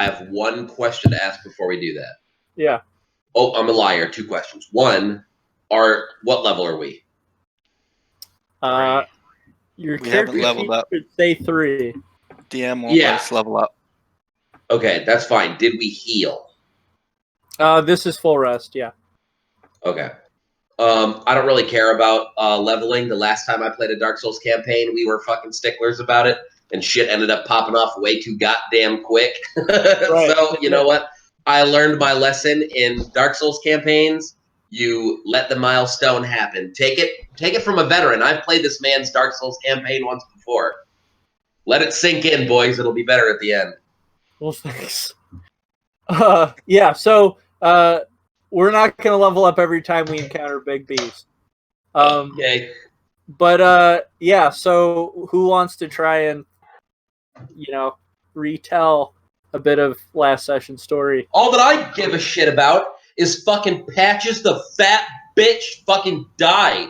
I have one question to ask before we do that. Yeah. Oh, I'm a liar. 2 questions. One, what level are we? Your We character haven't leveled sheet up. should say 3. DM won't let us level up. Okay, that's fine. Did we heal? This is full rest, yeah. Okay. I don't really care about leveling. The last time I played a Dark Souls campaign, we were fucking sticklers about it, and shit ended up popping off way too goddamn quick. Right. So, you know what? I learned my lesson in Dark Souls campaigns. You let the milestone happen. Take it from a veteran. I've played this man's Dark Souls campaign once before. Let it sink in, boys. It'll be better at the end. Well, thanks. Yeah, so we're not going to level up every time we encounter big beasts. Okay. But, yeah, so who wants to try and, retell a bit of last session's story? All that I give a shit about is fucking Patches the fat bitch fucking died.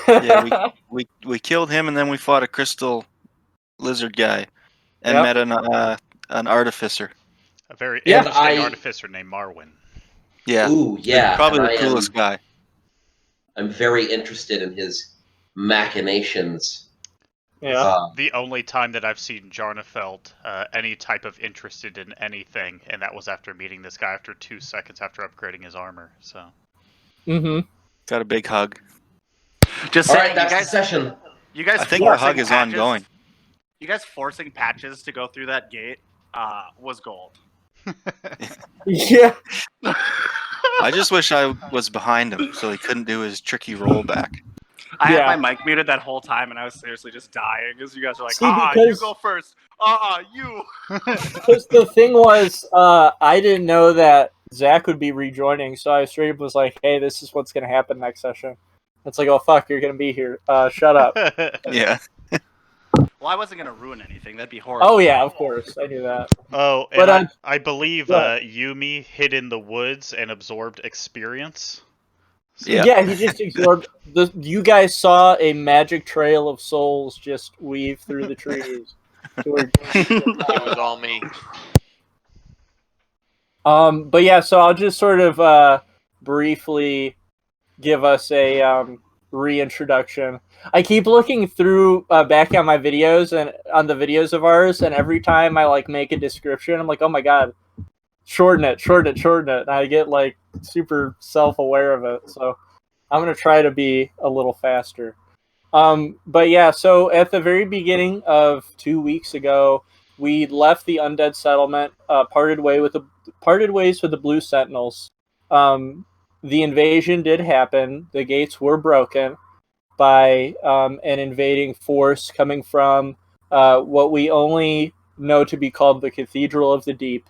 Yeah, we killed him, and then we fought a crystal lizard guy and met an artificer. A very interesting artificer named Marwan. Yeah. Ooh, yeah. Probably the coolest guy. I'm very interested in his machinations. Yeah. The only time that I've seen Jarna felt any type of interested in anything, and that was after meeting this guy after 2 seconds after upgrading his armor. So. Got a big hug. Just all saying, right, that's the session. You guys, I think the hug is Patches, ongoing. You guys forcing Patches to go through that gate was gold. Yeah. I just wish I was behind him so he couldn't do his tricky rollback. I had my mic muted that whole time, and I was seriously just dying as you guys were like, you go first. You. Because the thing was, I didn't know that Zach would be rejoining, so I straight up was like, hey, this is what's going to happen next session. It's like, oh, fuck, you're going to be here. Shut up. Yeah. Well, I wasn't going to ruin anything. That'd be horrible. Oh, yeah, of course. I knew that. Oh, and but I believe Yumi hid in the woods and absorbed experience. So, yeah, he just absorbed. You guys saw a magic trail of souls just weave through the trees. It was all me. But yeah, so I'll just sort of briefly give us a reintroduction. I keep looking through back on my videos and on the videos of ours, and every time I like make a description, I'm like, oh my god, shorten it. And I get like super self-aware of it. So I'm going to try to be a little faster. But yeah, so at the very beginning of 2 weeks ago, we left the Undead Settlement, parted ways with the Blue Sentinels. The invasion did happen. The gates were broken by an invading force coming from what we only know to be called the Cathedral of the Deep,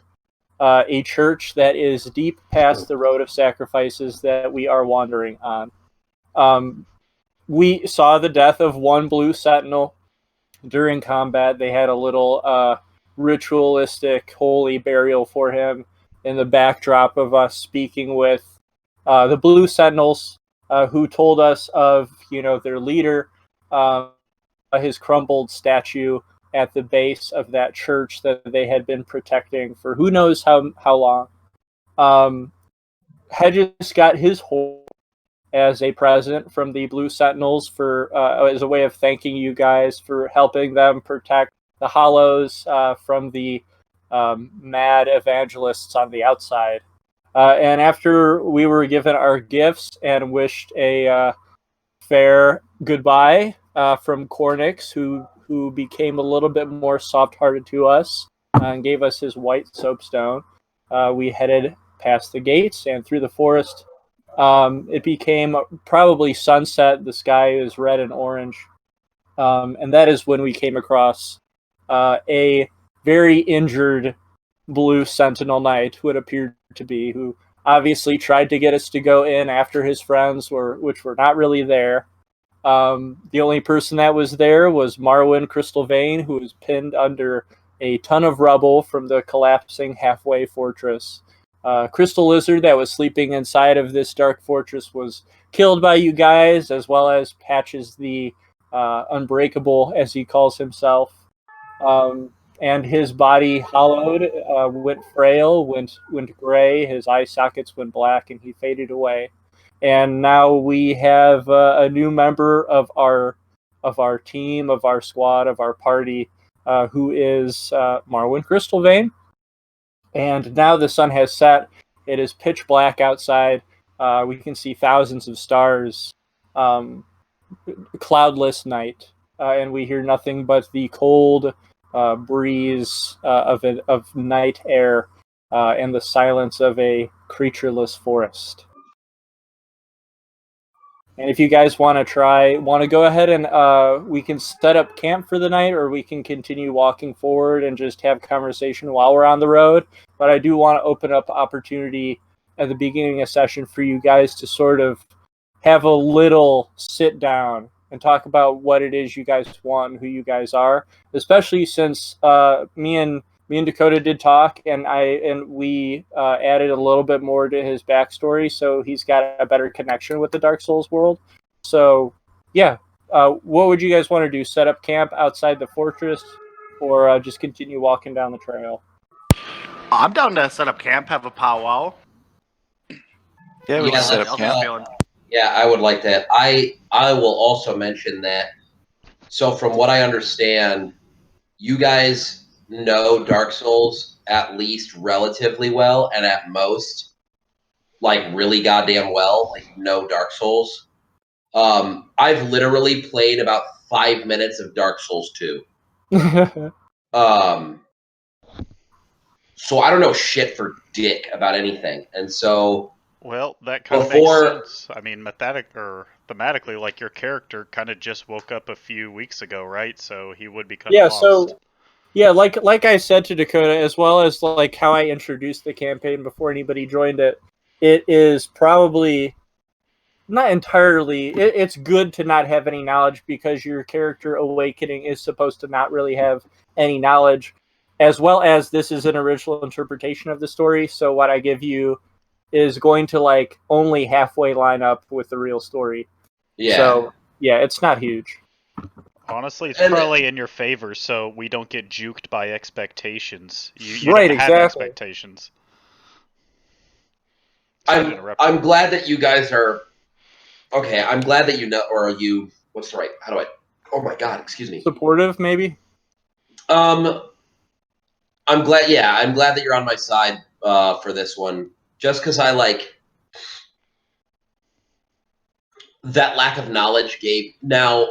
a church that is deep past the road of sacrifices that we are wandering on. We saw the death of one Blue Sentinel during combat. They had a little ritualistic holy burial for him in the backdrop of us speaking with the Blue Sentinels, who told us of their leader, his crumbled statue at the base of that church that they had been protecting for who knows how long. Hedges got his horse as a present from the Blue Sentinels for as a way of thanking you guys for helping them protect the Hollows from the mad evangelists on the outside. And after we were given our gifts and wished a fair goodbye from Cornix, who became a little bit more soft-hearted to us and gave us his white soapstone, we headed past the gates and through the forest. It became probably sunset. The sky is red and orange. And that is when we came across a very injured Blue Sentinel Knight, who it appeared to be, who obviously tried to get us to go in after his friends, which were not really there. The only person that was there was Marwan Crystal Vein, who was pinned under a ton of rubble from the collapsing halfway fortress. Crystal Lizard, that was sleeping inside of this dark fortress, was killed by you guys, as well as Patches the Unbreakable, as he calls himself. and his body hollowed, went frail, went gray. His eye sockets went black, and he faded away. And now we have a new member of our team, of our squad, of our party, who is Marwan Crystalvein. And now the sun has set. It is pitch black outside. We can see thousands of stars. Cloudless night, and we hear nothing but the cold breeze of night air and the silence of a creatureless forest. And if you guys want to go ahead and we can set up camp for the night, or we can continue walking forward and just have conversation while we're on the road. But I do want to open up opportunity at the beginning of session for you guys to sort of have a little sit down and talk about what it is you guys want and who you guys are, especially since me and Dakota did talk, and we added a little bit more to his backstory, so he's got a better connection with the Dark Souls world. So, yeah, what would you guys want to do? Set up camp outside the fortress, or just continue walking down the trail? I'm down to set up camp, have a powwow. Yeah, we can set up I'll camp. be feeling. Yeah, I would like that. I will also mention that. So from what I understand, you guys know Dark Souls at least relatively well, and at most, like really goddamn well. Like know Dark Souls. I've literally played about 5 minutes of Dark Souls 2. So I don't know shit for dick about anything, and so. Well, that kind of makes sense. I mean, thematically, like your character kind of just woke up a few weeks ago, right? So he would be kind of lost. So yeah, like I said to Dakota, as well as like how I introduced the campaign before anybody joined it, it is probably not entirely. It's good to not have any knowledge, because your character awakening is supposed to not really have any knowledge, as well as this is an original interpretation of the story. So what I give you is going to like only halfway line up with the real story. Yeah. So yeah, it's not huge. Honestly, it's probably in your favor, so we don't get juked by expectations. You Right, don't have exactly. expectations. I'm glad that you guys are okay. I'm glad that you know, or are you? What's the right? How do I? Oh my god! Excuse me. Supportive, maybe. I'm glad. Yeah, I'm glad that you're on my side for this one. Just because I like that lack of knowledge gave. Now,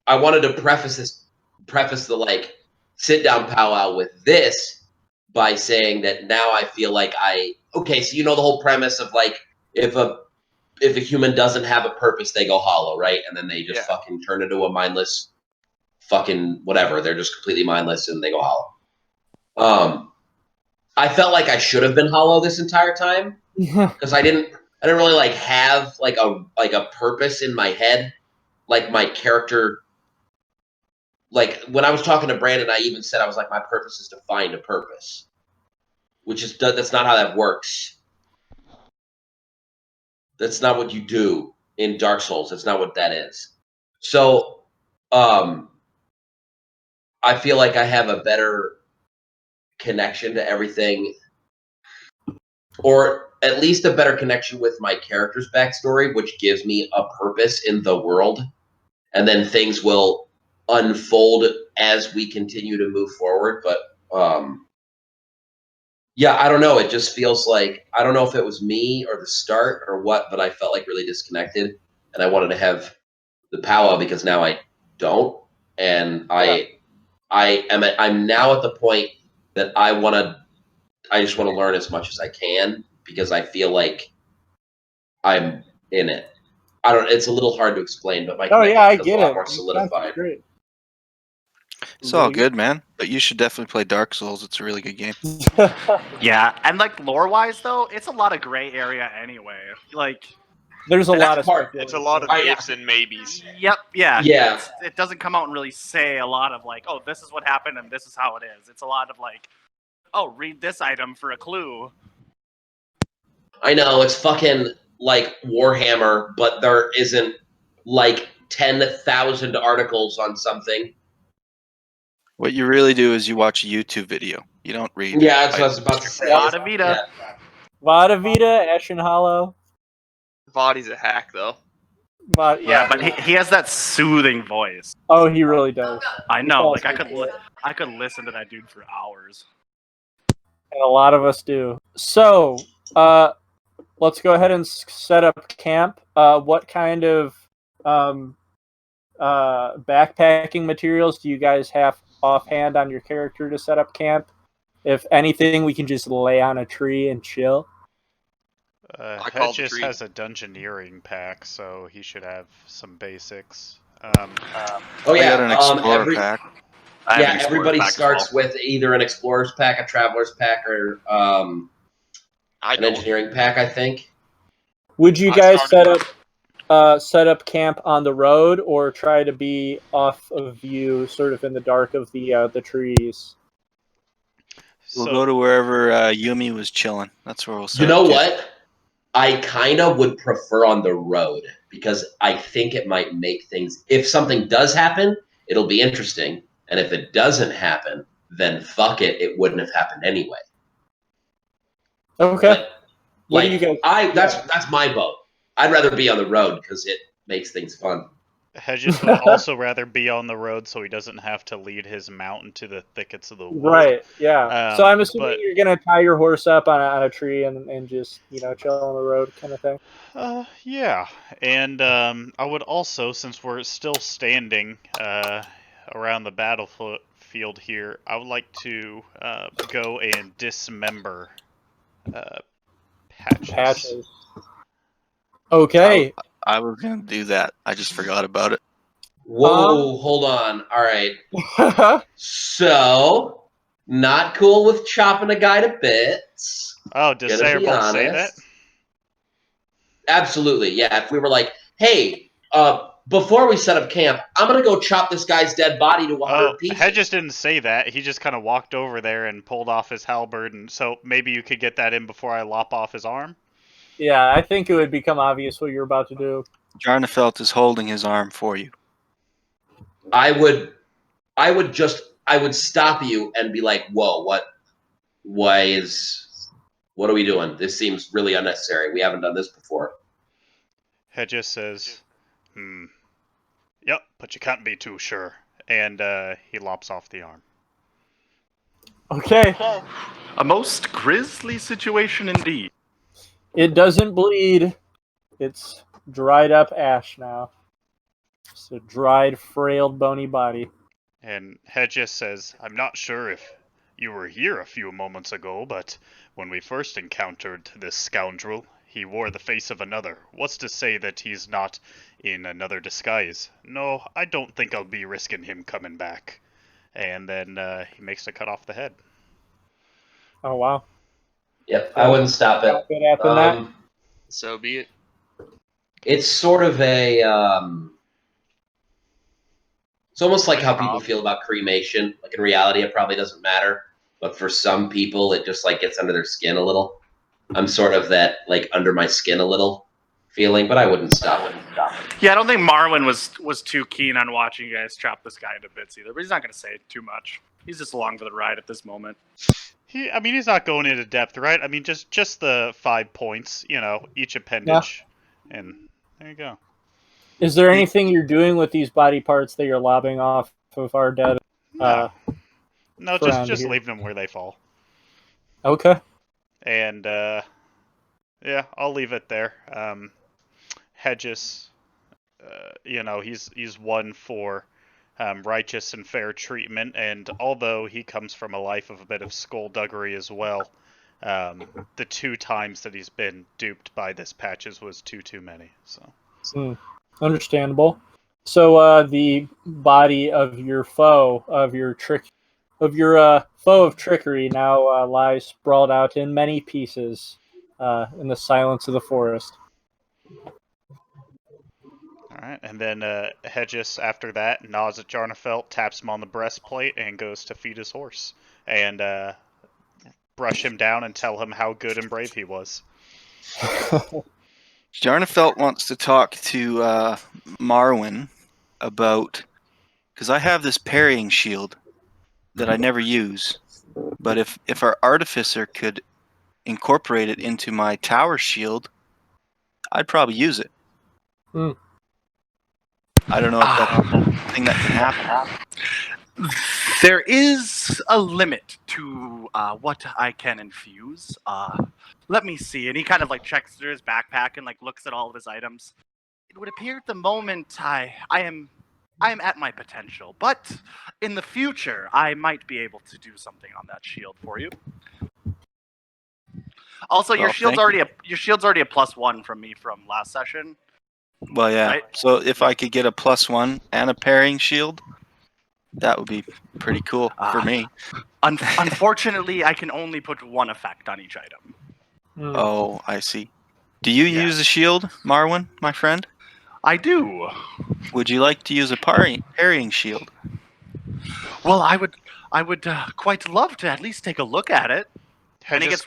I wanted to preface the like sit down powwow with this by saying that now I feel like okay. So you know the whole premise of like if a human doesn't have a purpose, they go hollow, right? And then they just fucking turn into a mindless fucking whatever. They're just completely mindless and they go hollow. I felt like I should have been hollow this entire time because I didn't really like have like a purpose in my head, like my character. Like when I was talking to Brandon, I even said I was like, my purpose is to find a purpose, which is that's not how that works. That's not what you do in Dark Souls. That's not what that is. So, I feel like I have a better connection to everything, or at least a better connection with my character's backstory, which gives me a purpose in the world, and then things will unfold as we continue to move forward. But yeah, I don't know. It just feels like I don't know if it was me or the start or what, but I felt like really disconnected, and I wanted to have the powwow because now I don't, and I'm now at the point that I just want to learn as much as I can because I feel like I'm in it. It's a little hard to explain, but my I feels get a lot it. more solidified. Great. It's all good, man. But you should definitely play Dark Souls. It's a really good game. Yeah, and like lore-wise though, it's a lot of gray area anyway. Like, there's a lot of It's a lot of ifs and maybes. Yep. Yeah. Yeah. It doesn't come out and really say a lot of like, oh, this is what happened and this is how it is. It's a lot of like, oh, read this item for a clue. I know it's fucking like Warhammer, but there isn't like 10,000 articles on something. What you really do is you watch a YouTube video. You don't read. Yeah, that's what I was about to say. Vada Vida. Vada Vida, Ashen Hollow. Body's a hack, though. Yeah, but he has that soothing voice. Oh, he really does. I know. falls Like I could into it. I could listen to that dude for hours. And a lot of us do. So, let's go ahead and set up camp. What kind of backpacking materials do you guys have offhand on your character to set up camp? If anything, we can just lay on a tree and chill. Hedges has a dungeoneering pack, so he should have some basics. Oh I yeah, got an explorer pack. I have an yeah. explorer Everybody pack as starts well. with either an explorer's pack, a traveler's pack, or an engineering pack. I think. Would you I guys started- set up camp on the road, or try to be off of view, sort of in the dark of the trees? We'll So, go to wherever Yumi was chilling. That's where we'll set You know up camp. what? I kind of would prefer on the road because I think it might make things. If something does happen, it'll be interesting, and if it doesn't happen, then fuck it. It wouldn't have happened anyway. Okay. What do you guys? That's my vote. I'd rather be on the road because it makes things fun. Hedges would also rather be on the road so he doesn't have to lead his mount into the thickets of the wood. Right, yeah. So I'm assuming but- you're gonna tie your horse up on a tree and just chill on the road kind of thing. Yeah, and I would also, since we're still standing around the battlefield here, I would like to go and dismember Patches. Okay. I was gonna do that. I just forgot about it. Whoa, hold on. All right. So, not cool with chopping a guy to bits. Oh, does Gonna Sayer be Bolt say that? honest. Absolutely, yeah. If we were like, hey, before we set up camp, I'm gonna go chop this guy's dead body to 100 pieces. Hedges didn't say that. He just kind of walked over there and pulled off his halberd, and so maybe you could get that in before I lop off his arm? Yeah, I think it would become obvious what you're about to do. Jarnefelt is holding his arm for you. I would stop you and be like, whoa, what are we doing? This seems really unnecessary. We haven't done this before. Hedges says, yep, but you can't be too sure. And he lops off the arm. Okay. A most grisly situation indeed. It doesn't bleed. It's dried up ash now. It's a dried, frailed, bony body. And Hedges says, I'm not sure if you were here a few moments ago, but when we first encountered this scoundrel, he wore the face of another. What's to say that he's not in another disguise? No, I don't think I'll be risking him coming back. And then he makes a cut off the head. Oh, wow. Yep, I wouldn't stop it. Good after that. So be it. It's sort of a it's almost like how people feel about cremation. Like in reality, it probably doesn't matter, but for some people, it just like gets under their skin a little. I'm sort of that like under my skin a little feeling, but I wouldn't stop it. Yeah, I don't think Marwan was too keen on watching you guys chop this guy into bits either. But he's not going to say too much. He's just along for the ride at this moment. He's not going into depth, right? I mean, just the 5 points, each appendage, and there you go. Is there anything you're doing with these body parts that you're lobbing off of our dead? No, just here? leave them where they fall. Okay. And yeah, I'll leave it there. Hedges, he's one for righteous and fair treatment, and although he comes from a life of a bit of skullduggery as well, the 2 times that he's been duped by this Patches was too many. So understandable. So the body of your foe, of your foe of trickery, now lies sprawled out in many pieces in the silence of the forest. Alright, and then Hedges, after that, nods at Jarnefelt, taps him on the breastplate, and goes to feed his horse. And brush him down and tell him how good and brave he was. Jarnefelt wants to talk to Marwan about... Because I have this Parrying Shield that I never use. But if our Artificer could incorporate it into my tower shield, I'd probably use it. Hmm. I don't know if that's a thing that can happen. There is a limit to what I can infuse. Let me see. And he kind of like checks through his backpack and like looks at all of his items. It would appear at the moment I am at my potential, but in the future I might be able to do something on that shield for you. Also, your Well, shield's thank you. already a +1 from me from last session. Well, yeah. Right? So if I could get a +1 and a parrying shield, that would be pretty cool for me. Unfortunately, I can only put one effect on each item. Hmm. Oh, I see. Do you use a shield, Marwan, my friend? I do. Would you like to use a parrying shield? Well, I would quite love to at least take a look at it. And he Hedges,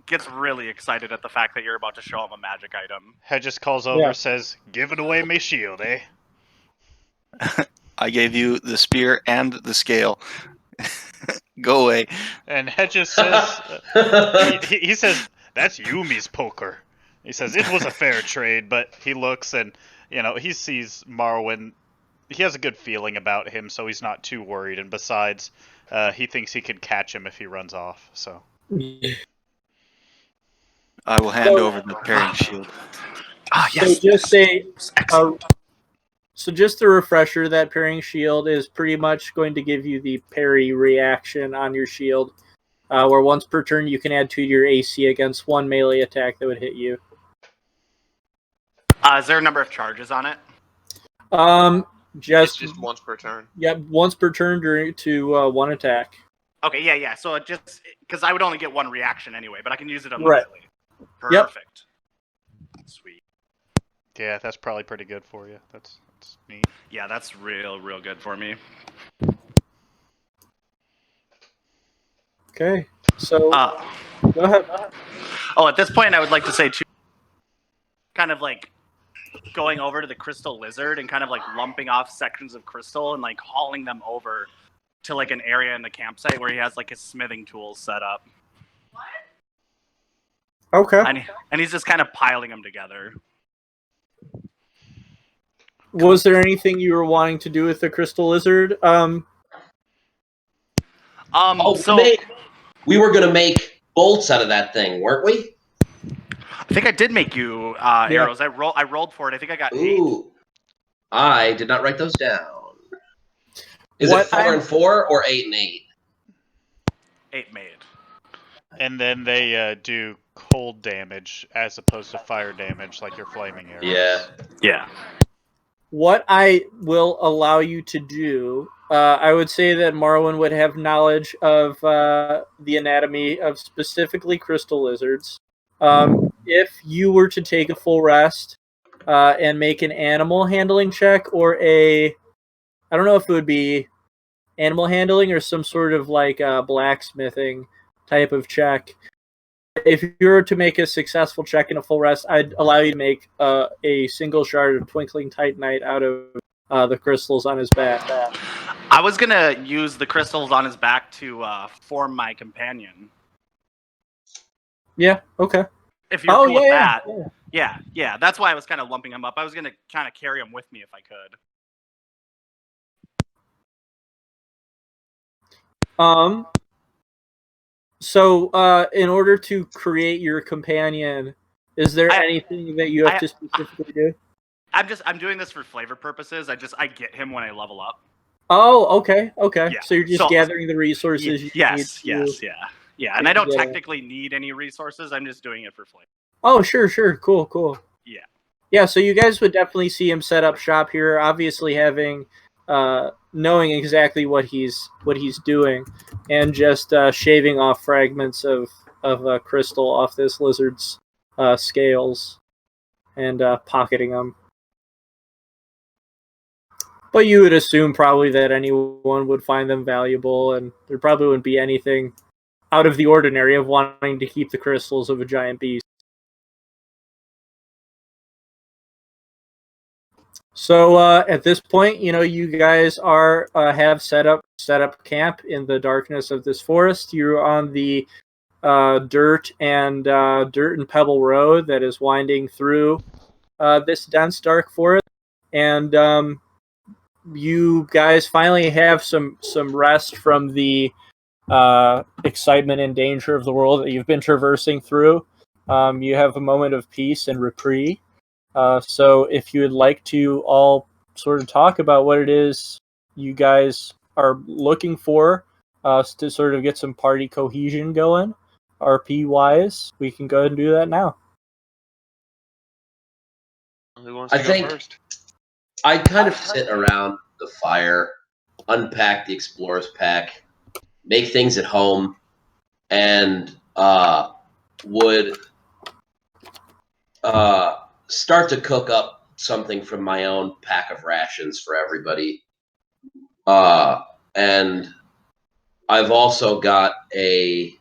gets really excited at the fact that you're about to show him a magic item. Hedges calls over, says, "Giving away my shield, eh?" I gave you the spear and the scale. Go away. And Hedges says, he says, "That's Yumi's poker." He says, "It was a fair trade," but he looks and, he sees Marwan. He has a good feeling about him, so he's not too worried. And besides, he thinks he can catch him if he runs off, so. I will hand over the parrying shield. Yes. So just say, Excellent. so just a refresher, that parrying shield is pretty much going to give you the parry reaction on your shield, where once per turn you can add 2 to your AC against one melee attack that would hit you. Is there a number of charges on it? It's just once per turn. Yep, once per turn during to one attack. Okay, yeah. So it just because I would only get one reaction anyway, but I can use it Right. immediately. Yep. Perfect. Sweet. Yeah, that's probably pretty good for you. That's neat. Yeah, that's real good for me. Okay, so go ahead. Oh, at this point, I would like to say too, kind of like going over to the crystal lizard and kind of like lumping off sections of crystal and like hauling them over to like an area in the campsite where he has like his smithing tools set up. Okay. And he's just kind of piling them together. Was there anything you were wanting to do with the crystal lizard? We were gonna make bolts out of that thing, weren't we? I think I did make you arrows. I rolled for it. I think I got 8. Ooh, I did not write those down. Is it 4 and 4 or 8 and 8? 8 made. And then they do cold damage as opposed to fire damage, like your flaming arrows. Yeah. What I will allow you to do, I would say that Marwan would have knowledge of the anatomy of specifically crystal lizards. If you were to take a full rest and make an animal handling check or I don't know if it would be animal handling or some sort of like blacksmithing type of check. If you were to make a successful check in a full rest, I'd allow you to make a single shard of twinkling titanite out of the crystals on his back. I was gonna use the crystals on his back to form my companion. Yeah. Okay. If you're cool with that. Yeah. That's why I was kind of lumping him up. I was gonna kind of carry him with me if I could. So, in order to create your companion, is there anything that you have to specifically do? I'm doing this for flavor purposes. I get him when I level up. Oh, okay. Yeah. So you're just gathering the resources you need. Yeah. And I don't technically need any resources. I'm just doing it for flavor. Oh, sure. Cool. Yeah. Yeah, so you guys would definitely see him set up shop here, obviously having knowing exactly what he's doing, and just shaving off fragments of crystal off this lizard's scales and pocketing them. But you would assume probably that anyone would find them valuable, and there probably wouldn't be anything out of the ordinary of wanting to keep the crystals of a giant beast. So at this point, you guys are have set up camp in the darkness of this forest. You're on the dirt and pebble road that is winding through this dense dark forest, and you guys finally have some rest from the excitement and danger of the world that you've been traversing through. You have a moment of peace and reprieve. So if you would like to all sort of talk about what it is you guys are looking for to sort of get some party cohesion going, RP wise, we can go ahead and do that now. Who wants I to go think first? I kind of sit around the fire, unpack the explorer's pack, make things at home, and would start to cook up something from my own pack of rations for everybody. And I've also got a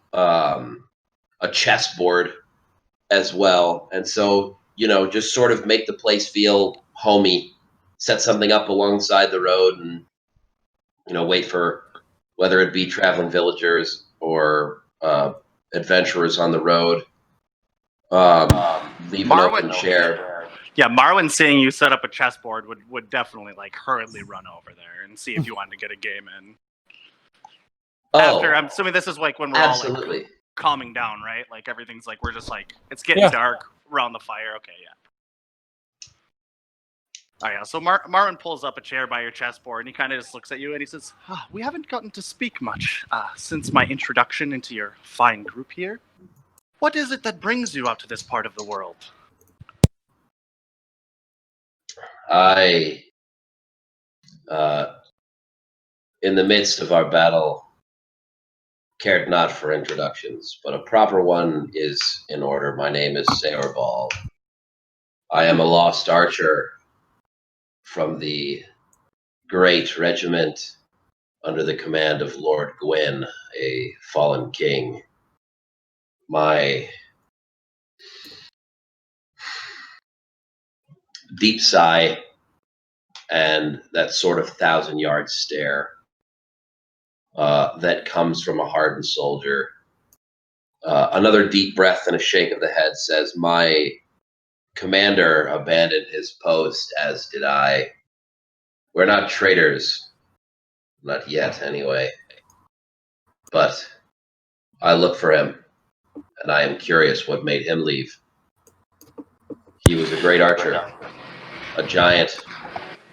chessboard as well, and so just sort of make the place feel homey. Set something up alongside the road, and wait for whether it be traveling villagers or adventurers on the road. Leave an open chair. Yeah, Marwan seeing you set up a chessboard would definitely like hurriedly run over there and see if you wanted to get a game in. After, I'm assuming this is like when we're absolutely. all like calming down, right? Like everything's like we're just like it's getting dark around the fire. Okay, yeah. Oh yeah. So Marwan pulls up a chair by your chessboard and he kind of just looks at you and he says, "We haven't gotten to speak much since my introduction into your fine group here. What is it that brings you out to this part of the world?" I, in the midst of our battle, cared not for introductions, but a proper one is in order. My name is Sairball. I am a lost archer from the great regiment under the command of Lord Gwyn, a fallen king. My deep sigh and that sort of 1,000-yard stare that comes from a hardened soldier. Another deep breath and a shake of the head says, "My commander abandoned his post, as did I. We're not traitors. Not yet, anyway. But I look for him, and I am curious what made him leave. He was a great archer, a giant,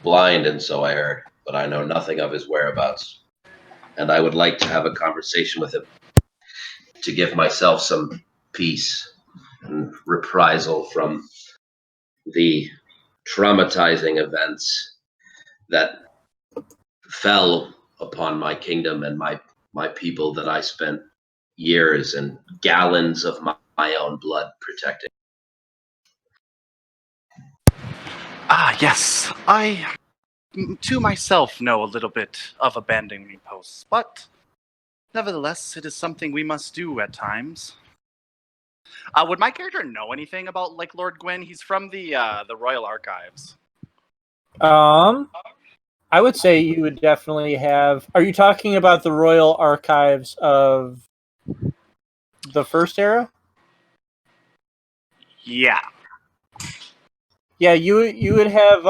blind, and so I heard, but I know nothing of his whereabouts. And I would like to have a conversation with him to give myself some peace and reprisal from the traumatizing events that fell upon my kingdom and my people that I spent years and gallons of my own blood protecting." Yes. I, to myself, know a little bit of abandoning posts, but nevertheless, it is something we must do at times. Would my character know anything about like Lord Gwyn? He's from the Royal Archives. I would say you would definitely have. Are you talking about the Royal Archives of the First Era? Yeah. Yeah, you would have.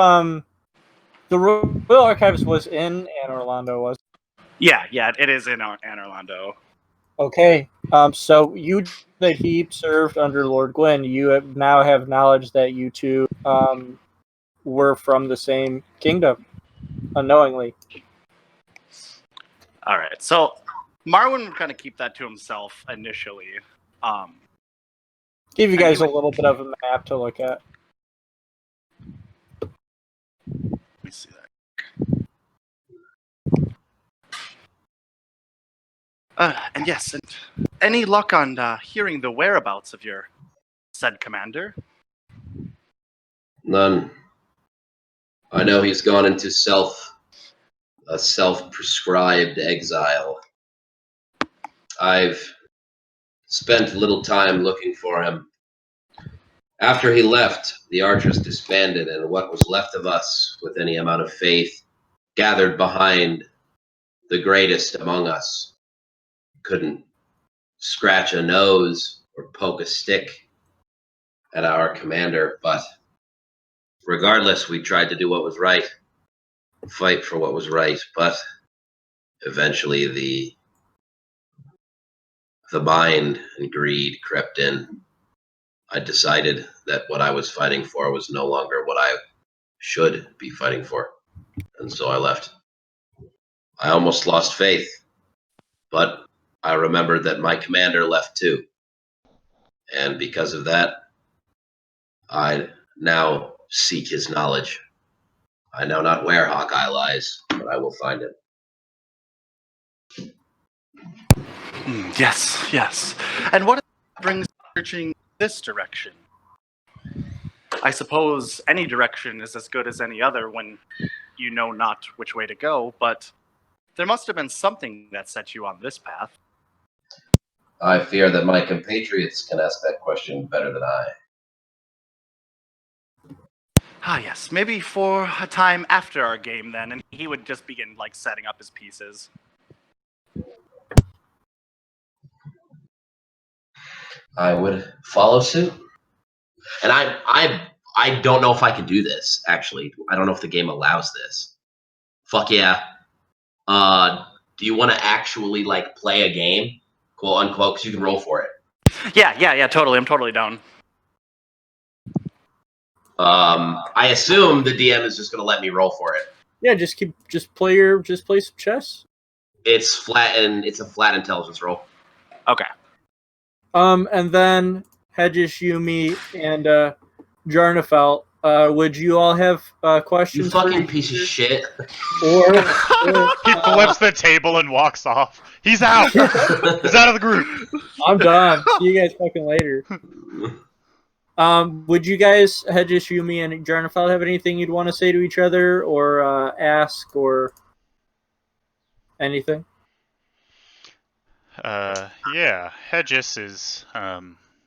The Royal Archives was in Anne Orlando, was it? Yeah, it is in Anne Orlando. Okay. So you that he served under Lord Gwyn, you now have knowledge that you two were from the same kingdom, unknowingly. All right. So Marwan would kind of keep that to himself initially. Give you guys a little bit of a map to look at. Let me see that. And yes, and any luck on hearing the whereabouts of your said commander? None. I know he's gone into a self-prescribed exile. I've spent little time looking for him, After he left, the archers disbanded, and what was left of us, with any amount of faith, gathered behind the greatest among us. Couldn't scratch a nose or poke a stick at our commander, but regardless, we tried to do what was right, fight for what was right, but eventually the mind and greed crept in. I decided that what I was fighting for was no longer what I should be fighting for, and so I left. I almost lost faith, but I remembered that my commander left too, and because of that, I now seek his knowledge. I know not where Hawkeye lies, but I will find it. Yes, yes. And what brings searching this direction? I suppose any direction is as good as any other when you know not which way to go, but there must have been something that set you on this path. I fear that my compatriots can ask that question better than I. Ah, yes. Maybe for a time after our game, then, and he would just begin, like, setting up his pieces. I would follow suit. And I don't know if I can do this, actually. I don't know if the game allows this. Fuck yeah. Do you want to actually, like, play a game? Quote unquote, because you can roll for it. Yeah, totally. I'm totally down. I assume the DM is just going to let me roll for it. Yeah, just play some chess. It's a flat intelligence roll. Okay. And then Hedges, Yumi, and Jarnafelt, would you all have questions? You fucking piece of shit. Or He flips the table and walks off. He's out. He's out of the group. I'm done. See you guys fucking later. Would you guys, Hedges, Yumi, and Jarnafelt, have anything you'd want to say to each other, or ask, or anything? Yeah, Hedges is,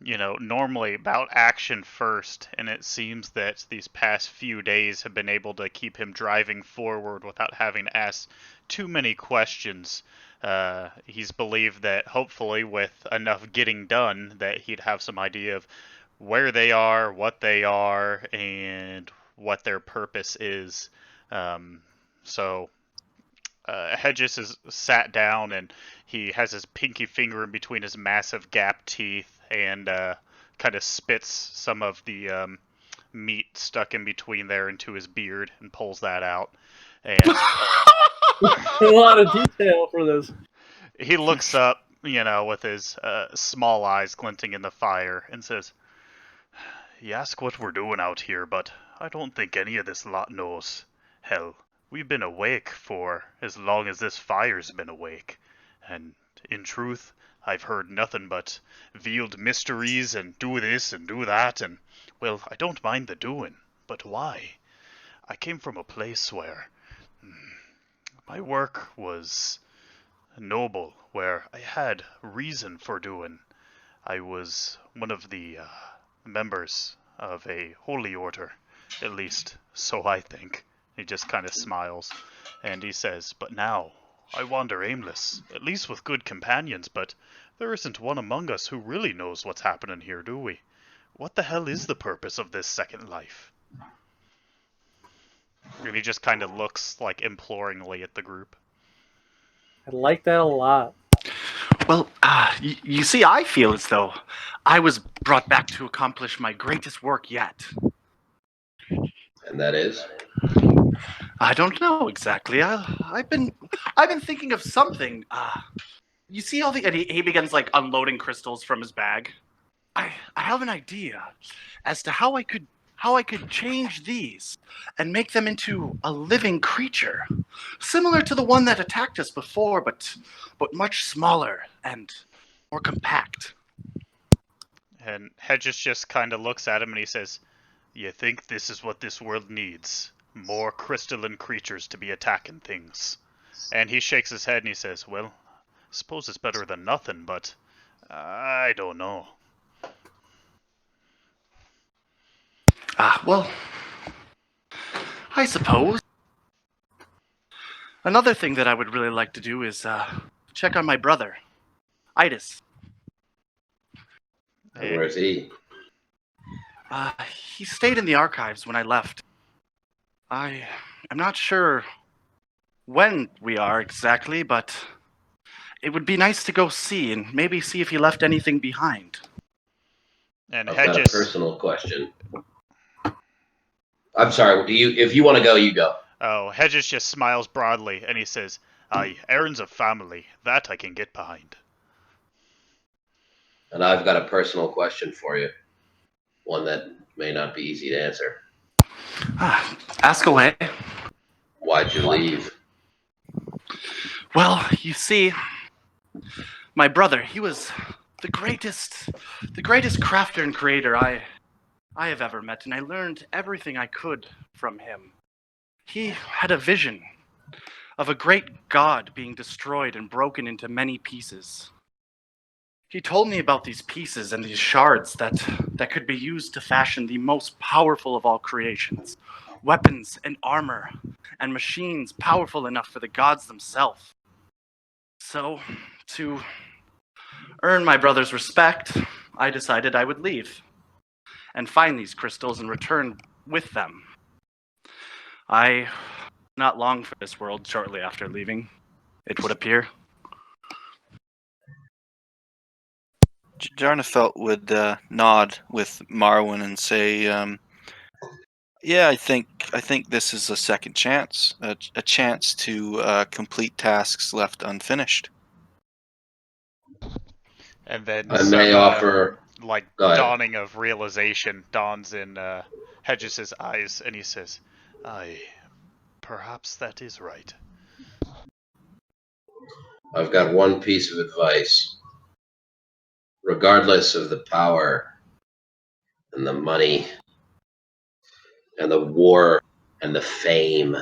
normally about action first, and it seems that these past few days have been able to keep him driving forward without having to ask too many questions. He's believed that hopefully with enough getting done that he'd have some idea of where they are, and what their purpose is. Hedges is sat down and he has his pinky finger in between his massive gap teeth and kind of spits some of the meat stuck in between there into his beard and pulls that out. And A lot of detail for this. he looks up, with his small eyes glinting in the fire and says, "You ask what we're doing out here, but I don't think any of this lot knows. Hell, we've been awake for as long as this fire's been awake, and in truth, I've heard nothing but veiled mysteries and do this and do that, and, well, I don't mind the doing, but why? I came from a place where my work was noble, where I had reason for doing. I was one of the members of a holy order, at least so I think." He just kind of smiles, and he says, "But now, I wander aimless, at least with good companions, but there isn't one among us who really knows what's happening here, do we? What the hell is the purpose of this second life?" And he just kind of looks, like, imploringly at the group. I like that a lot. Well, you see, I feel as though I was brought back to accomplish my greatest work yet. And that is? I don't know exactly. I've been thinking of something. You see all the... And he begins, like, unloading crystals from his bag. I have an idea as to how I could change these and make them into a living creature, similar to the one that attacked us before, but much smaller and more compact. And Hedges just kind of looks at him and he says, "You think this is what this world needs? More crystalline creatures to be attacking things?" And he shakes his head and he says, "Well, I suppose it's better than nothing, but I don't know." Well, I suppose. Another thing that I would really like to do is check on my brother, Itis. Hey, Where's he? He stayed in the archives when I left. I'm not sure when we are exactly, but it would be nice to go see and maybe see if he left anything behind. and I've got a Hedges. personal question. I'm sorry. If you want to go, you go. Oh, Hedges just smiles broadly and he says, "Aye, Aaron's a family. That I can get behind." And I've got a personal question for you. One that may not be easy to answer. Ask away. Why'd you leave? Well, you see, my brother, he was the greatest crafter and creator I have ever met, and I learned everything I could from him. He had a vision of a great god being destroyed and broken into many pieces. He told me about these pieces and these shards that could be used to fashion the most powerful of all creations. Weapons and armor and machines powerful enough for the gods themselves. So, to earn my brother's respect, I decided I would leave and find these crystals and return with them. I not long for this world shortly after leaving, it would appear. Jarnefelt would nod with Marwan and say, "Yeah, I think this is a second chance, a chance to complete tasks left unfinished." And then I may offer. like Go ahead. dawning of realization dawns in Hedges' eyes, and he says, "Aye, perhaps that is right." I've got one piece of advice. Regardless of the power and the money and the war and the fame,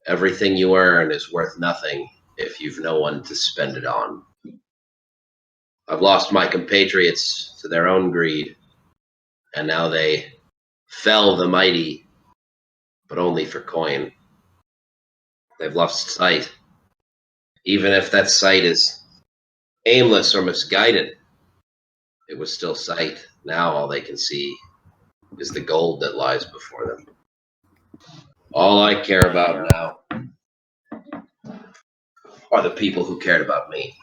everything you earn is worth nothing if you've no one to spend it on. I've lost my compatriots to their own greed, and now they fell the mighty, but only for coin. They've lost sight. Even if that sight is aimless or misguided, it was still sight. Now all they can see is the gold that lies before them. All I care about now are the people who cared about me.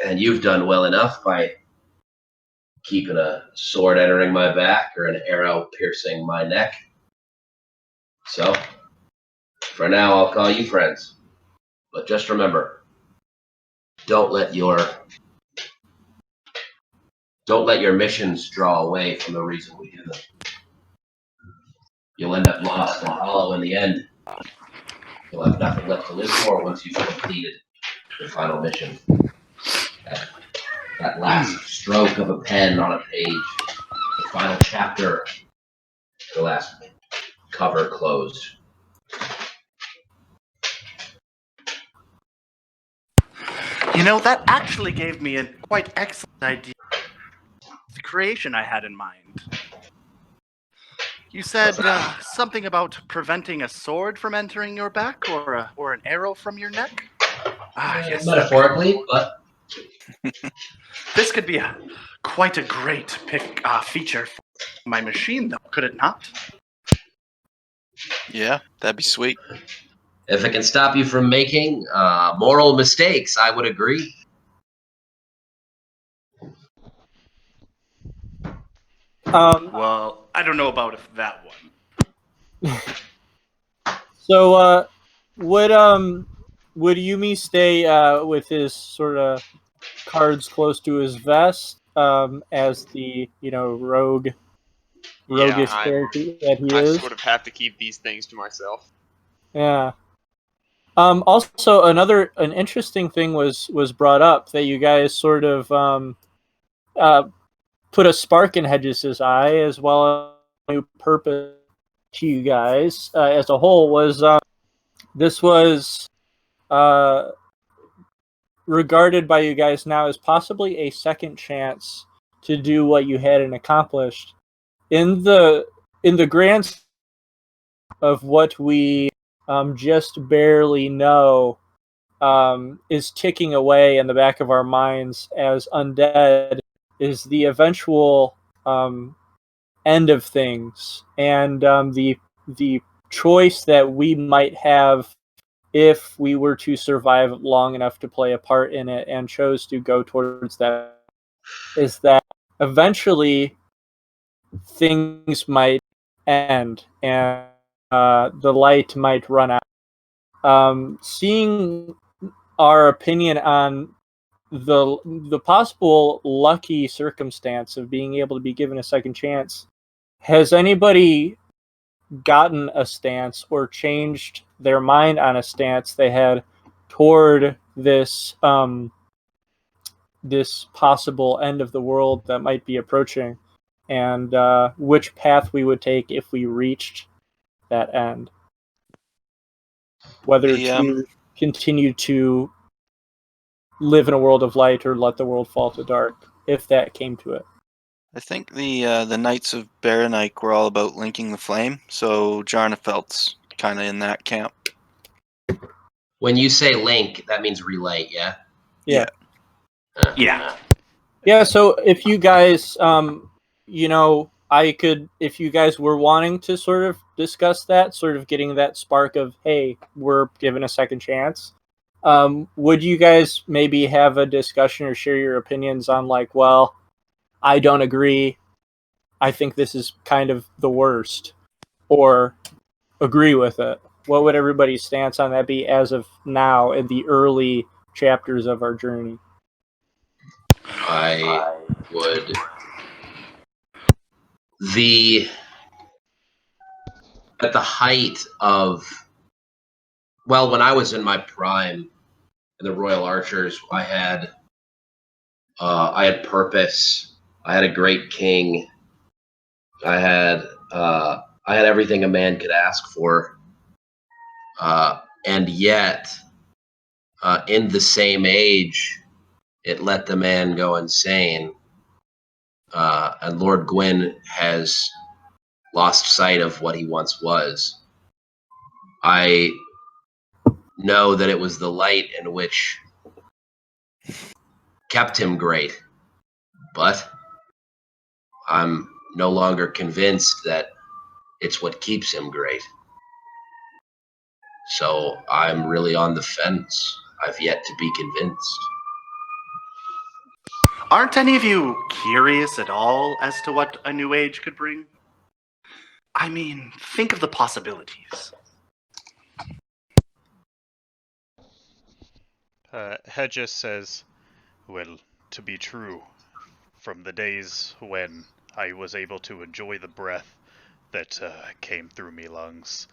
And you've done well enough by keeping a sword entering my back or an arrow piercing my neck. So, for now, I'll call you friends. But just remember, don't let your missions draw away from the reason we do them. You'll end up lost and hollow in the end. You'll have nothing left to live for once you've completed the final mission. That last stroke of a pen on a page, the final chapter, the last cover closed. You know, that actually gave me a quite excellent idea of the creation I had in mind. You said something about preventing a sword from entering your back or an arrow from your neck? Yes. Metaphorically, but This could be quite a great feature for my machine, though, could it not? Yeah, that'd be sweet. if it can stop you from making moral mistakes, I would agree. Well, I don't know about that one. So, would Yumi stay with his sort of cards close to his vest as the roguish Yeah, character that he I is? sort of have to keep these things to myself. Yeah. Also, an interesting thing was brought up that you guys sort of put a spark in Hedges' eye, as well as a new purpose to you guys as a whole. Was this was regarded by you guys now as possibly a second chance to do what you hadn't accomplished in the grand scheme of what we just barely know is ticking away in the back of our minds as undead is the eventual end of things, and the choice that we might have if we were to survive long enough to play a part in it and chose to go towards that, is that eventually things might end and the light might run out. Seeing our opinion on the possible lucky circumstance of being able to be given a second chance, has anybody gotten a stance or changed their mind on a stance they had toward this this possible end of the world that might be approaching, and which path we would take if we reached that end? Whether to continue to live in a world of light or let the world fall to dark, if that came to it. I think the Knights of Barren were all about linking the flame, so Jarnafelt's kind of in that camp. When you say link, that means relate, yeah? Yeah. Yeah. Yeah, so if you guys, I could, if you guys were wanting to sort of discuss that, sort of getting that spark of, hey, we're given a second chance, would you guys maybe have a discussion or share your opinions on, like, well, I don't agree, I think this is kind of the worst, or agree with it? What would everybody's stance on that be as of now in the early chapters of our journey? I would. At the height of, well, when I was in my prime in the Royal Archers, I had purpose. I had a great king. I had everything a man could ask for, and yet, in the same age, it let the man go insane. And Lord Gwyn has lost sight of what he once was. I know that it was the light in which kept him great, but I'm no longer convinced that it's what keeps him great. So I'm really on the fence. I've yet to be convinced. Aren't any of you curious at all as to what a new age could bring? I mean, think of the possibilities. Hedges says, well, to be true, from the days when I was able to enjoy the breath that came through me lungs,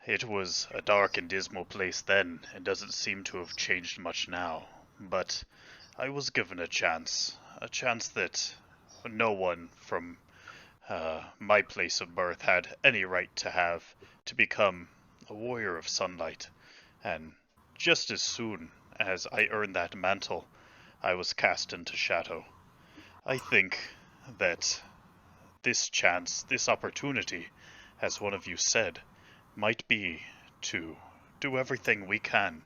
it was a dark and dismal place then, and doesn't seem to have changed much now. But I was given a chance that no one from my place of birth had any right to have, to become a warrior of sunlight. And just as soon as I earned that mantle, I was cast into shadow. I think that this chance, this opportunity, as one of you said, might be to do everything we can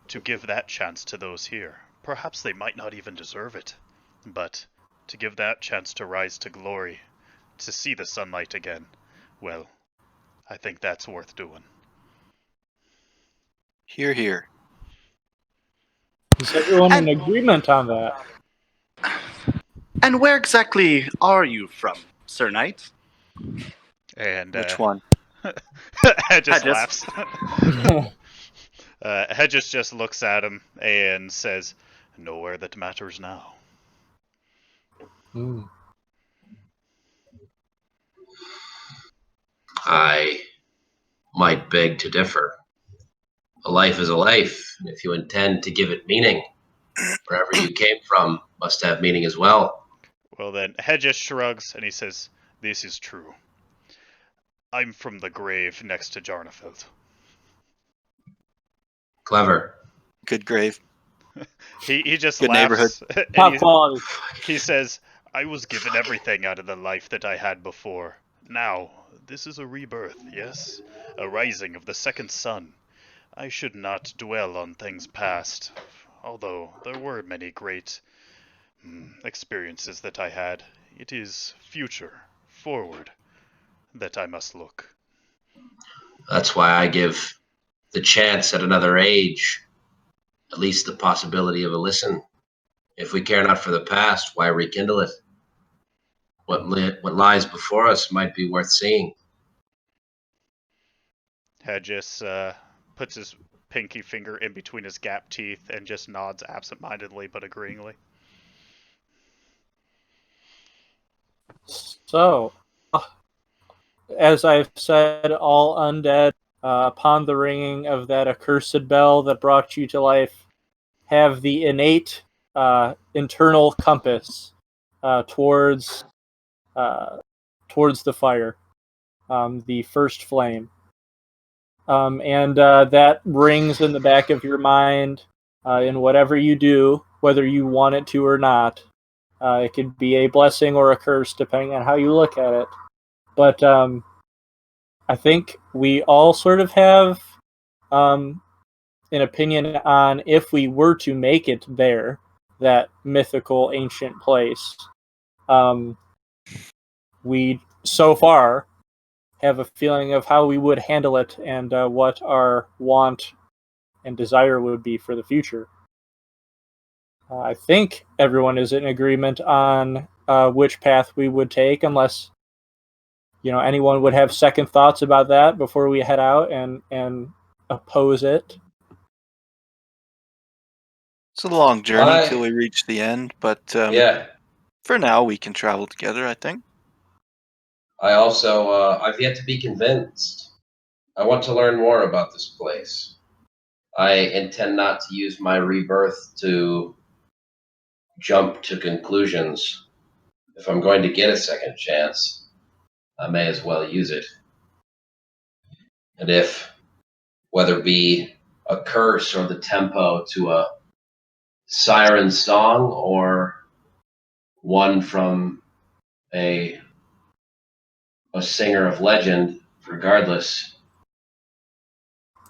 to give that chance to those here. Perhaps they might not even deserve it, but to give that chance to rise to glory, to see the sunlight again, well, I think that's worth doing. Hear, hear. Is everyone in agreement on that? And where exactly are you from, Sir Knight? And Which one? Hedges Hedges. laughs. Hedges just looks at him and says, nowhere that matters now. I might beg to differ. A life is a life, and if you intend to give it meaning, wherever you came from must have meaning as well. Well then, Hedges shrugs and he says, this is true. I'm from the grave next to Jarnafeld. Clever. Good grave. He just Good laughs. neighborhood. And Top quality. he says, I was given everything out of the life that I had before. Now, this is a rebirth, yes? A rising of the second sun. I should not dwell on things past, although there were many great experiences that I had. It is future, forward, that I must look. That's why I give the chance at another age, at least the possibility of a listen. If we care not for the past, why rekindle it? What lies before us might be worth seeing. Hedges puts his pinky finger in between his gap teeth and just nods absentmindedly but agreeingly. So, as I've said, all undead, upon the ringing of that accursed bell that brought you to life, have the innate internal compass towards the fire, the first flame. And that rings in the back of your mind in whatever you do, whether you want it to or not. It could be a blessing or a curse, depending on how you look at it. But I think we all sort of have an opinion on if we were to make it there, that mythical ancient place. We, so far, have a feeling of how we would handle it and what our want and desire would be for the future. I think everyone is in agreement on which path we would take, unless anyone would have second thoughts about that before we head out and oppose it. It's a long journey till we reach the end, but Yeah. for now we can travel together, I think. I also, I've yet to be convinced. I want to learn more about this place. I intend not to use my rebirth to jump to conclusions. If I'm going to get a second chance, I may as well use it. And if, whether it be a curse or the tempo to a siren song or one from a singer of legend, regardless,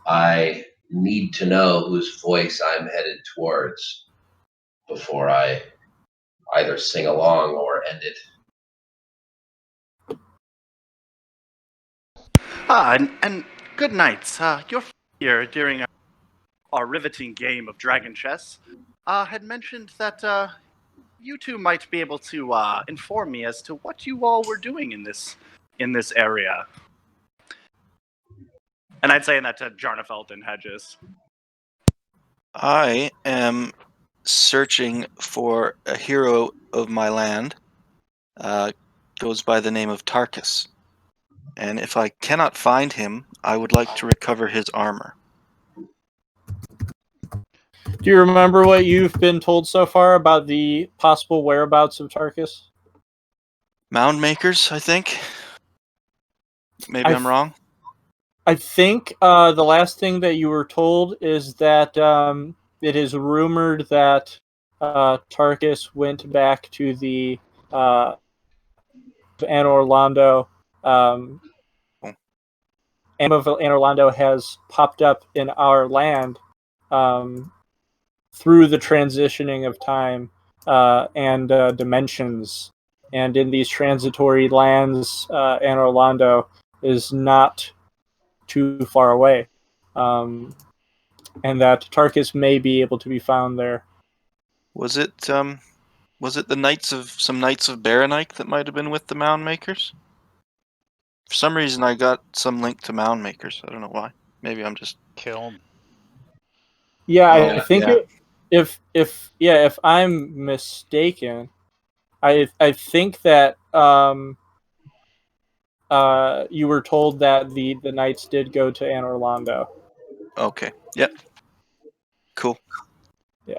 I need to know whose voice I'm headed towards before I either sing along or end it. And good nights. Your friend here during our riveting game of Dragon Chess had mentioned that you two might be able to inform me as to what you all were doing in this area. And I'd say that to Jarnefelt and Hedges. I am searching for a hero of my land. Goes by the name of Tarkus. And if I cannot find him, I would like to recover his armor. Do you remember what you've been told so far about the possible whereabouts of Tarkus? Mound makers, I think. Maybe I'm wrong. I think the last thing that you were told is that it is rumored that Tarkus went back to the Anne Orlando. Anne Orlando has popped up in our land through the transitioning of time and dimensions. And in these transitory lands, Anne Orlando is not too far away. And that Tarkus may be able to be found there. Was it the knights of Baronite that might have been with the Mound Makers? For some reason, I got some link to Mound Makers. I don't know why. Maybe I'm just Kiln. Yeah, I think if I'm mistaken, I think that you were told that the knights did go to Anne Orlando. Okay. Yep. Cool. Yeah.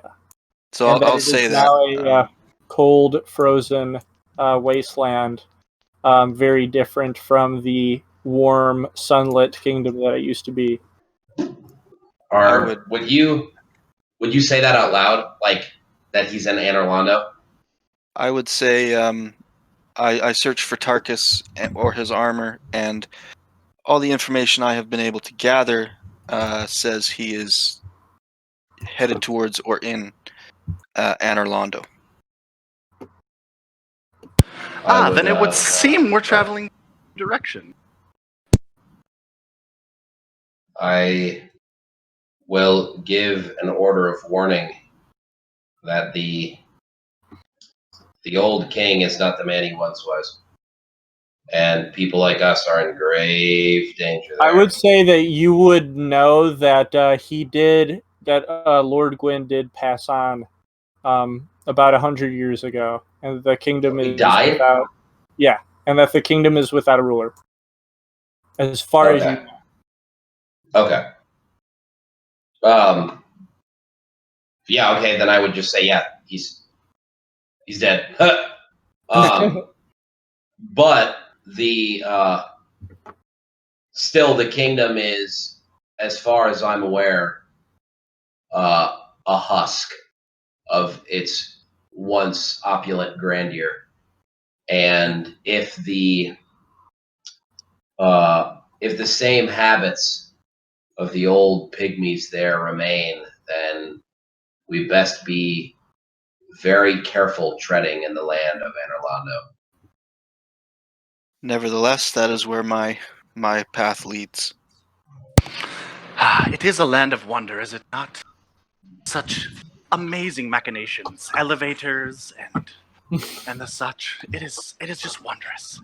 So I'll say that. Now a cold, frozen wasteland, very different from the warm, sunlit kingdom that it used to be. Would you say that out loud, like that he's in Anne Orlando? I would say I searched for Tarkus or his armor, and all the information I have been able to gather says he is headed towards or in Anor Londo. Then it would seem we're traveling direction. I will give an order of warning that the old king is not the man he once was. And people like us are in grave danger there. I would say that you would know that Lord Gwyn did pass on about 100 years ago, and the kingdom He is died? without, yeah, and that the kingdom is without a ruler. As far as you know. Okay. Yeah, okay, then I would just say, yeah, he's dead. But still the kingdom is, as far as I'm aware, a husk of its once opulent grandeur. And if the same habits of the old pygmies there remain, then we best be very careful treading in the land of Anor Londo. Nevertheless, that is where my path leads. It is a land of wonder, is it not? Such amazing machinations, elevators, and the such. It is just wondrous.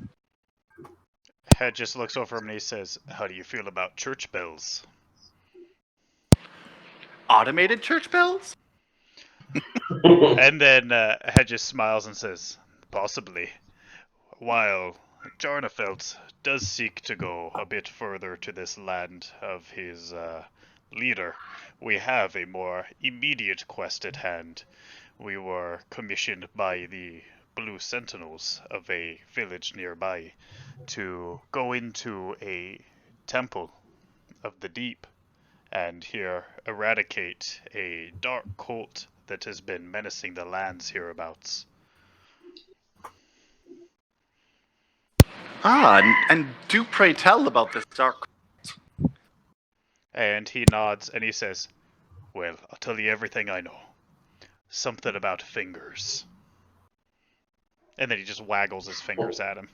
Hedges looks over him and he says, "How do you feel about church bells?" Automated church bells? And then Hedges smiles and says, "Possibly. While Jarnafelt does seek to go a bit further to this land of his leader, we have a more immediate quest at hand. We were commissioned by the Blue Sentinels of a village nearby to go into a temple of the deep and here eradicate a dark cult that has been menacing the lands hereabouts." And do pray tell about this dark. And he nods and he says, "Well, I'll tell you everything I know. Something about fingers." And then he just waggles his fingers at him.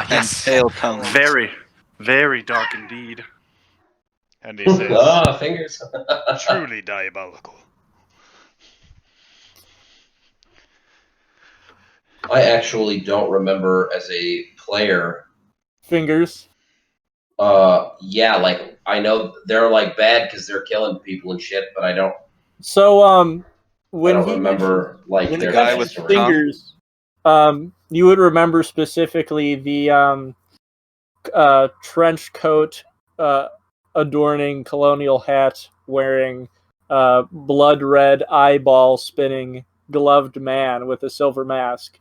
Yes. Pale tongues. Very, very dark indeed. And he says, Fingers. "Truly diabolical." I actually don't remember as a player. Fingers. Yeah, like I know they're like bad because they're killing people and shit, but I don't. So when I don't he remember like when their he guy mentioned with story. fingers, you would remember specifically the trench coat adorning colonial hat wearing blood red eyeball spinning gloved man with a silver mask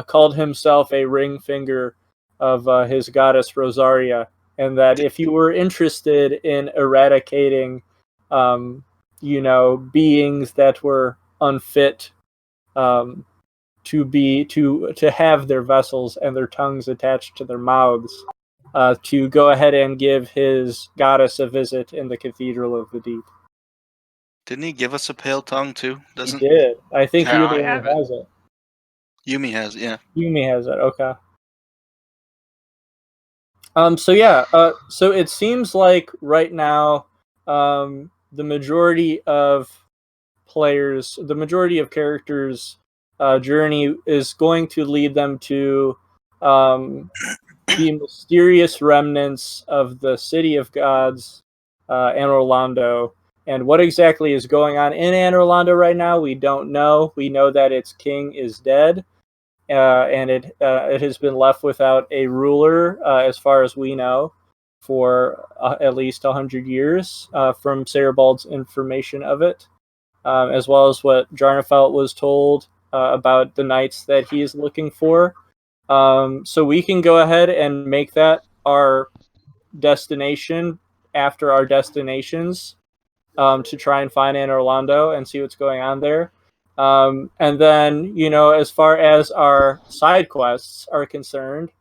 called himself a ring finger of his goddess Rosaria, and that if you were interested in eradicating beings that were unfit to have their vessels and their tongues attached to their mouths, to go ahead and give his goddess a visit in the Cathedral of the Deep. Didn't he give us a pale tongue too? He did. I think Yeah, you're the I one have who it. has it. Yumi has, yeah. Yumi has it. Okay. So it seems like right now, the majority of characters' journey is going to lead them to the mysterious remnants of the City of Gods, Anor Londo. And what exactly is going on in Anor Londo right now, we don't know. We know that its king is dead, and it has been left without a ruler, as far as we know, for at least 100 years, from Sarabald's information of it, as well as what Jarnafelt was told about the knights that he is looking for. So we can go ahead and make that our destination after our destinations, to try and find Anor Londo and see what's going on there. And then, as far as our side quests are concerned,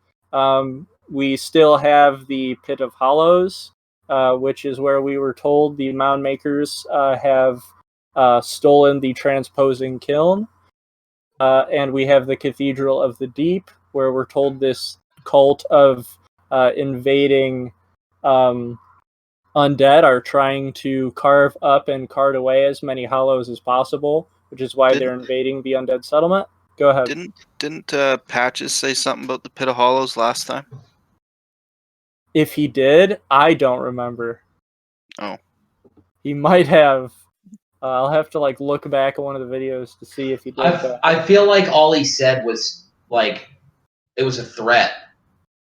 we still have the Pit of Hollows, which is where we were told the Mound Makers have stolen the transposing kiln. And we have the Cathedral of the Deep, where we're told this cult of invading undead are trying to carve up and cart away as many hollows as possible, which is why they're invading the Undead Settlement. Go ahead. Didn't Patches say something about the Pit of Hollows last time? If he did, I don't remember. Oh. He might have. I'll have to look back at one of the videos to see if he did. I feel like all he said was it was a threat.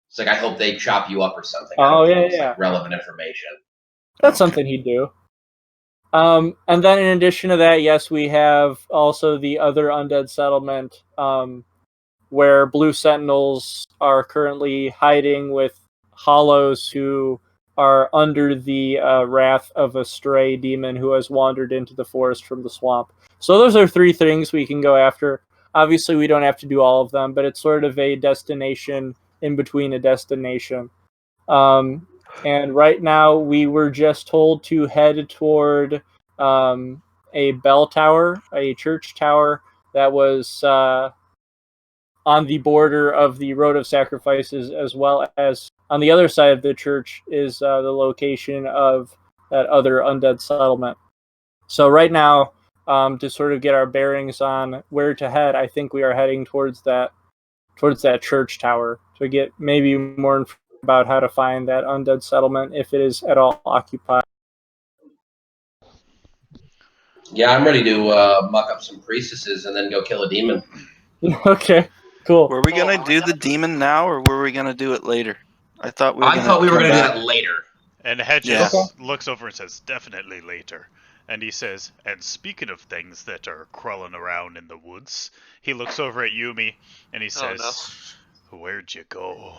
It's like, I hope they chop you up or something. Oh, yeah. Relevant information. That's something he'd do. And then in addition to that, yes, we have also the other Undead Settlement, where Blue Sentinels are currently hiding with Hollows who are under the wrath of a stray demon who has wandered into the forest from the swamp. So those are 3 things we can go after. Obviously, we don't have to do all of them, but it's sort of a destination in between a destination. And right now, we were just told to head toward a bell tower, a church tower that was on the border of the Road of Sacrifices, as well as on the other side of the church is the location of that other undead settlement. So right now, to sort of get our bearings on where to head, I think we are heading towards that church tower to get maybe more information about how to find that undead settlement if it is at all occupied. Yeah, I'm ready to muck up some priestesses and then go kill a demon. Okay, cool. Were we gonna do the demon now, or were we gonna do it later? I thought we were gonna do that later. And Hedges looks over and says, definitely later. And he says, and speaking of things that are crawling around in the woods, he looks over at Yumi and he says, where'd you go?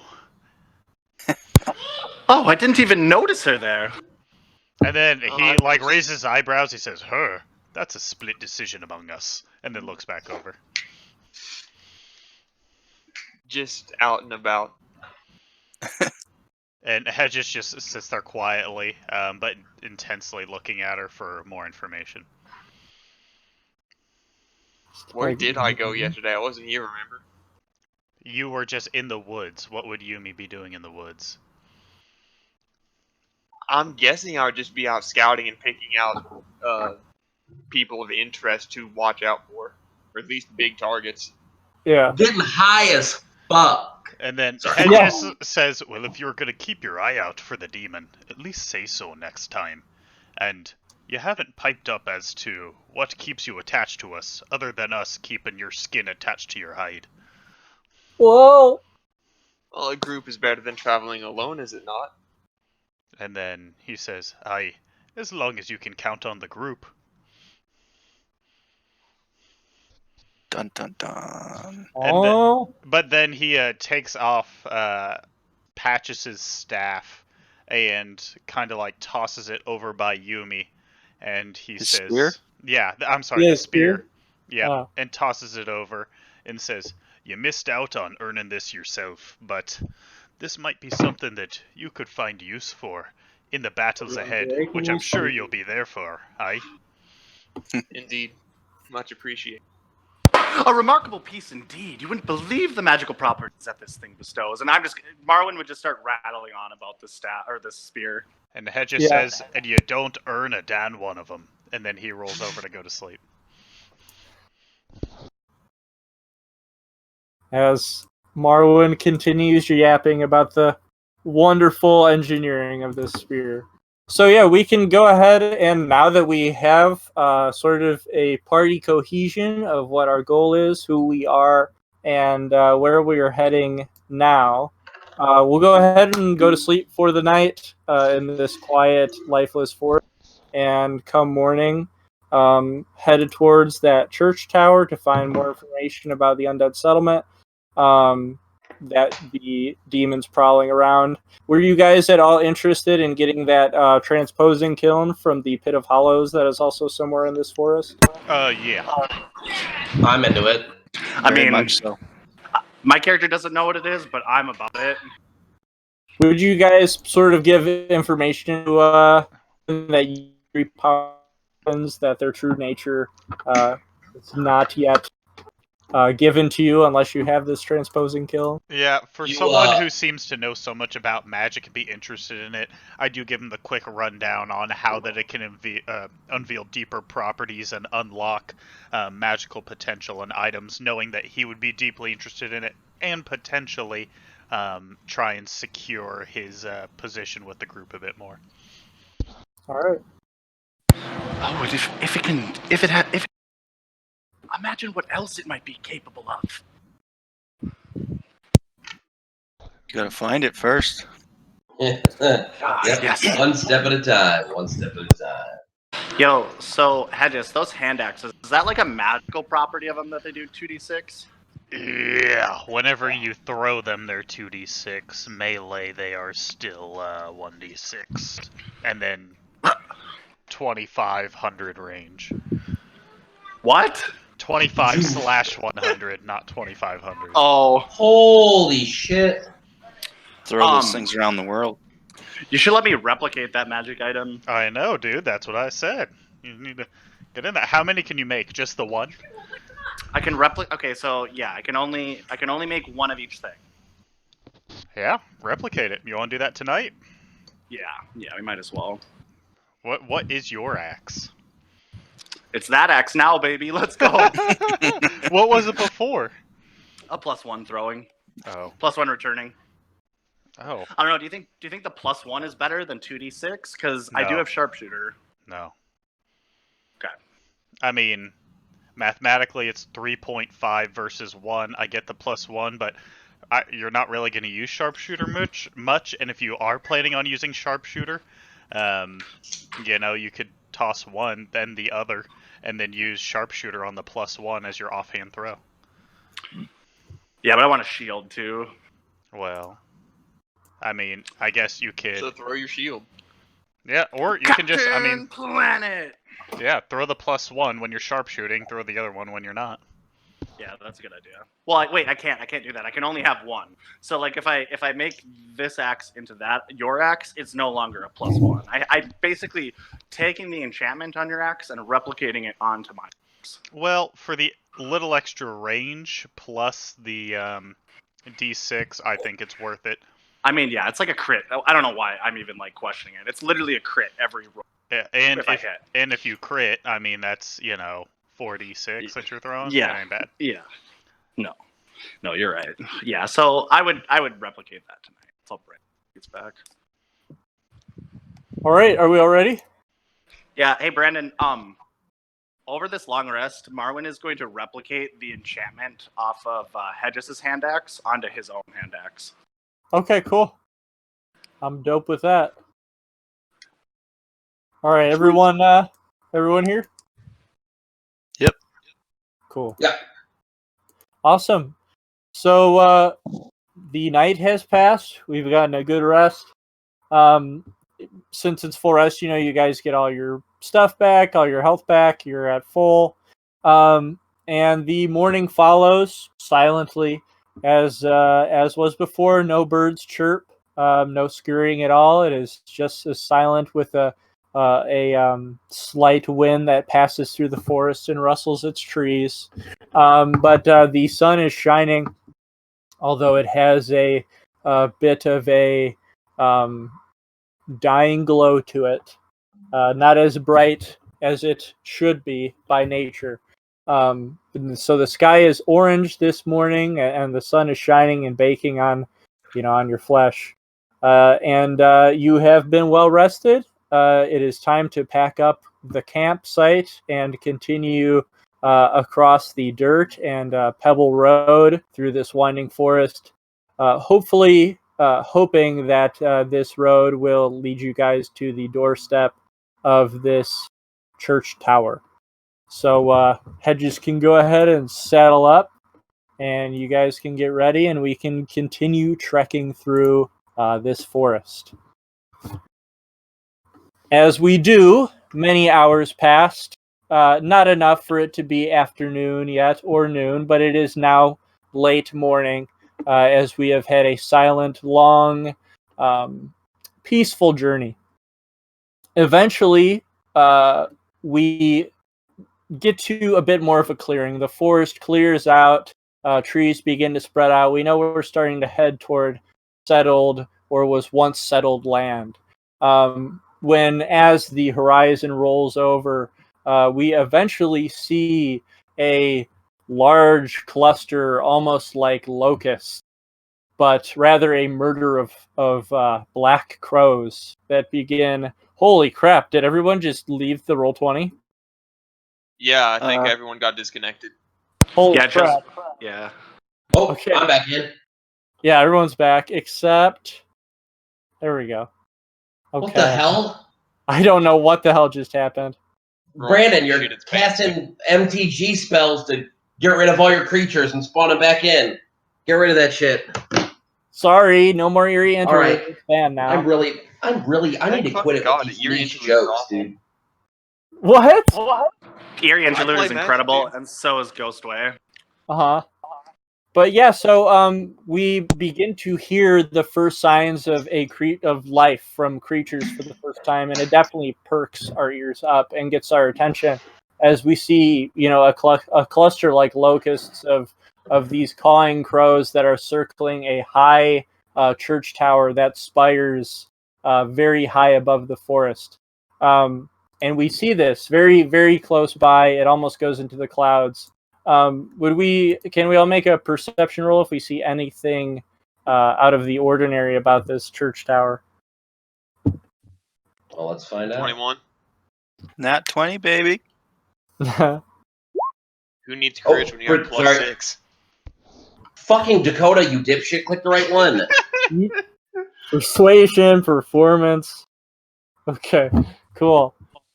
Oh, I didn't even notice her there. And then he raises his eyebrows. He says, her? That's a split decision among us. And then looks back over. Just out and about. And Hedges just sits there quietly, but intensely looking at her for more information. Where did I go yesterday? I wasn't here, remember? You were just in the woods. What would Yumi be doing in the woods? I'm guessing I would just be out scouting and picking out people of interest to watch out for. Or at least big targets. Yeah. Getting high as fuck. And then Hedges says, well, if you're going to keep your eye out for the demon, at least say so next time. And you haven't piped up as to what keeps you attached to us, other than us keeping your skin attached to your hide. Whoa! Well, a group is better than traveling alone, is it not? And then he says, aye, as long as you can count on the group. Dun dun dun. But then he takes off Patches' staff and kind of tosses it over by Yumi, and he says, spear? "Yeah, I'm sorry, the spear." Yeah, Oh. and tosses it over and says, "You missed out on earning this yourself, but this might be something that you could find use for in the battles ahead, which I'm sure you'll be there for, aye?" Indeed. Much appreciated. A remarkable piece indeed. You wouldn't believe the magical properties that this thing bestows. And Marwan would just start rattling on about the staff or the spear. And Hedges says, and you don't earn a Dan one of them. And then he rolls over to go to sleep. As Marwan continues yapping about the wonderful engineering of this spear. So yeah, we can go ahead, and now that we have sort of a party cohesion of what our goal is, who we are, and where we are heading now, we'll go ahead and go to sleep for the night in this quiet, lifeless forest, and come morning, headed towards that church tower to find more information about the Undead Settlement. that the demons prowling around. Were you guys at all interested in getting that transposing kiln from the Pit of Hollows that is also somewhere in this forest? Yeah. I'm into it. I Very mean, much so. my character doesn't know what it is, but I'm about it. Would you guys sort of give information to that you that their true nature is not yet given to you unless you have this transposing kiln? Yeah, for You, someone who seems to know so much about magic and be interested in it, I do give him the quick rundown on how that it can unveil deeper properties and unlock magical potential and items, knowing that he would be deeply interested in it and potentially try and secure his position with the group a bit more. All right. Oh, imagine what else it might be capable of. You gotta find it first. Yep. Yes. One step at a time. One step at a time. Yo, so Hedges, those hand axes, is that like a magical property of them that they do 2d6? Yeah, whenever you throw them, they're 2d6. Melee, they are still 1d6. And then 2500 range. What? 25/100, not 2500. Oh, Holy shit. Throw those things around the world. you should let me replicate that magic item. I know, dude. That's what I said. You need to get in that. How many can you make? Just the one? I can replicate. Okay, so yeah, I can only make one of each thing. Yeah, replicate it. You want to do that tonight? Yeah, we might as well. What is your axe? It's that axe now, baby. Let's go. What was it before? A +1 throwing, Oh. +1 returning. Oh, I don't know. Do you think the +1 is better than 2d6? Because I do No. have sharpshooter. no. Okay. I mean, mathematically, it's 3.5 versus 1. I get the +1, but you're not really going to use sharpshooter much. And if you are planning on using sharpshooter, you could toss one, then the other, and then use sharpshooter on the +1 as your offhand throw. Yeah, but I want a shield too. Well, I mean, I guess you could. So throw your shield. Yeah, or you can just, Planet. yeah, throw the +1 when you're sharpshooting, throw the other one when you're not. Yeah, that's a good idea. Well, I can't do that. I can only have one. So like if I make this axe into your axe, it's no longer a +1. I basically taking the enchantment on your axe and replicating it onto my axe. Well, for the little extra range plus the D6, I think it's worth it. I mean, yeah, it's like a crit. I don't know why I'm even like questioning it. It's literally a crit every roll. Yeah, and if I hit. And if you crit, I mean that's 4d6 that you're throwing. Yeah. That ain't bad. Yeah. No, you're right. Yeah, so I would replicate that tonight. I'll bring it back. All right, are we all ready? Yeah. Hey, Brandon. Over this long rest, Marwan is going to replicate the enchantment off of Hedges' hand axe onto his own hand axe. Okay, cool. I'm dope with that. All right, everyone here? Yep. Cool. Yeah. Awesome. So the night has passed. We've gotten a good rest. Since it's full rest, you guys get all your stuff back, all your health back. You're at full. And the morning follows silently, as was before. No birds chirp, no scurrying at all. It is just as silent, with a slight wind that passes through the forest and rustles its trees. But the sun is shining, although it has a bit of a dying glow to it. Not as bright as it should be by nature. So the sky is orange this morning, and the sun is shining and baking on your flesh. And you have been well rested. It is time to pack up the campsite and continue across the dirt and pebble road through this winding forest. Hopefully, hoping that this road will lead you guys to the doorstep of this church tower. So Hedges can go ahead and saddle up. and you guys can get ready, and we can continue trekking through this forest. As we do, many hours passed. Not enough for it to be afternoon yet or noon, but it is now late morning as we have had a silent, long, peaceful journey. Eventually, we get to a bit more of a clearing. The forest clears out, trees begin to spread out. We know we're starting to head toward settled or was once settled land. When as the horizon rolls over, we eventually see a large cluster, almost like locusts, but rather a murder of black crows that begin. Holy crap! Did everyone just leave the Roll20? Yeah, I think everyone got disconnected. Holy Yeah, crap! yeah. Oh, Okay. I'm back in. Yeah, everyone's back except. There we go. Okay. What the hell? I don't know what the hell just happened. Brandon, you're Shit, it's casting MTG spells to get rid of all your creatures and spawn them back in. Get rid of that shit. Sorry, no more eerie All right. interlude. Ban now. I need to quit it with these Eerie niche Interlude's jokes, awful. dude. What? Eerie Interlude play is Magic, incredible, dude. and so is Ghostway. Uh-huh. But yeah, so we begin to hear the first signs of of life from creatures for the first time, and it definitely perks our ears up and gets our attention as we see, a cluster like locusts of these cawing crows that are circling a high church tower that spires very high above the forest. And we see this very, very close by. It almost goes into the clouds. Can we all make a perception roll if we see anything out of the ordinary about this church tower? Well, let's find out. 21. Nat 20, baby. Who needs courage when you have +6? Fucking Dakota, you dipshit. Click the right one. Persuasion, performance. Okay, cool.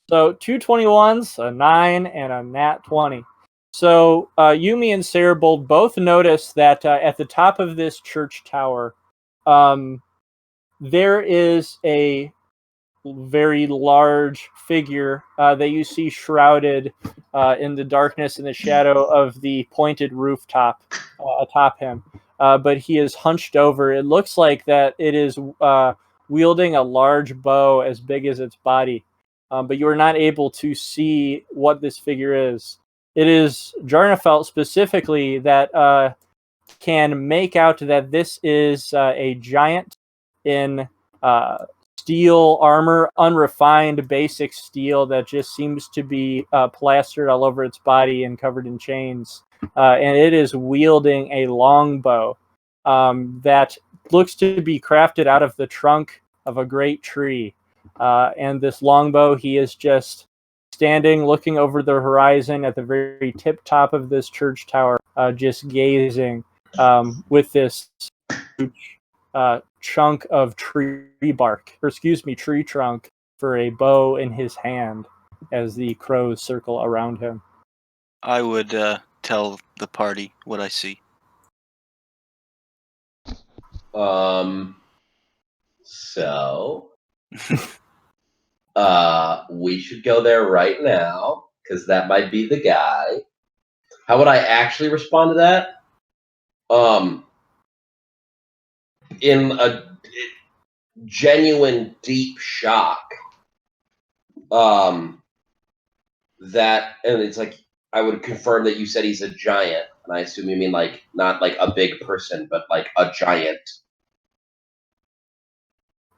So 2 21s, a 9, and a nat 20. So Yumi and Sarahbold both notice that at the top of this church tower, there is a very large figure that you see shrouded in the darkness and the shadow of the pointed rooftop atop him. But he is hunched over. It looks like that it is wielding a large bow as big as its body. But you are not able to see what this figure is. It is Jarnafelt specifically that can make out that this is a giant in steel armor, unrefined basic steel that just seems to be plastered all over its body and covered in chains. And it is wielding a longbow that looks to be crafted out of the trunk of a great tree. And this longbow, he is just standing, looking over the horizon at the very tip top of this church tower, just gazing with this huge chunk of tree trunk for a bow in his hand as the crows circle around him. I would tell the party what I see. So we should go there right now because that might be the guy. How would I actually respond to that? In a genuine deep shock. That, and it's like, I would confirm that you said he's a giant, and I assume you mean like not like a big person, but like a giant.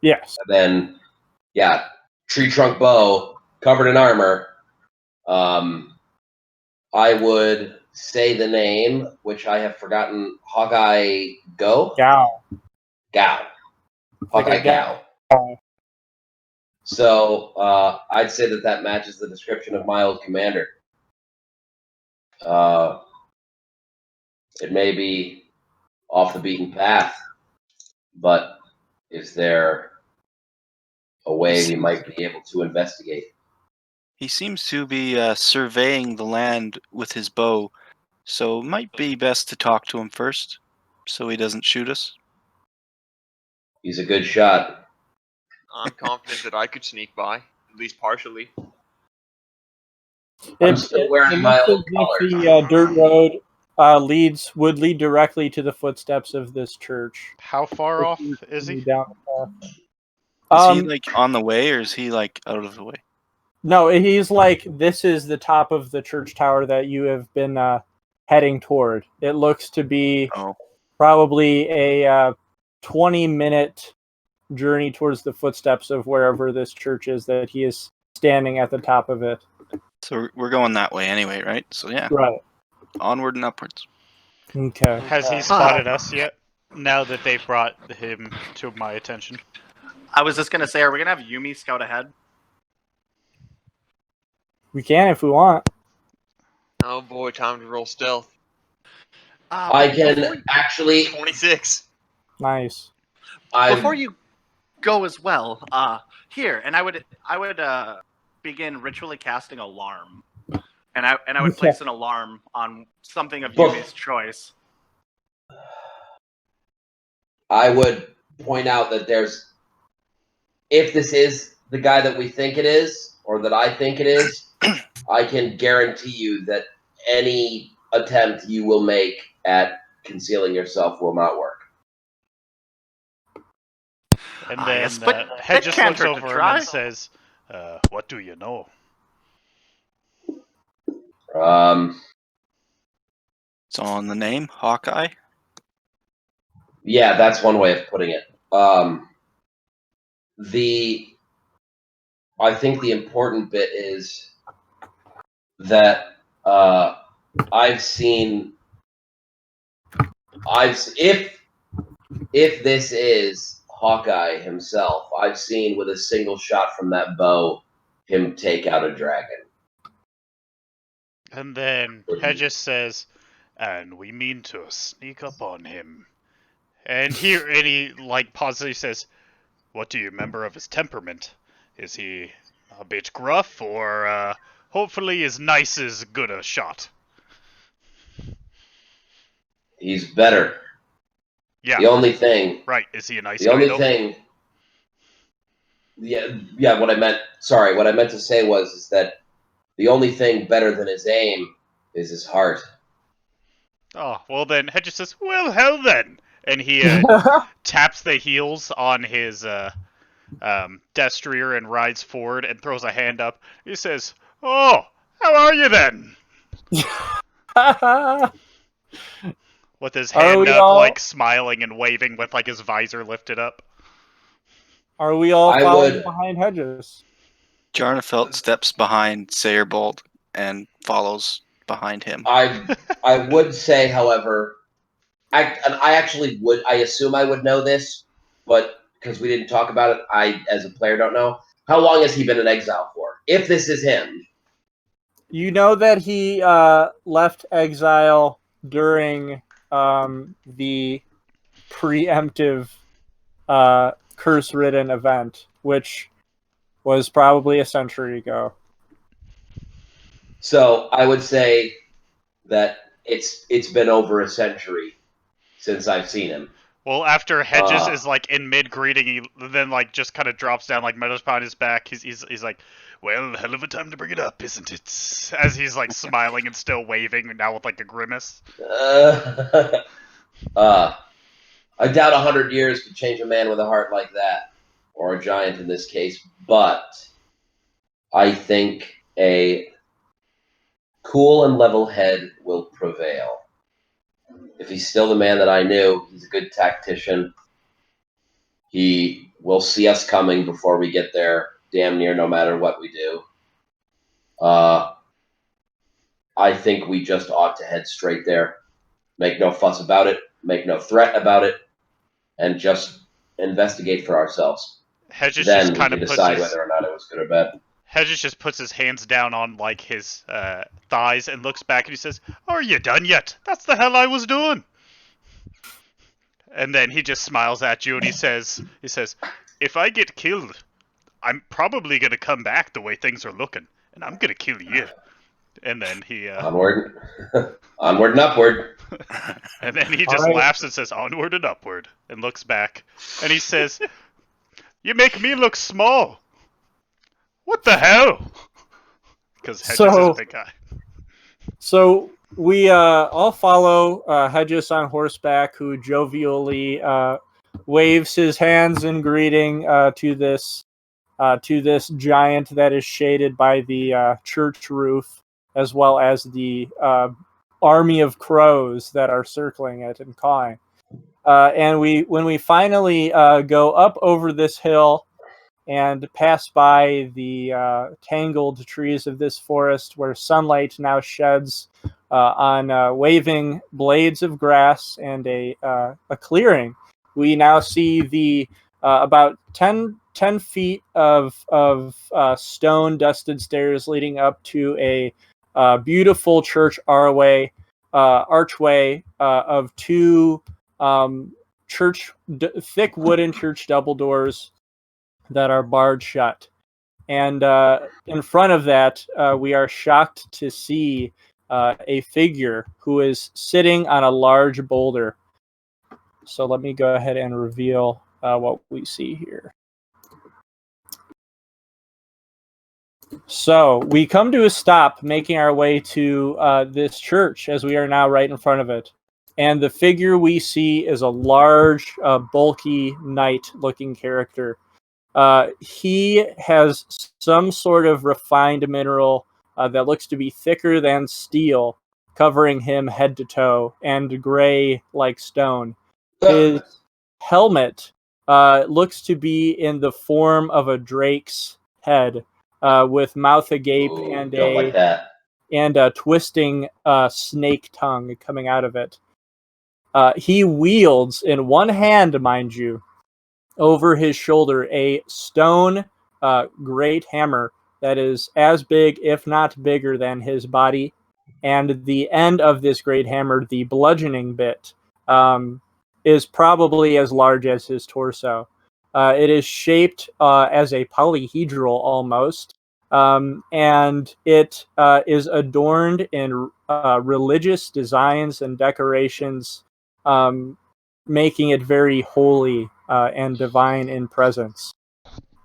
Yes. And then, yeah, tree trunk bow, covered in armor. I would say the name, which I have forgotten. Hawkeye Go? Gao. Hawkeye Gao. So I'd say that matches the description of my old commander. It may be off the beaten path, but is there a way we might be able to investigate? He seems to be surveying the land with his bow, So it might be best to talk to him first, so he doesn't shoot us. He's a good shot. I'm confident that I could sneak by, at least partially. I'm still wearing my looks old as if colors. the dirt road would lead directly to the footsteps of this church. How far off is he? Down the Is path. he like on the way, or is he like out of the way? No, he's like, this is the top of the church tower that you have been heading toward. It looks to be Oh, probably a 20-minute journey towards the footsteps of wherever this church is that he is standing at the top of it. so we're going that way anyway, right? So yeah, Right. onward and upwards. Okay. Has he spotted us yet? Now that they've brought him to my attention. I was just gonna say, are we gonna have Yumi scout ahead? We can if we want. Oh boy, time to roll stealth. I Before can actually. 26. Nice. before you go as well, here, and I would begin ritually casting alarm, and I would Okay. place an alarm on something of Book. Yumi's choice. I would point out that if this is the guy that we think it is, or that I think it is, I can guarantee you that any attempt you will make at concealing yourself will not work. And Ah, then yes, but Hedges that can't looks hurt to over him try. and says, what do you know? It's all in the name, Hawkeye. Yeah, that's one way of putting it. I think the important bit is that I've seen. If this is Hawkeye himself, I've seen with a single shot from that bow him take out a dragon. And then Hedges says, and we mean to sneak up on him. And he like pauses, he says, what do you remember of his temperament? Is he a bit gruff, or hopefully as nice as good a shot? He's better. Yeah, The only thing. right. Is he a nice The guy, only though? thing. Yeah. What I meant to say is that the only thing better than his aim is his heart. Oh, well then, Hedges says, well, hell then! And he taps the heels on his destrier and rides forward and throws a hand up. He says, oh, how are you then? With his hand up, like smiling and waving with like his visor lifted up. Are we all following behind Hedges? Jarnafelt steps behind Sayerbolt and follows behind him. I would say, however, I assume I would know this, but because we didn't talk about it, I, as a player, don't know. How long has he been in exile for? If this is him. You know that he left exile during the preemptive curse-ridden event, which was probably a century ago. So I would say that it's been over a century since I've seen him. Well, after Hedges is like in mid greeting, he then like just kind of drops down, like meadows upon his back. He's like, well, hell of a time to bring it up, isn't it? As he's like smiling and still waving, now with like a grimace. I doubt 100 years could change a man with a heart like that, or a giant in this case. But I think a cool and level head will prevail. If he's still the man that I knew, he's a good tactician. He will see us coming before we get there, damn near no matter what we do. I think we just ought to head straight there. Make no fuss about it, make no threat about it, and just investigate for ourselves. Hedges then just we kind can of decide whether or not it was good or bad. Hedges just puts his hands down on like his thighs and looks back and he says, "Are you done yet? That's the hell I was doing." And then he just smiles at you and he says, "If I get killed, I'm probably gonna come back the way things are looking, and I'm gonna kill you. And then he Onward, onward and upward. and then he All just right. laughs and says, "Onward and upward," and looks back, and he says, "You make me look small. What the hell?" Because Hedges is a big guy. So we all follow Hedges on horseback, who jovially waves his hands in greeting to this giant that is shaded by the church roof, as well as the army of crows that are circling it and cawing. And when we finally go up over this hill and pass by the tangled trees of this forest, where sunlight now sheds on waving blades of grass and a clearing, we now see the about 10 feet of stone dusted stairs leading up to a beautiful church archway of two thick wooden church double doors that are barred shut. And in front of that, we are shocked to see a figure who is sitting on a large boulder. So let me go ahead and reveal what we see here. So we come to a stop, making our way to this church, as we are now right in front of it. And the figure we see is a large, bulky knight-looking character. He has some sort of refined mineral that looks to be thicker than steel, covering him head to toe, and gray like stone. His helmet looks to be in the form of a drake's head, with mouth agape. Ooh, and don't like that. a twisting snake tongue coming out of it. He wields in one hand, mind you, over his shoulder, a stone great hammer that is as big, if not bigger, than his body. And the end of this great hammer, the bludgeoning bit, is probably as large as his torso. It is shaped as a polyhedral almost, and it is adorned in religious designs and decorations, making it very holy and divine in presence.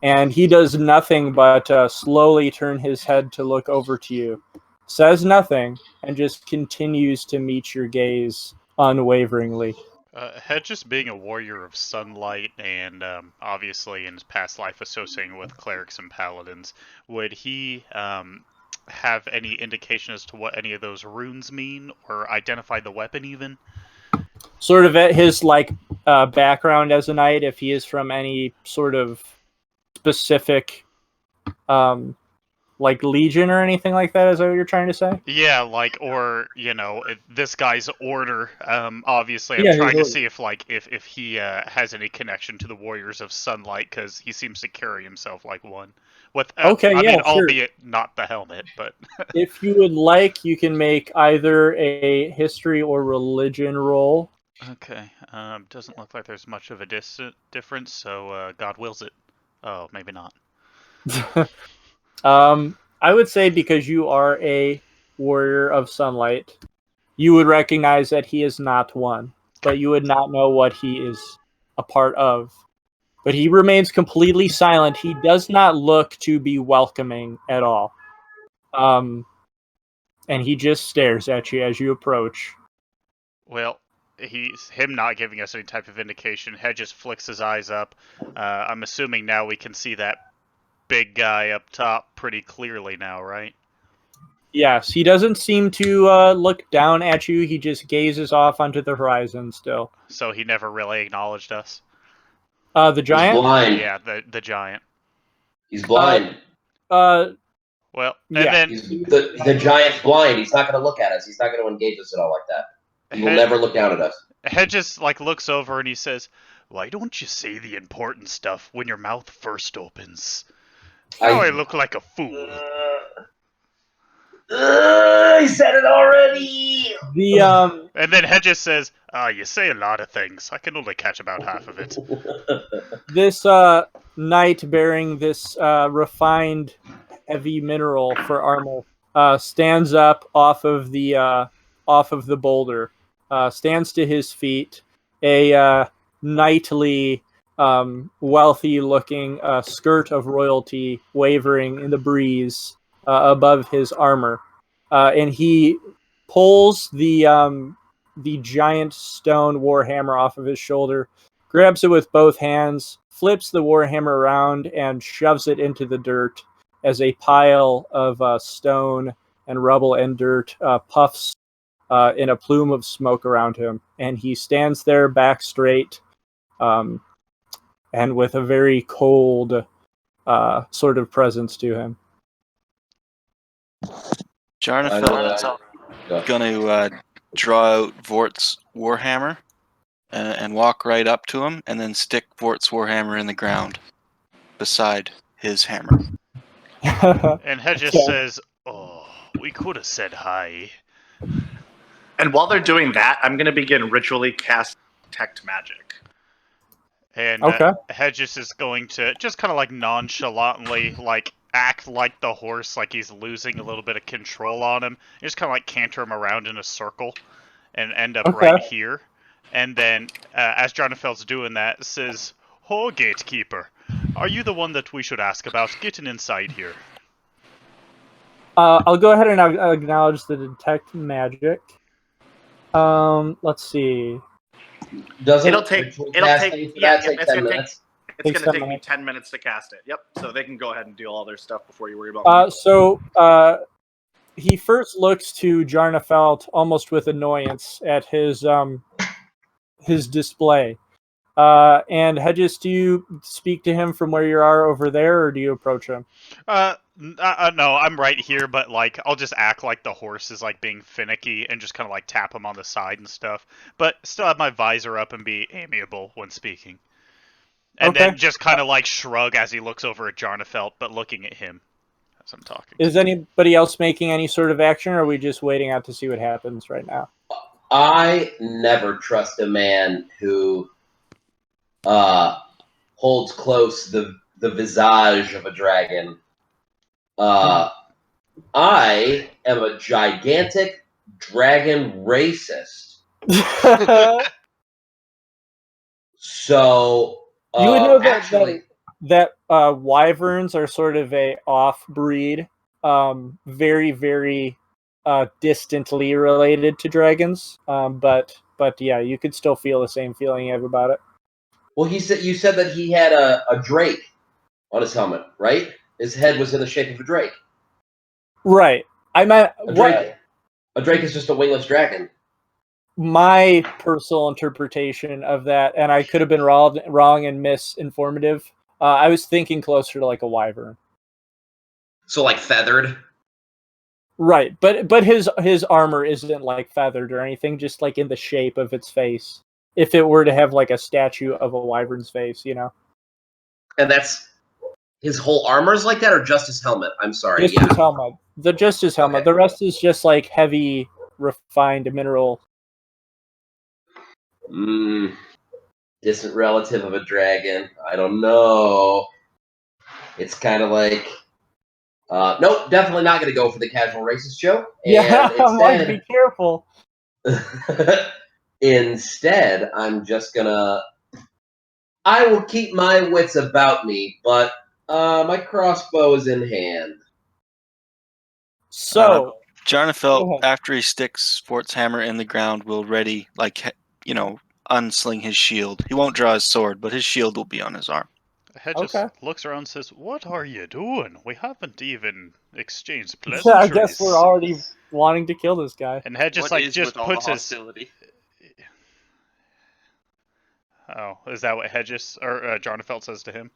And he does nothing but slowly turn his head to look over to you, says nothing, and just continues to meet your gaze unwaveringly. Hedges, being a warrior of sunlight and obviously in his past life associating with clerics and paladins, would he have any indication as to what any of those runes mean, or identify the weapon even? Sort of at his background as a knight, if he is from any sort of specific legion or anything like that, is that what you're trying to say? Yeah, or this guy's order. Obviously, I'm Yeah, his trying to order. see if he has any connection to the Warriors of Sunlight, because he seems to carry himself like one. With Okay, I yeah, mean, sure. albeit not the helmet, but If you would like, you can make either a history or religion roll. okay. Doesn't look like there's much of a difference, so God wills it. Oh, maybe not. I would say, because you are a warrior of sunlight, you would recognize that he is not one, but you would not know what he is a part of. But he remains completely silent. He does not look to be welcoming at all. And he just stares at you as you approach. Well, him not giving us any type of indication. Hedges flicks his eyes up. I'm assuming now we can see that big guy up top pretty clearly now, right? Yes, he doesn't seem to look down at you. He just gazes off onto the horizon still. So he never really acknowledged us. The giant? He's blind. Yeah, the giant. He's blind. Well, yeah. and then The giant's blind. He's not going to look at us. He's not going to engage us at all like that. He will never look down at us. Hedges looks over and he says, "Why don't you say the important stuff when your mouth first opens? Now I look like a fool." He said it already. And then Hedges says, "You say a lot of things. I can only catch about half of it." This knight bearing this refined heavy mineral for armor stands up off of the boulder, stands to his feet, a knightly, wealthy-looking skirt of royalty wavering in the breeze above his armor, and he pulls the giant stone warhammer off of his shoulder, grabs it with both hands, flips the warhammer around, and shoves it into the dirt as a pile of stone and rubble and dirt puffs in a plume of smoke around him. And he stands there back straight, and with a very cold sort of presence to him. Jarnafel's going to draw out Vort's warhammer and walk right up to him, and then stick Vort's warhammer in the ground beside his hammer. And Hedges says, "Oh, we could have said hi." And while they're doing that, I'm going to begin ritually cast Detect Magic. And Okay. Hedges is going to just kind of like nonchalantly act like the horse, like he's losing a little bit of control on him. You just kind of like canter him around in a circle and end up right here. And then, as Jarnafel's doing that, says, "Oh, gatekeeper, are you the one that we should ask about? Getting inside here." I'll go ahead and acknowledge the detect magic. Let's see. It'll take 10 minutes. It's Takes going to 10 take me minutes. 10 minutes to cast it. Yep. So they can go ahead and do all their stuff before you worry about me. So he first looks to Jarnafelt almost with annoyance at his display. And Hedges, do you speak to him from where you are over there, or do you approach him? No, I'm right here, but I'll just act like the horse is being finicky and just kind of tap him on the side and stuff, but still have my visor up and be amiable when speaking. And then just kind of shrug as he looks over at Jarnafelt, but looking at him as I'm talking. Is anybody else making any sort of action, or are we just waiting out to see what happens right now? I never trust a man who holds close the visage of a dragon. I am a gigantic dragon racist. So you would know that actually, wyverns are sort of a off-breed, very, very distantly related to dragons. But yeah, you could still feel the same feeling you have about it. well, you said that he had a drake on his helmet, right? His head was in the shape of a drake. Right. I meant A drake is just a wingless dragon. My personal interpretation of that, and I could have been wrong and misinformative. I was thinking closer to a wyvern. So feathered. Right, but his armor isn't feathered or anything, just in the shape of its face. If it were to have a statue of a wyvern's face, you know. And that's his whole armor's like that, or just his helmet? I'm sorry. Just his helmet. Just his helmet. Okay. The rest is just heavy, refined mineral. Distant relative of a dragon. I don't know. It's kind of nope, definitely not going to go for the casual racist joke. Yeah, instead, be careful. Instead, I'm just gonna. I will keep my wits about me, but my crossbow is in hand. So, Jarnafelt, after he sticks Fort's hammer in the ground, will ready, unsling his shield. He won't draw his sword, but his shield will be on his arm. Hedges looks around and says, "What are you doing? We haven't even exchanged pleasantries." Yeah, I guess we're already wanting to kill this guy. And Hedges just puts his... Oh, is that what Hedges or Jarnafelt says to him?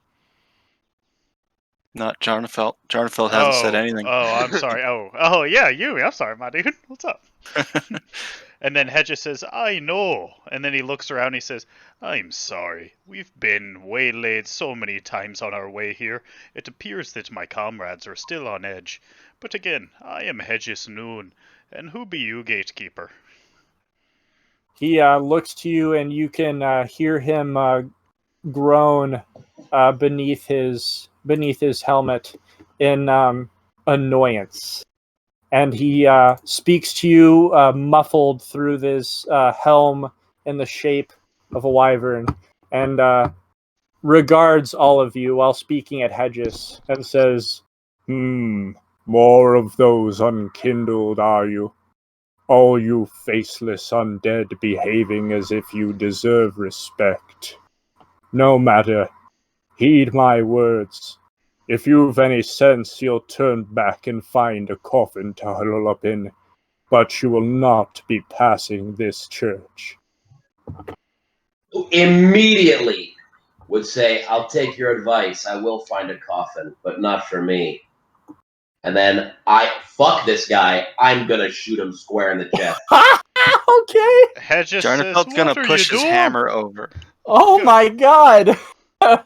Not Jarnafelt. Jarnafelt hasn't said anything. Oh, I'm sorry. Oh, yeah, you. I'm sorry, my dude. What's up? And then Hedges says, "I know." And then he looks around and he says, "I'm sorry. We've been waylaid so many times on our way here. It appears that my comrades are still on edge. But again, I am Hedges Noon. And who be you, gatekeeper?" He looks to you, and you can hear him groan beneath his helmet in annoyance. and he speaks to you, muffled through this helm in the shape of a wyvern, and regards all of you while speaking at Hedges, and says, more of those unkindled, are you? All you faceless undead behaving as if you deserve respect. No matter. Heed my words. If you've any sense, you'll turn back and find a coffin to huddle up in, but you will not be passing this church. Immediately would say, I'll take your advice. I will find a coffin, but not for me. And then fuck this guy. I'm gonna shoot him square in the chest. Okay. Hedges says, Jarnafeld's gonna "What are push you his doing?" hammer over. Oh my god. Oh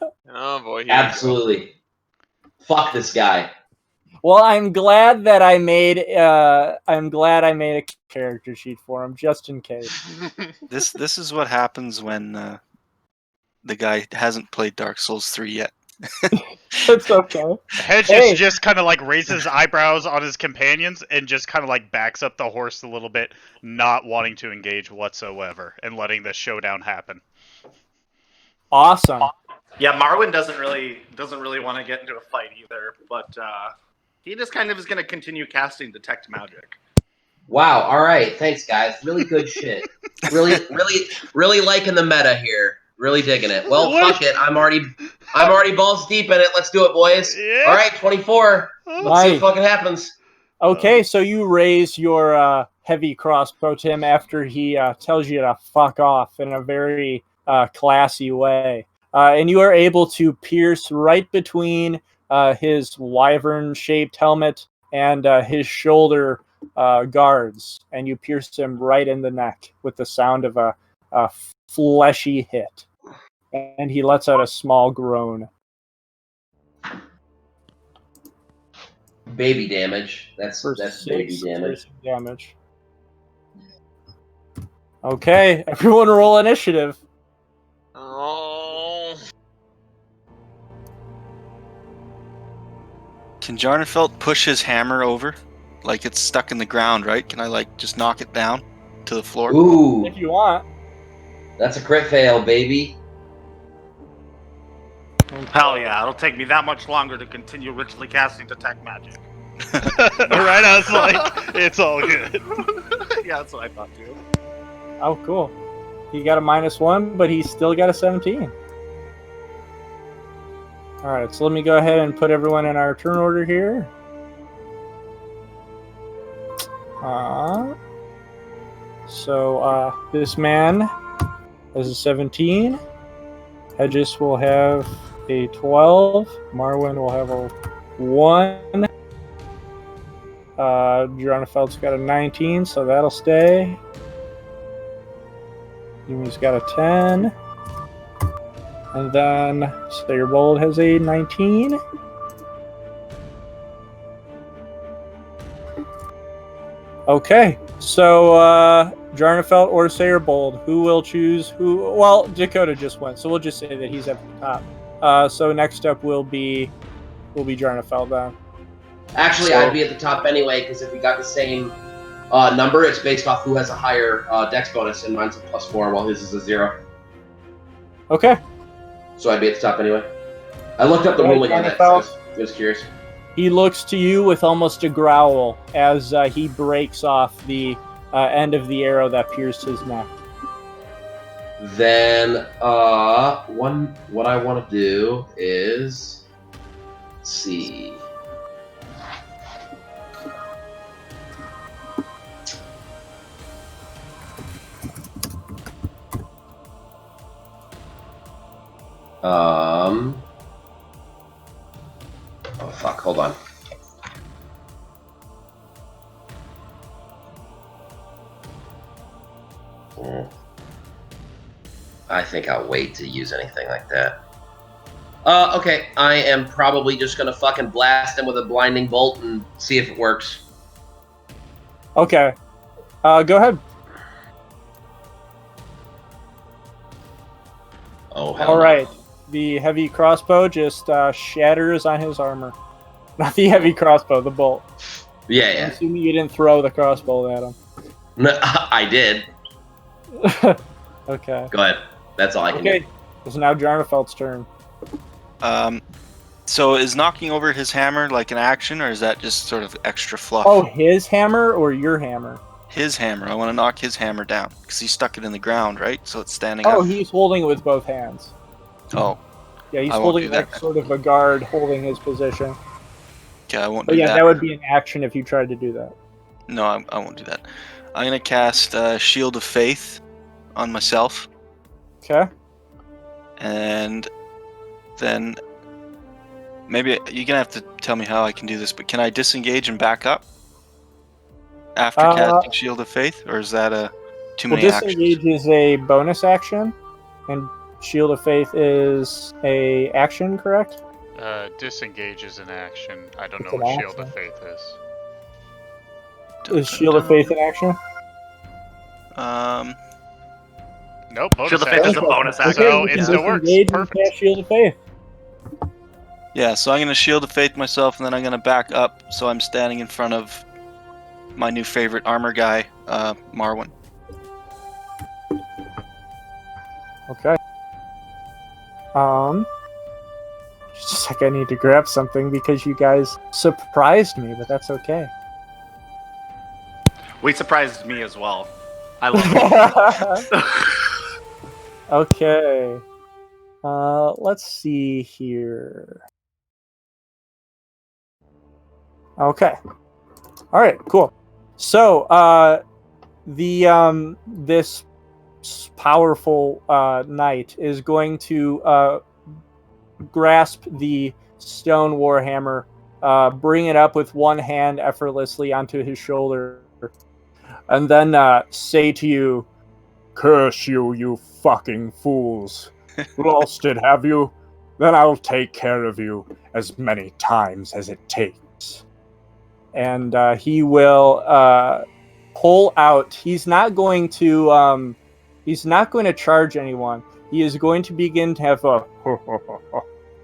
boy, here we go. Absolutely. Fuck this guy. Well, I'm glad that I made a character sheet for him just in case. This is what happens when the guy hasn't played Dark Souls 3 yet. It's okay. Hedges Hey. just kind of like raises eyebrows on his companions and just kind of like backs up the horse a little bit, not wanting to engage whatsoever and letting the showdown happen. Awesome. Yeah, Marwan doesn't really want to get into a fight either, but he just kind of is going to continue casting detect magic. Wow, alright, thanks guys. Really good shit. Really liking the meta here. Really digging it. Well, What? fuck it. I'm already balls deep in it. Let's do it, boys. Yeah. Alright, 24. Let's see what fucking happens. Okay, so you raise your heavy crossbow to him after he tells you to fuck off in a very classy way. And you are able to pierce right between his wyvern-shaped helmet and his shoulder guards. And you pierce him right in the neck with the sound of a fleshy hit. And he lets out a small groan. Baby damage. That's For baby 6 damage. piercing damage. Okay, everyone roll initiative. Oh. Can Jarnfeld push his hammer over? Like it's stuck in the ground, right? Can I like just knock it down to the floor? Ooh, If you want. that's a crit fail, baby. Hell yeah, it'll take me that much longer to continue ritually casting detect magic. Right? I was like, it's all good. Yeah, that's what I thought too. Oh, cool. He got a -1, but he's still got a 17. Alright, so let me go ahead and put everyone in our turn order here. So this man has a 17. Hedges will have a 12. Marwan will have a 1. Jarnafeld's got a 19, so that'll stay. Yumi's got a 10. And then Slayer Bold has a 19. Okay, so Jarnafelt or Slayer Bold, who will choose who? Well, Dakota just went, so we'll just say that he's at the top. So next up will be Jarnafelt then. Actually, I'd be at the top anyway, because if we got the same number, it's based off who has a higher dex bonus, and mine's a +4, while his is a 0. Okay. So I'd be at the top anyway. I looked up the Right, ruling on that, Jarnafelt. so I was curious. He looks to you with almost a growl as he breaks off the end of the arrow that pierced his neck. Then, what I want to do is, let's see. Oh fuck, hold on. I think I'll wait to use anything like that. Okay, I am probably just gonna fucking blast him with a blinding bolt and see if it works. Okay. Go ahead. Oh, hell All no. right. The heavy crossbow just shatters on his armor. Not the heavy crossbow, the bolt. Yeah, I'm yeah. assuming you didn't throw the crossbow at him. No, I did. Okay. Go ahead. That's all I can do. Okay. It's now Jarnafeld's turn. So is knocking over his hammer like an action, or is that just sort of extra fluff? Oh, his hammer or your hammer? His hammer. I want to knock his hammer down because he stuck it in the ground, right? So it's standing Oh, up. he's holding it with both hands. Oh, Yeah, he's I won't holding do like that. sort of a guard, holding his position. okay. I won't But do yeah, that. that would be an action if you tried to do that. No, I won't do that. I'm gonna cast Shield of Faith on myself, Okay. and then maybe you're gonna have to tell me how I can do this. But can I disengage and back up after casting Shield of Faith, or is that too Well, many actions? disengage is a bonus action, and Shield of Faith is a action, correct? Disengage is an action. I don't It's know an what Shield of action. Faith is. Is Shield of Faith an action? Nope, bonus Shield of Faith is a action. bonus action. So you it can still works. disengage and Perfect. cast Shield of Faith. Yeah, so I'm gonna Shield of Faith myself, and then I'm gonna back up, so I'm standing in front of my new favorite armor guy, Marwan. Okay. Just a sec, I need to grab something because you guys surprised me, but that's okay. We surprised me as well. I love it. Okay. Let's see here. Okay. All right, cool. So, this powerful knight is going to grasp the stone warhammer, bring it up with one hand effortlessly onto his shoulder, and then say to you, "Curse you, you fucking fools! Lost it, have you? Then I'll take care of you as many times as it takes." And he will pull out. He's not going to charge anyone. He is going to begin to have a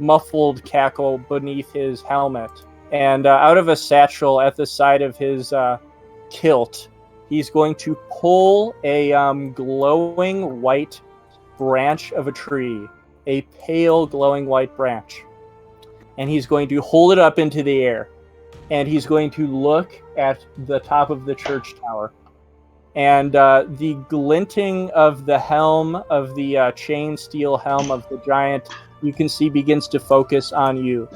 muffled cackle beneath his helmet, and out of a satchel at the side of his kilt, he's going to pull a glowing white branch of a tree, a pale glowing white branch, and he's going to hold it up into the air, and he's going to look at the top of the church tower, and the glinting of the helm of the chain steel helm of the giant, you can see, begins to focus on you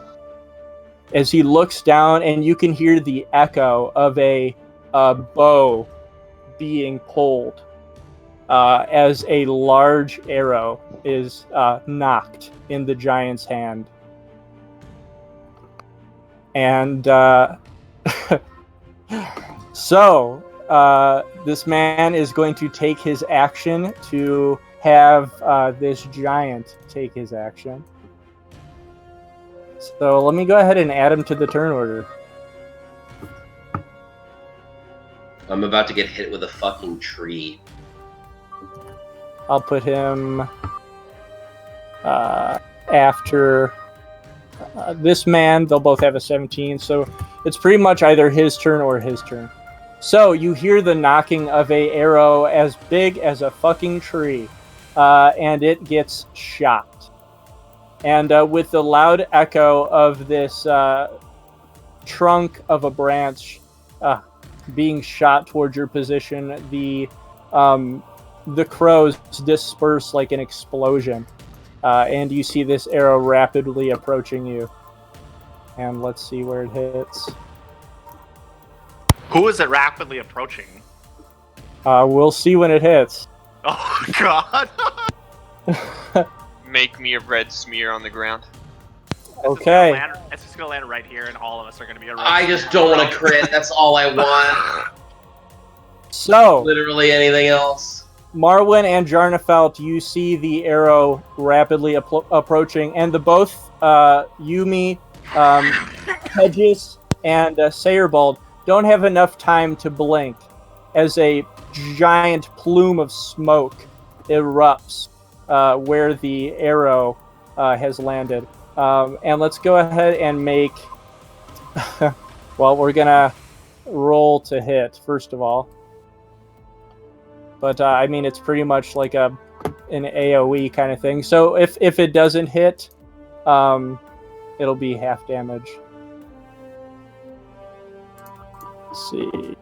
as he looks down, and you can hear the echo of a bow being pulled as a large arrow is knocked in the giant's hand. And so this man is going to take his action to have this giant take his action. So let me go ahead and add him to the turn order. I'm about to get hit with a fucking tree. I'll put him after this man. They'll both have a 17, so it's pretty much either his turn or his turn. So you hear the knocking of a arrow as big as a fucking tree, and it gets shot. And with the loud echo of this trunk of a branch being shot towards your position, the crows disperse like an explosion, and you see this arrow rapidly approaching you. And let's see where it hits. Who is it rapidly approaching? We'll see when it hits. Oh god. Make me a red smear on the ground. Okay. It's just gonna land right here, and all of us are gonna be a red I just don't want to crit. That's all I want. So, Literally anything else. Marwan and Jarnafelt, you see the arrow rapidly approaching, and the both Yumi, Hedges, and Sayerbald don't have enough time to blink as a giant plume of smoke erupts where the arrow has landed. And let's go ahead and make... well, we're gonna roll to hit, first of all. But I mean, it's pretty much like an AoE kind of thing. So if it doesn't hit, it'll be half damage. Let's see.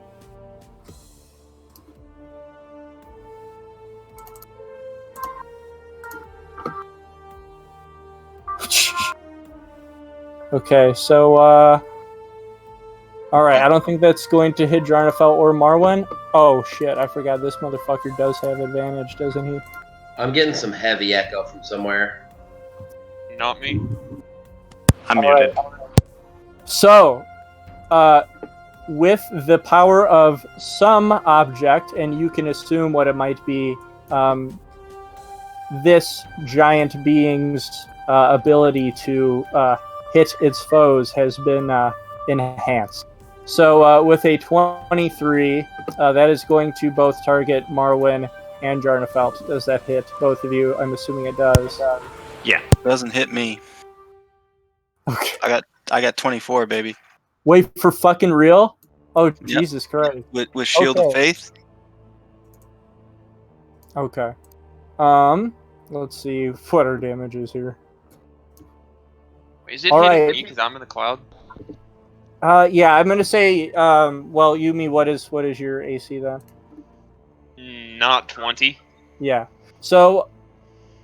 Okay, so all right, I don't think that's going to hit Jarnafel or Marwan. Oh shit, I forgot this motherfucker does have advantage, doesn't he? I'm getting some heavy echo from somewhere. Not me. I'm All muted. right. So, with the power of some object, and you can assume what it might be, this giant being's ability to hit its foes has been enhanced. So with a 23, that is going to both target Marwan and Jarnafelt. Does that hit both of you? I'm assuming it does. Doesn't hit me. Okay. I got 24, baby. Wait, for fucking real? Oh, Jesus Christ. With Shield of Okay. Faith. Okay. Let's see what our damage is here. Is it All hitting right. me because I'm in the cloud? Yeah, I'm gonna say, well, Yumi, what is your AC then? Not 20. Yeah. So,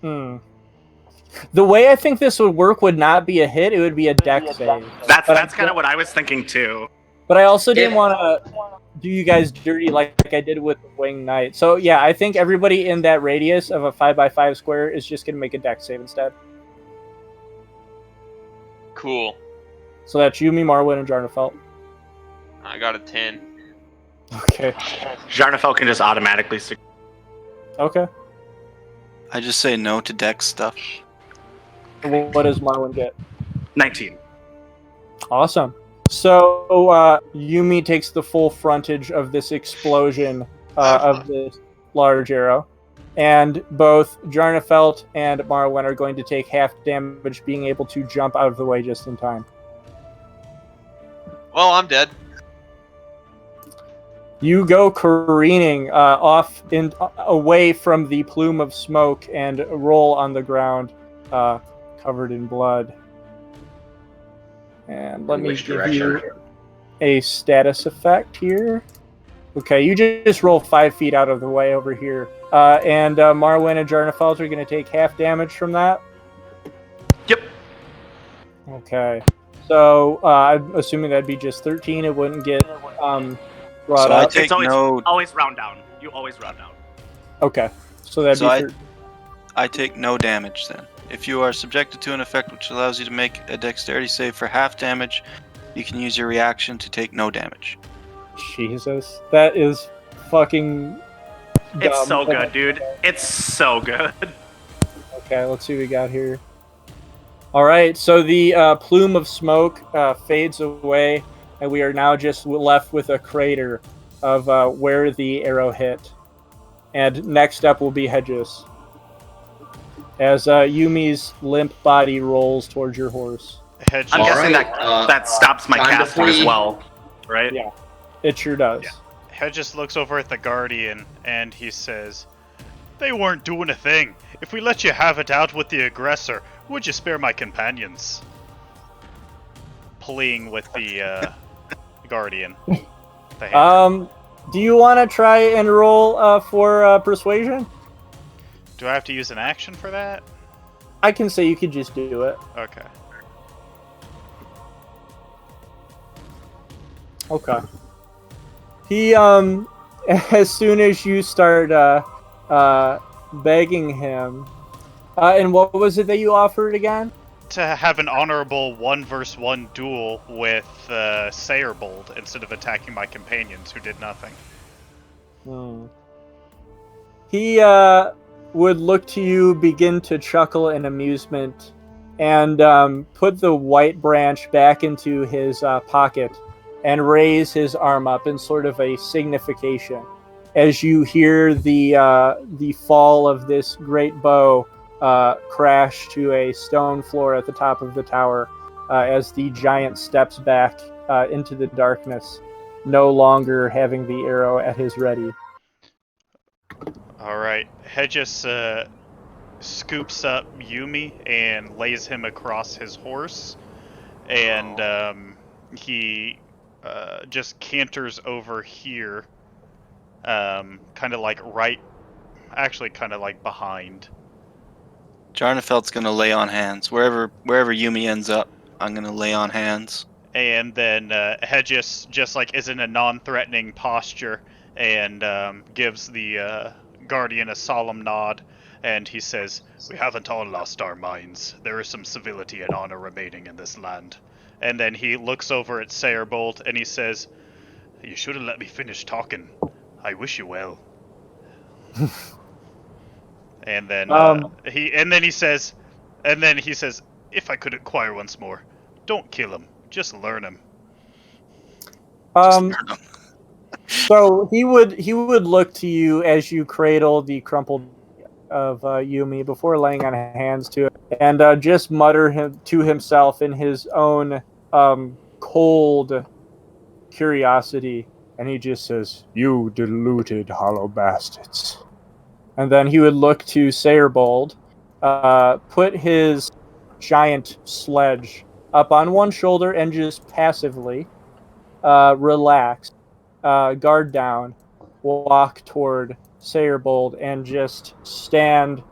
the way I think this would work would not be a hit; it would be a dex save. That's kind of what I was thinking too. But I also didn't Yeah. want to do you guys dirty like I did with the Winged Knight. So yeah, I think everybody in that radius of a 5x5 square is just gonna make a dex save instead. Cool. So that's Yumi, Marwan, and Jarnafelt. I got a 10. Okay. Jarnafel can just automatically. Okay. I just say no to Dex stuff. What does Marwan get? 19. Awesome. So Yumi takes the full frontage of this explosion of this large arrow, and both Jarnafelt and Marwan are going to take half damage, being able to jump out of the way just in time. Well, I'm dead. You go careening off away from the plume of smoke and roll on the ground, covered in blood. And let In me which give direction? you a status effect here. Okay, you just roll 5 feet out of the way over here. And Marwan and Jarnafelt are going to take half damage from that. Yep. Okay. So I'm assuming that'd be just 13. It wouldn't get brought So I up. take It's always, no. always round down. You always round down. Okay. So that'd So be I- 13. I take no damage then. If you are subjected to an effect which allows you to make a dexterity save for half damage, you can use your reaction to take no damage. Jesus. That is fucking It's dumb. so good, dude. It's so good. Okay, let's see what we got here. All right, so the plume of smoke fades away, and we are now just left with a crater of where the arrow hit. And next up will be Hedges, as Yumi's limp body rolls towards your horse. Hedges, I'm All guessing right, that stops my time to casting as flee. well, right? Yeah. It sure does. Yeah. Hedges looks over at the Guardian and he says, "They weren't doing a thing. If we let you have it out with the aggressor, would you spare my companions?" Pleading with the Guardian. The hand. Do you want to try and roll for persuasion? Do I have to use an action for that? I can say you could just do it. Okay. Okay. He as soon as you start begging him, and what was it that you offered again? To have an honorable 1v1 duel with Sayerbold instead of attacking my companions who did nothing. He would look to you, begin to chuckle in amusement, and put the white branch back into his pocket and raise his arm up in sort of a signification as you hear the fall of this great bow crash to a stone floor at the top of the tower as the giant steps back into the darkness. no longer having the arrow at his ready. Alright, Hedges scoops up Yumi and lays him across his horse, and he just canters over here, kind of like behind. Jarnefeld's gonna lay on hands. Wherever Yumi ends up, I'm gonna lay on hands. And then Hedges just like is in a non-threatening posture and gives the Guardian a solemn nod, and he says, "We haven't all lost our minds. There is some civility and honor remaining in this land." And then he looks over at Sayerbolt and he says, "You should have let me finish talking. I wish you well." And then he says, "If I could inquire once more, don't kill him. Just learn him." So he would look to you as you cradle the crumpled of Yumi before laying on hands to it, and just mutter him to himself in his own cold curiosity, and he just says, "You deluded hollow bastards." And then he would look to Sayerbold, put his giant sledge up on one shoulder, and just passively relax, guard down, walk toward Sayerbold, and just stand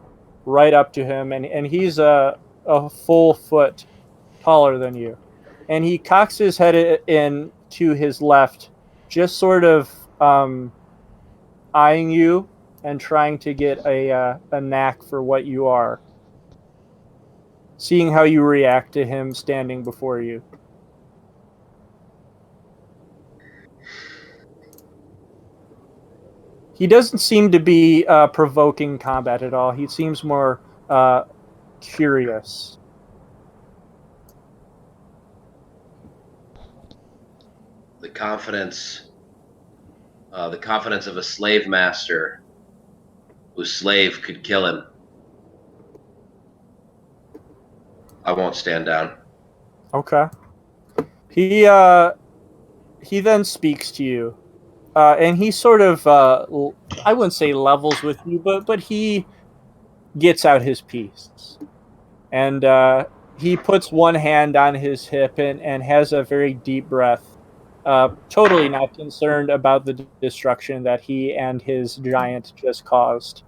right up to him. And he's a full foot taller than you. And he cocks his head in to his left, just sort of eyeing you and trying to get a knack for what you are, seeing how you react to him standing before you. He doesn't seem to be provoking combat at all. He seems more curious. The confidence of a slave master whose slave could kill him. I won't stand down. Okay. He then speaks to you, and he sort of I wouldn't say levels with you, but he gets out his piece, and he puts one hand on his hip and has a very deep breath, totally not concerned about the destruction that he and his giant just caused.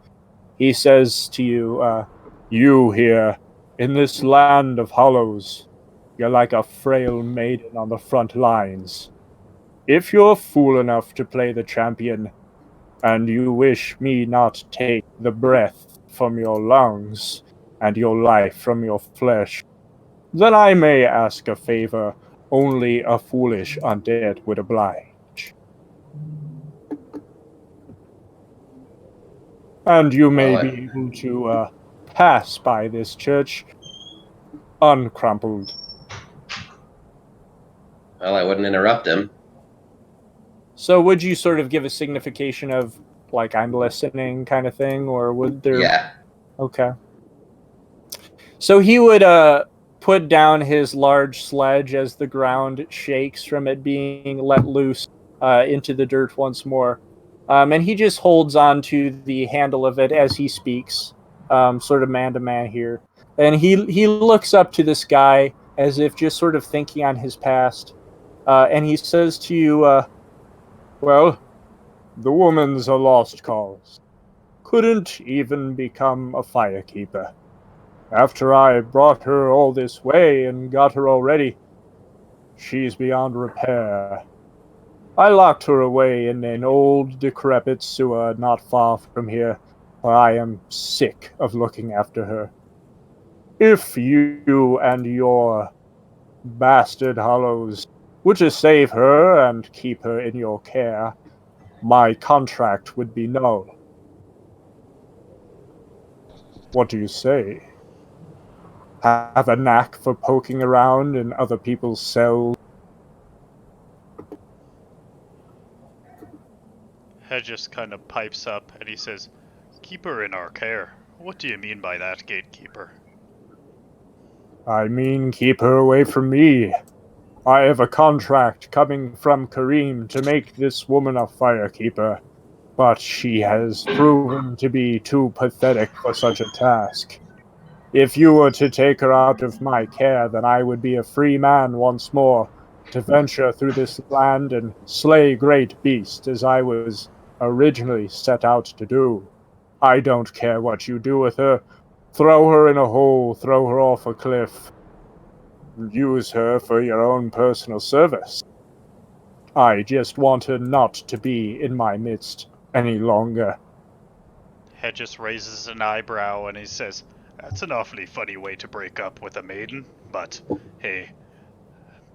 He says to you, "You here in this land of hollows, you're like a frail maiden on the front lines. If you're fool enough to play the champion, and you wish me not take the breath from your lungs and your life from your flesh, then I may ask a favor only a foolish undead would oblige. And you may be able to pass by this church uncrumpled." Well, I wouldn't interrupt him. So would you sort of give a signification of, like, I'm listening kind of thing, or would there... Yeah. Okay. So he would put down his large sledge as the ground shakes from it being let loose into the dirt once more. And he just holds on to the handle of it as he speaks, sort of man to man here. And he looks up to this guy as if just sort of thinking on his past. And he says to you, "Well, the woman's a lost cause. Couldn't even become a firekeeper. After I brought her all this way and got her all ready, she's beyond repair. I locked her away in an old decrepit sewer not far from here, for I am sick of looking after her. If you and your bastard hollows were to save her and keep her in your care, my contract would be null. What do you say? Have a knack for poking around in other people's cells?" Hedges kind of pipes up and he says, "Keep her in our care. What do you mean by that, gatekeeper?" "I mean, keep her away from me. I have a contract coming from Kareem to make this woman a firekeeper, but she has proven to be too pathetic for such a task. If you were to take her out of my care, then I would be a free man once more, to venture through this land and slay great beasts as I was originally set out to do. I don't care what you do with her. Throw her in a hole, throw her off a cliff. Use her for your own personal service. I just want her not to be in my midst any longer. Hedges raises an eyebrow and he says, "That's an awfully funny way to break up with a maiden, but hey,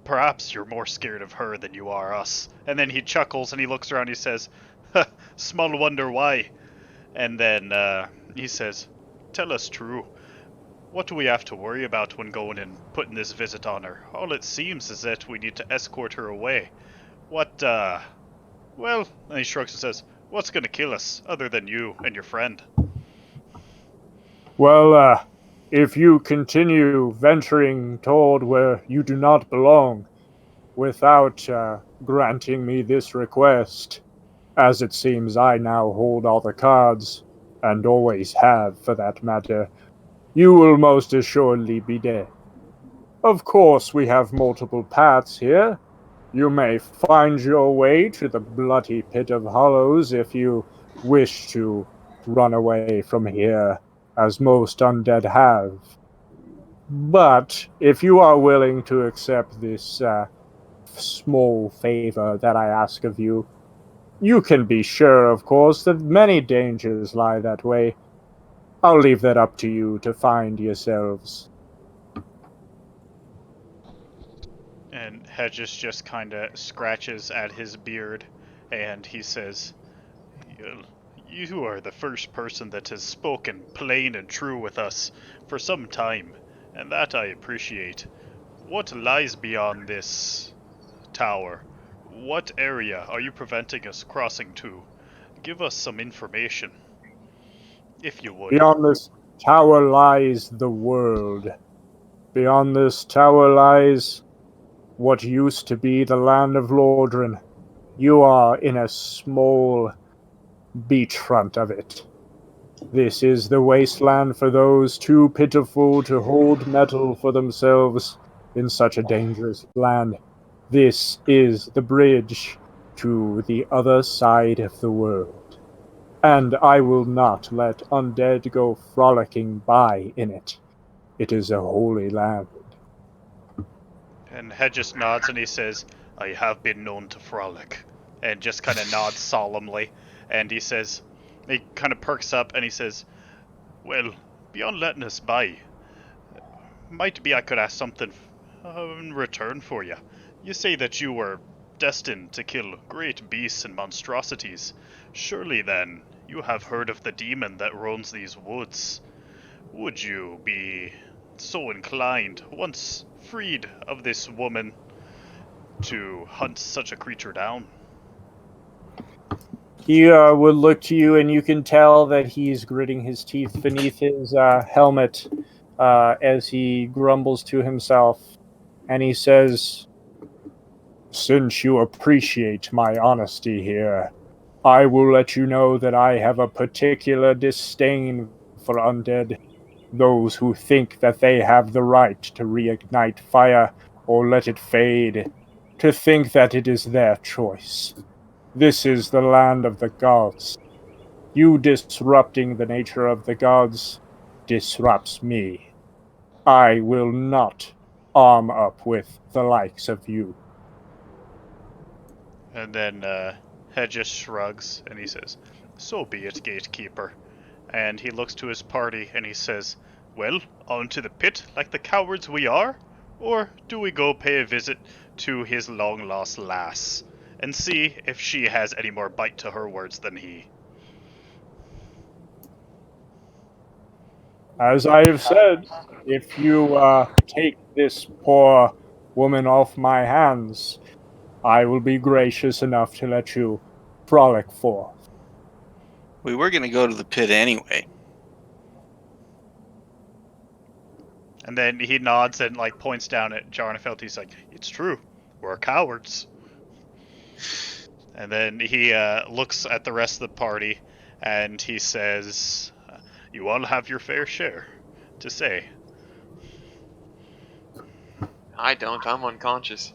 perhaps you're more scared of her than you are us." And then he chuckles and he looks around and he says, "Huh, small wonder why." And then he says, "Tell us true. What do we have to worry about when going and putting this visit on her? All it seems is that we need to escort her away. What, well," and he shrugs and says, "what's gonna kill us, other than you and your friend?" Well, if you continue venturing toward where you do not belong, without granting me this request, as it seems I now hold all the cards, and always have for that matter, you will most assuredly be dead. Of course, we have multiple paths here. You may find your way to the bloody pit of hollows if you wish to run away from here, as most undead have. But if you are willing to accept this small favor that I ask of you, you can be sure, of course, that many dangers lie that way. I'll leave that up to you to find yourselves. And Hedges just kind of scratches at his beard and he says, "You are the first person that has spoken plain and true with us for some time, and that I appreciate. What lies beyond this tower? What area are you preventing us crossing to? Give us some information, if you would." Beyond this tower lies the world. Beyond this tower lies what used to be the land of Lordran. You are in a small beachfront of it. This is the wasteland for those too pitiful to hold metal for themselves in such a dangerous land. This is the bridge to the other side of the world. And I will not let undead go frolicking by in it. It is a holy land. And Hedges nods and he says, "I have been known to frolic." And just kind of nods solemnly. And he says, he kind of perks up and he says, "Well, beyond letting us by, might be I could ask something in return for you. You say that you were destined to kill great beasts and monstrosities. Surely then, you have heard of the demon that roams these woods. Would you be so inclined, once freed of this woman, to hunt such a creature down?" He would look to you, and you can tell that he's gritting his teeth beneath his helmet as he grumbles to himself. And he says, "Since you appreciate my honesty here, I will let you know that I have a particular disdain for undead. Those who think that they have the right to reignite fire or let it fade, to think that it is their choice. This is the land of the gods. You disrupting the nature of the gods disrupts me. I will not arm up with the likes of you." And then Hedges shrugs and he says, "So be it, gatekeeper." And he looks to his party and he says, "Well, on to the pit like the cowards we are? Or do we go pay a visit to his long-lost lass and see if she has any more bite to her words than he?" As I have said, if you take this poor woman off my hands, I will be gracious enough to let you frolic forth. We were going to go to the pit anyway. And then he nods and like points down at Jarnfeld. He's like, "It's true. We're cowards. And then he looks at the rest of the party, and he says, "You all have your fair share to say." I don't. I'm unconscious.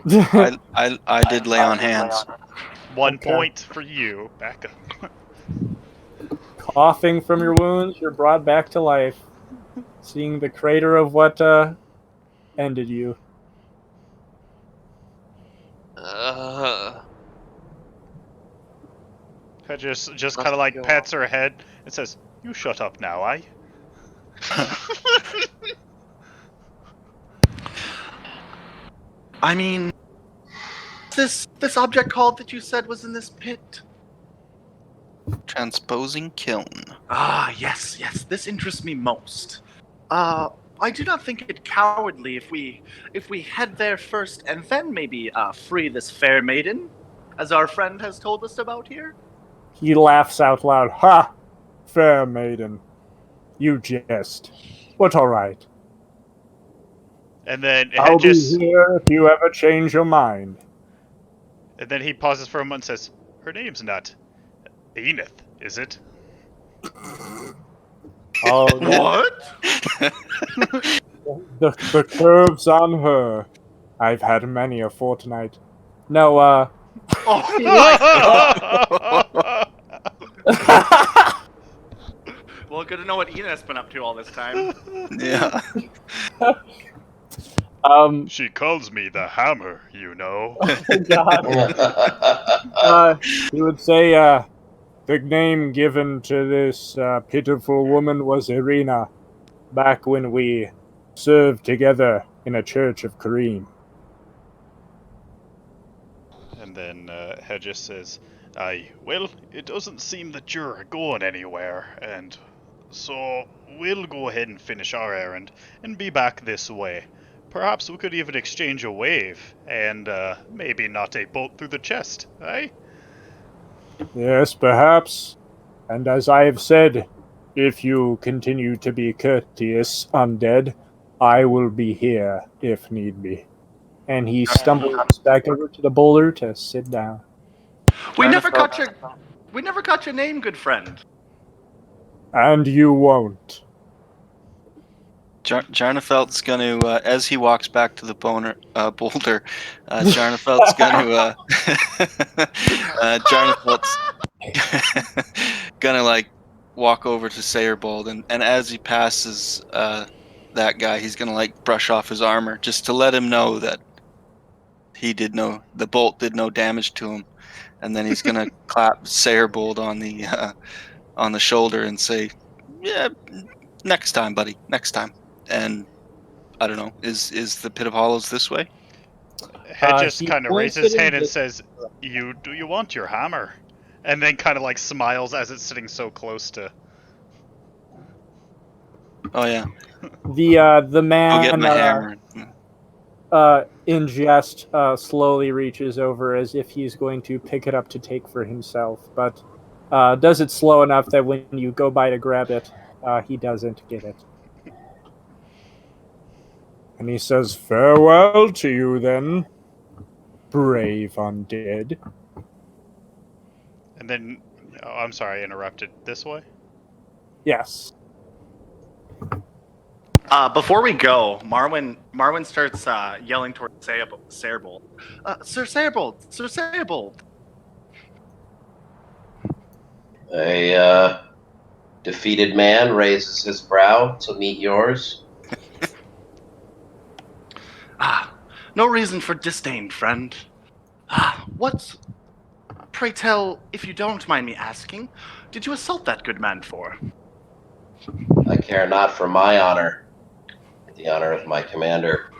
I did lay on hands. 1 Okay. point for you. Back up. Coughing from your wounds, you're brought back to life. Seeing the crater of what ended you. Hedges just Must kind of like go pats her head and says, "You shut up now, eh?" I mean, this object called that you said was in this pit. Transposing kiln. Ah, yes. This interests me most. I do not think it cowardly if we head there first and then maybe free this fair maiden, as our friend has told us about here. He laughs out loud. Ha! Fair maiden. You jest. But all right. And then I'll be Hedges, here if you ever change your mind. and then he pauses for a moment and says, "Her name's not Enith, is it?" Oh, What? the curves on her. I've had many a fortnight. No, Oh my god! Well, good to know what Ena's been up to all this time. Yeah. She calls me the Hammer, you know. Oh God. He would say, the name given to this pitiful woman was Irina, back when we served together in a church of Kareem. And then Hedges says, "Aye, well, it doesn't seem that you're going anywhere, and so we'll go ahead and finish our errand and be back this way. Perhaps we could even exchange a wave, and maybe not a bolt through the chest, eh?" Yes, perhaps. And as I have said, if you continue to be courteous, undead, I will be here if need be. And he stumbles back over to the boulder to sit down. We never caught your name, good friend. And you won't. Jarnafelt's gonna, as he walks back to the boulder, Jarnafelt's gonna, Jarnafelt's gonna like walk over to Sayerbold, and as he passes that guy, he's gonna like brush off his armor just to let him know that the bolt did no damage to him, and then he's gonna clap Sayerbold on the shoulder and say, "Yeah, next time, buddy, next time." And I don't know, is the Pit of Hollows this way? Hedges He kind of points raises his it in hand and the- says, Do you want your hammer?" And then kind of like smiles as it's sitting so close to. Oh yeah, The go get man my hammer. in jest slowly reaches over as if he's going to pick it up to take for himself, but does it slow enough that when you go by to grab it, he doesn't get it. And he says, "Farewell to you then, brave undead." And then, oh, I'm sorry, I interrupted. This way? Yes. Before we go, Marwan starts yelling towards Sayerbold. Sir Sayerbold. A defeated man raises his brow to meet yours. No reason for disdain, friend. What, pray tell, if you don't mind me asking, did you assault that good man for? I care not for my honor, but the honor of my commander.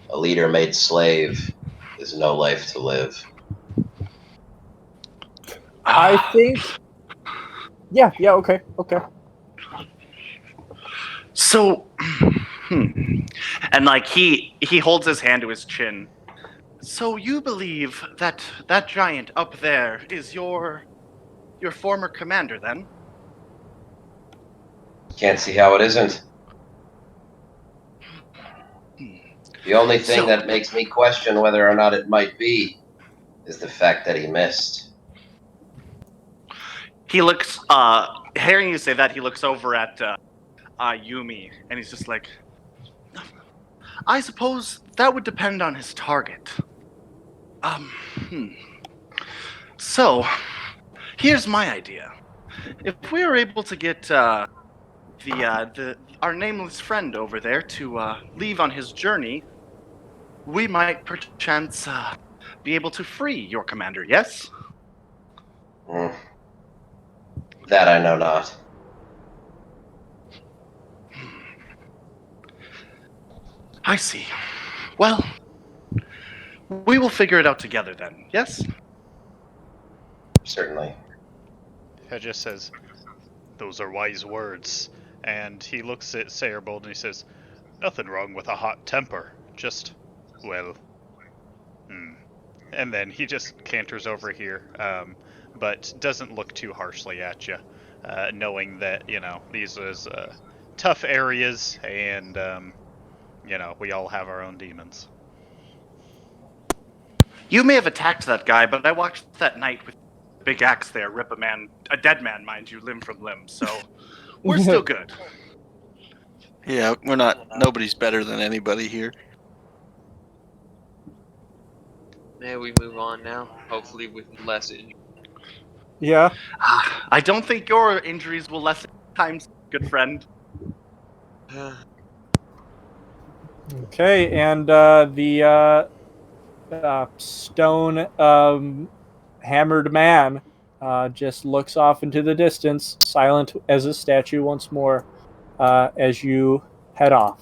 A leader made slave is no life to live. I think... Yeah, okay. So, and like he holds his hand to his chin. So you believe that giant up there is your former commander, then? Can't see how it isn't. The only thing So- that makes me question whether or not it might be is the fact that he missed. He looks, hearing you say that, he looks over at Yumi, and he's just like, I suppose that would depend on his target. Hmm. So, here's my idea. If we were able to get our nameless friend over there to leave on his journey, we might perchance be able to free your commander, yes? Hmm. That I know not. I see. Well, we will figure it out together then, yes? Certainly. Hedges says, "Those are wise words." And he looks at Sayerbold and he says, "Nothing wrong with a hot temper. Just, well, And then he just canters over here, but doesn't look too harshly at you, knowing that, these is tough areas and, we all have our own demons. You may have attacked that guy, but I watched that knight with the big axe there rip a dead man, mind you, limb from limb, so we're still good. Yeah, nobody's better than anybody here. May we move on now? Hopefully with less injury. Yeah. I don't think your injuries will lessen times, good friend. Okay, and the stone hammered man just looks off into the distance, silent as a statue once more, as you head off.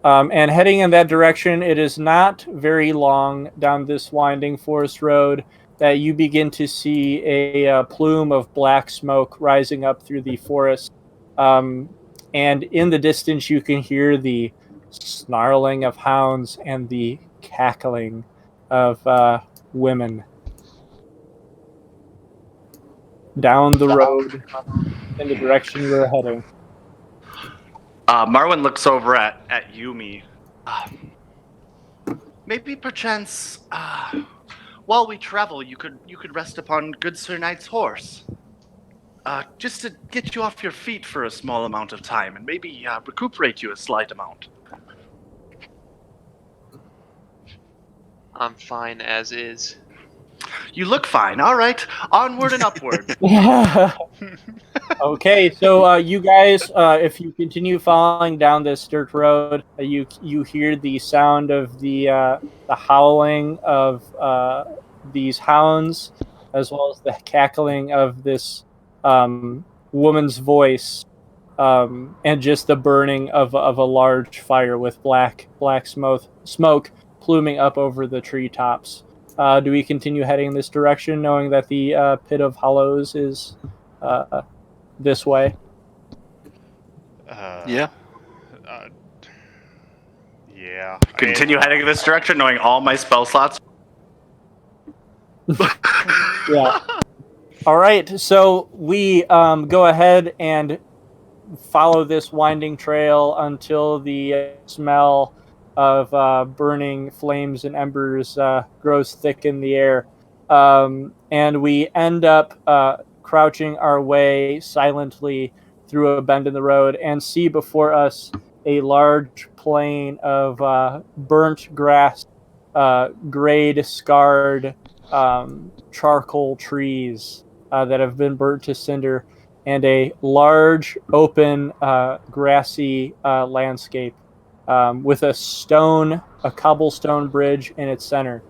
And heading in that direction, it is not very long down this winding forest road that you begin to see a plume of black smoke rising up through the forest. And in the distance, you can hear the snarling of hounds and the cackling of women. Down the road in the direction you're heading. Marwan looks over at Yumi. Maybe perchance, while we travel, you could rest upon good Sir Knight's horse. Just to get you off your feet for a small amount of time, and maybe recuperate you a slight amount. I'm fine as is. You look fine. All right, onward and upward. Okay, so you guys, if you continue following down this dirt road, you hear the sound of the howling of these hounds, as well as the cackling of this woman's voice, and just the burning of a large fire with black smoke pluming up over the treetops. Do we continue heading in this direction, knowing that the Pit of Hollows is this way? Yeah. Yeah. Continue heading in this direction, knowing all my spell slots. Yeah. All right, so we go ahead and follow this winding trail until the smell of burning flames and embers grows thick in the air. And we end up crouching our way silently through a bend in the road and see before us a large plain of burnt grass, grayed, scarred charcoal trees that have been burnt to cinder, and a large, open, grassy landscape with a cobblestone bridge in its center.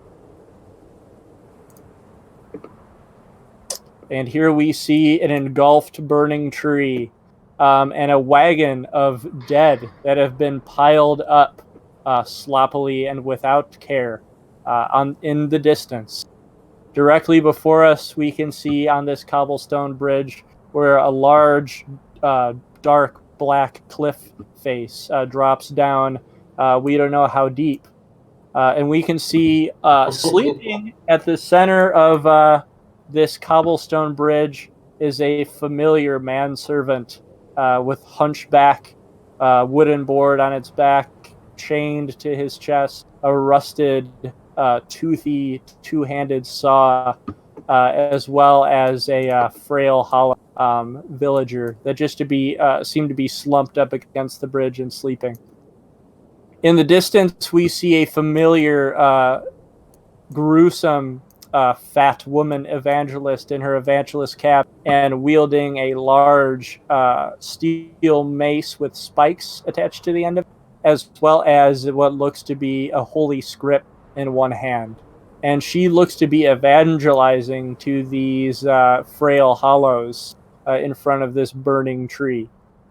And here we see an engulfed, burning tree and a wagon of dead that have been piled up sloppily and without care in the distance. Directly before us, we can see on this cobblestone bridge where a large, dark black cliff face drops down. We don't know how deep. And we can see sleeping at the center of this cobblestone bridge is a familiar manservant with hunchback, wooden board on its back, chained to his chest, a rusted, toothy, two-handed saw, as well as a frail, hollow villager that just seemed to be slumped up against the bridge and sleeping. In the distance, we see a familiar, gruesome, fat woman evangelist in her evangelist cap and wielding a large steel mace with spikes attached to the end of it, as well as what looks to be a holy script in one hand. And she looks to be evangelizing to these frail hollows in front of this burning tree.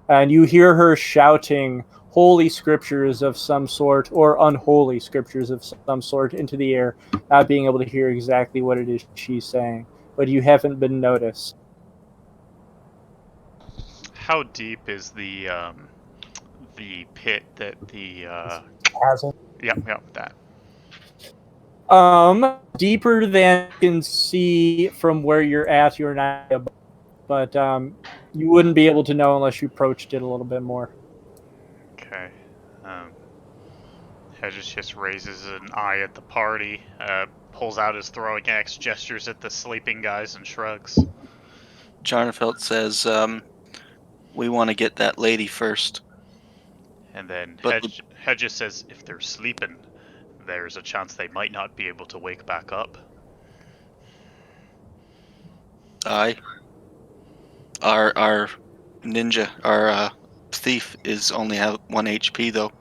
And you hear her shouting holy scriptures of some sort or unholy scriptures of some sort into the air, not being able to hear exactly what it is she's saying. But you haven't been noticed. How deep is the pit that the Chasm. Yep, that. Deeper than you can see from where you're at. You're not above, but you wouldn't be able to know unless you approached it a little bit more. Okay. Hedges just raises an eye at the party, pulls out his throwing axe, gestures at the sleeping guys, and shrugs. Jarnfeld says, we want to get that lady first. And then But Hedges says, if they're sleeping, there's a chance they might not be able to wake back up. Aye. Our ninja, our thief is only have 1 HP though.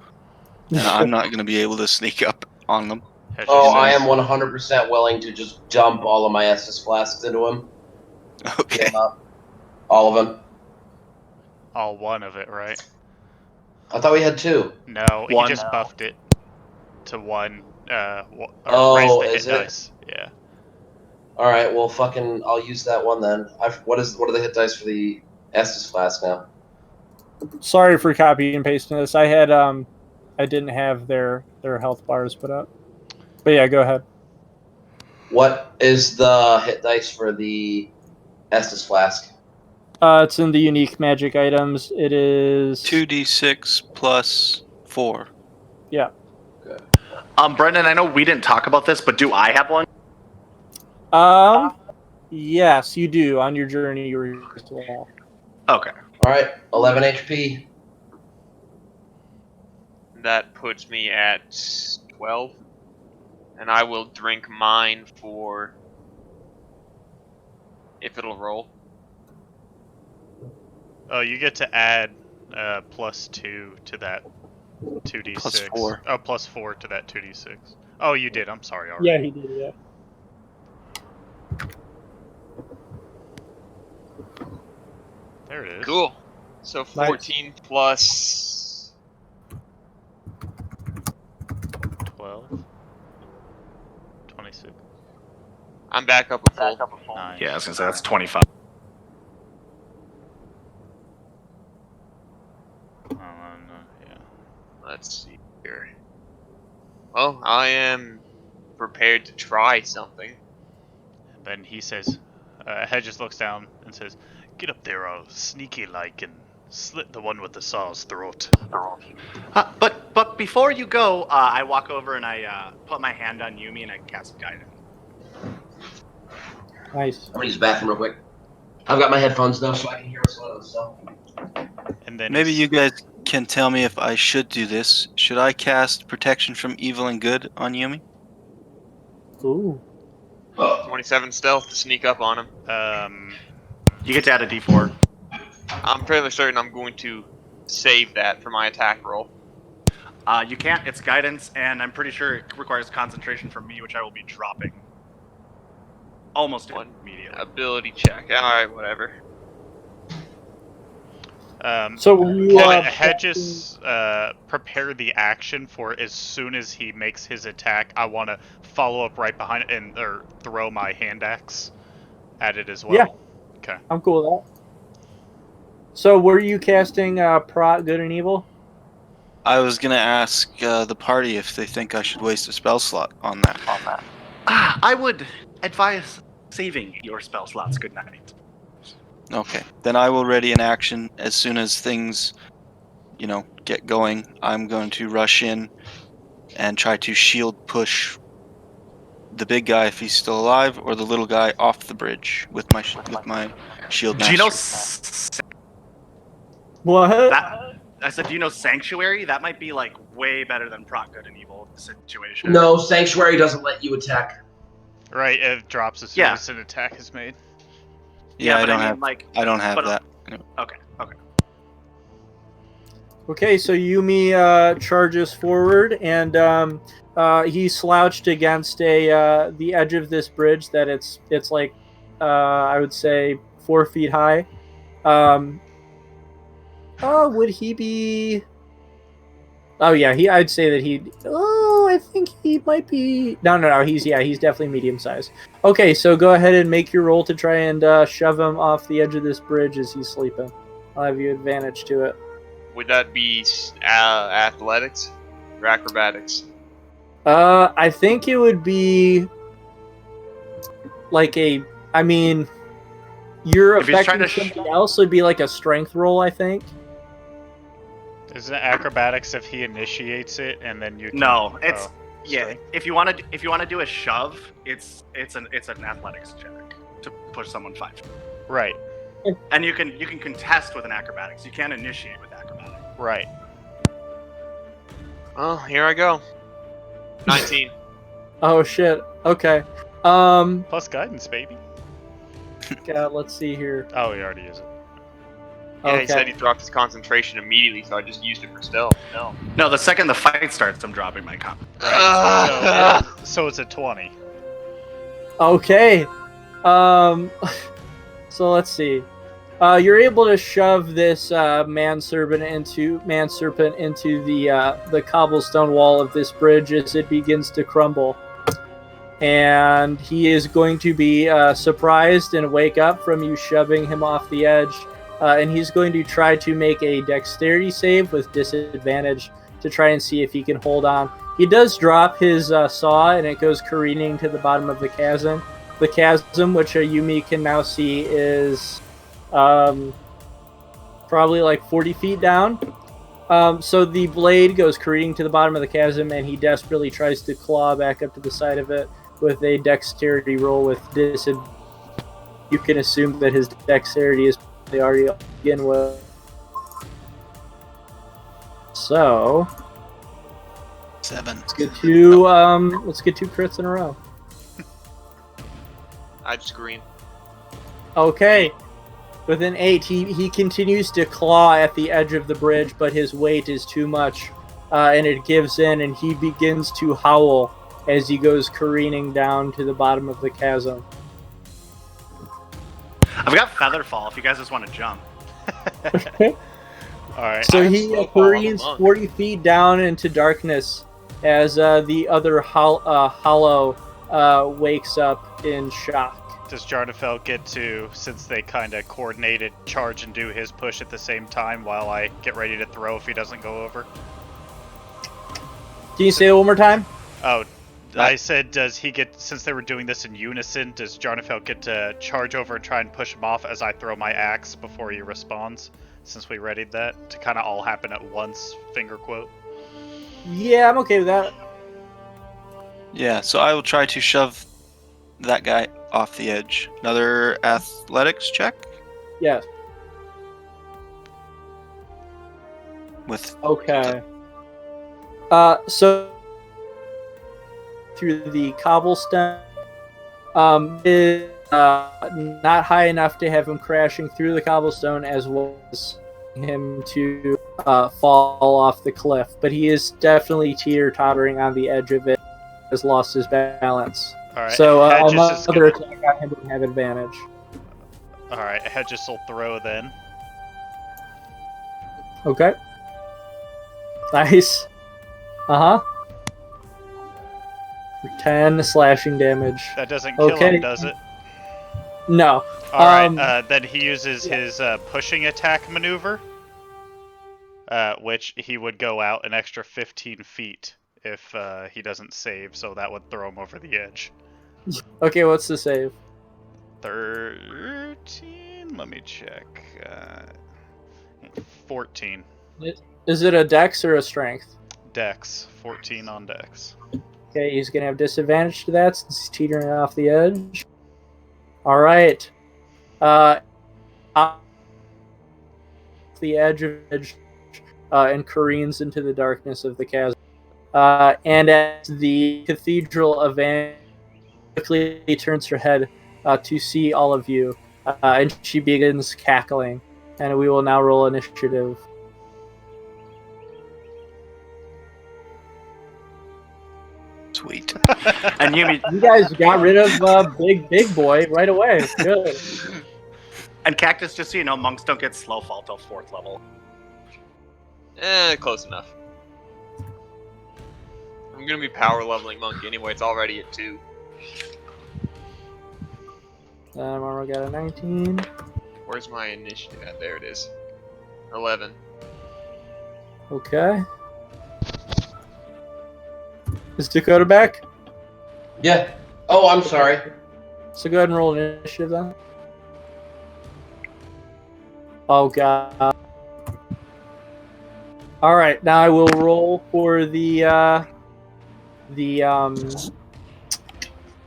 And I'm not going to be able to sneak up on them. Hedges I says, am 100% willing to just dump all of my Estus flasks into him. Okay. All of them. all one of it, right? I thought we had 2. No, he One. just buffed it to 1. Oh, raised the hit is it? dice. Yeah. All right, well, fucking, I'll use that one then. What are the hit dice for the Estus flask now? Sorry for copying and pasting this. I didn't have their health bars put up. But yeah, go ahead. What is the hit dice for the Estus flask? It's in the unique magic items. It is 2d6 plus 4. Yeah. Brendan, I know we didn't talk about this, but do I have one? Yes, you do. On your journey, you were as well. Okay. All right, 11 HP. That puts me at 12. And I will drink mine for... if it'll roll. Oh, you get to add +2 to that 2d6. Plus 4. Oh, +4 to that 2d6. Oh, you did. I'm sorry. Already. Yeah, he did. Yeah. There it is. Cool. So 14 plus 12. 26. I'm back up a full. Nice. Yeah, I was gonna say that's 25. Yeah. Let's see here. Well, I am prepared to try something. And then he says, Hedges looks down and says, "Get up there, all sneaky like, and slit the one with the saw's throat." But before you go, I walk over and I put my hand on Yumi and I cast guidance. Nice. I'm gonna use the bathroom real quick. I've got my headphones though, so I can hear what's going on. So. And then Maybe you guys can tell me if I should do this. Should I cast Protection from Evil and Good on Yumi? Ooh. 27 stealth to sneak up on him. You get to add a d4. I'm fairly certain I'm going to save that for my attack roll. You can't. It's guidance, and I'm pretty sure it requires concentration from me, which I will be dropping almost immediately. Ability check. Alright, whatever. So when you Hedges prepare the action for as soon as he makes his attack. I want to follow up right behind it and or throw my hand axe at it as well. Yeah. Okay. I'm cool with that. So were you casting Prot Good and Evil? I was gonna ask the party if they think I should waste a spell slot on that. I would advise saving your spell slots. Good night. Okay, then I will ready an action as soon as things get going, I'm going to rush in and try to shield push the big guy if he's still alive, or the little guy off the bridge with my shield Do you know mastery. What? that? I said, do you know Sanctuary? That might be like way better than Proc Good and Evil situation. No, Sanctuary doesn't let you attack. Right, it drops as soon Yeah. as an attack is made. Yeah, but I I don't mean, like, I don't have but- that. Okay. Okay, so Yumi charges forward, and he's slouched against the edge of this bridge that it's like I would say 4 feet high. Would he be? Oh yeah, I'd say that he. Oh, I think he might be. No. He's definitely medium sized. Okay, so go ahead and make your roll to try and shove him off the edge of this bridge as he's sleeping. I'll have you advantage to it. Would that be athletics or acrobatics? I think it would be like I mean, you're If he's trying affecting to something else would be like a strength roll, I think. Isn't it acrobatics if he initiates it and then you? No, it's yeah. strength. If you want to do a shove, it's an athletics check to push someone 5 feet. Right, And you can contest with an acrobatics. You can't initiate with acrobatics. right. Well, here I go. 19. Oh shit. Okay. Plus guidance, baby. God, let's see here. Oh, he already used it. Yeah, Okay. he said he dropped his concentration immediately, so I just used it for stealth. No. No, the second the fight starts, I'm dropping my comp. So it's a 20. Okay. So let's see. You're able to shove this man serpent into the cobblestone wall of this bridge as it begins to crumble, and he is going to be surprised and wake up from you shoving him off the edge, and he's going to try to make a dexterity save with disadvantage to try and see if he can hold on. He does drop his saw, and it goes careening to the bottom of the chasm. The chasm, which Yumi can now see, is probably like 40 feet down. So the blade goes careening to the bottom of the chasm, and he desperately tries to claw back up to the side of it with a dexterity roll with disadvantage. You can assume that his dexterity is probably already to begin with. So 7. let's get two crits in a row. I'd scream. Okay. With an 8, he continues to claw at the edge of the bridge, but his weight is too much, and it gives in, and he begins to howl as he goes careening down to the bottom of the chasm. I've got Featherfall if you guys just want to jump. Alright. So I'm he slow fall, I'm a careens monk. 40 feet down into darkness as the other hollow wakes up in shock. Does Jarnafel get to, since they kind of coordinated, charge and do his push at the same time while I get ready to throw if he doesn't go over? Can you say it one more time? Oh, I said, does he get, since they were doing this in unison, does Jarnafel get to charge over and try and push him off as I throw my axe before he responds? Since we readied that to kind of all happen at once, finger quote. Yeah, I'm okay with that. Yeah, so I will try to shove that guy off the edge. Another athletics check Yes. with Okay. So through the cobblestone, is not high enough to have him crashing through the cobblestone, as well as him to fall off the cliff. But he is definitely teeter-tottering on the edge of it. Has lost his balance. Alright, So Hedges another is gonna... attack on him would have advantage. Alright, Hedges will throw then. Okay. Nice. Uh-huh. 10 slashing damage. That doesn't kill Okay. him, does it? No. Alright, then he uses his pushing attack maneuver, which he would go out an extra 15 feet if he doesn't save, so that would throw him over the edge. Okay, what's the save? 13? Let me check. 14. Is it a dex or a strength? Dex, 14 on Dex. Okay, he's going to have disadvantage to that since he's teetering off the edge. All right. Off the edge of edge and careens into the darkness of the chasm. And as the cathedral evangelist quickly turns her head to see all of you, and she begins cackling. And we will now roll initiative. Sweet. And Yumi You guys got rid of big boy right away. Good. and Cactus, just so you know, monks don't get slow fall till 4th level. Close enough. I'm gonna be power leveling monk anyway. It's already at 2. Marwan got a 19. Where's my initiative at? There it is. 11. Okay. Is Dakota back? Yeah. Oh, I'm sorry. So go ahead and roll an initiative then. Oh god. All right, now I will roll for the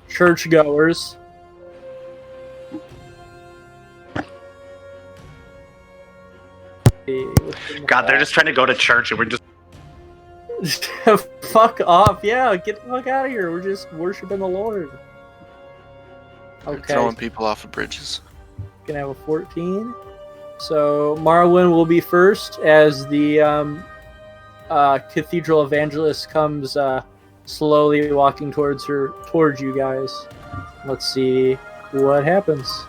churchgoers. God, they're just trying to go to church and we're just. Fuck off! Yeah, get the fuck out of here. We're just worshiping the Lord. Okay. Throwing people off of bridges. Gonna have a 14. So Marwan will be first as the cathedral evangelist comes slowly walking towards you guys. Let's see what happens.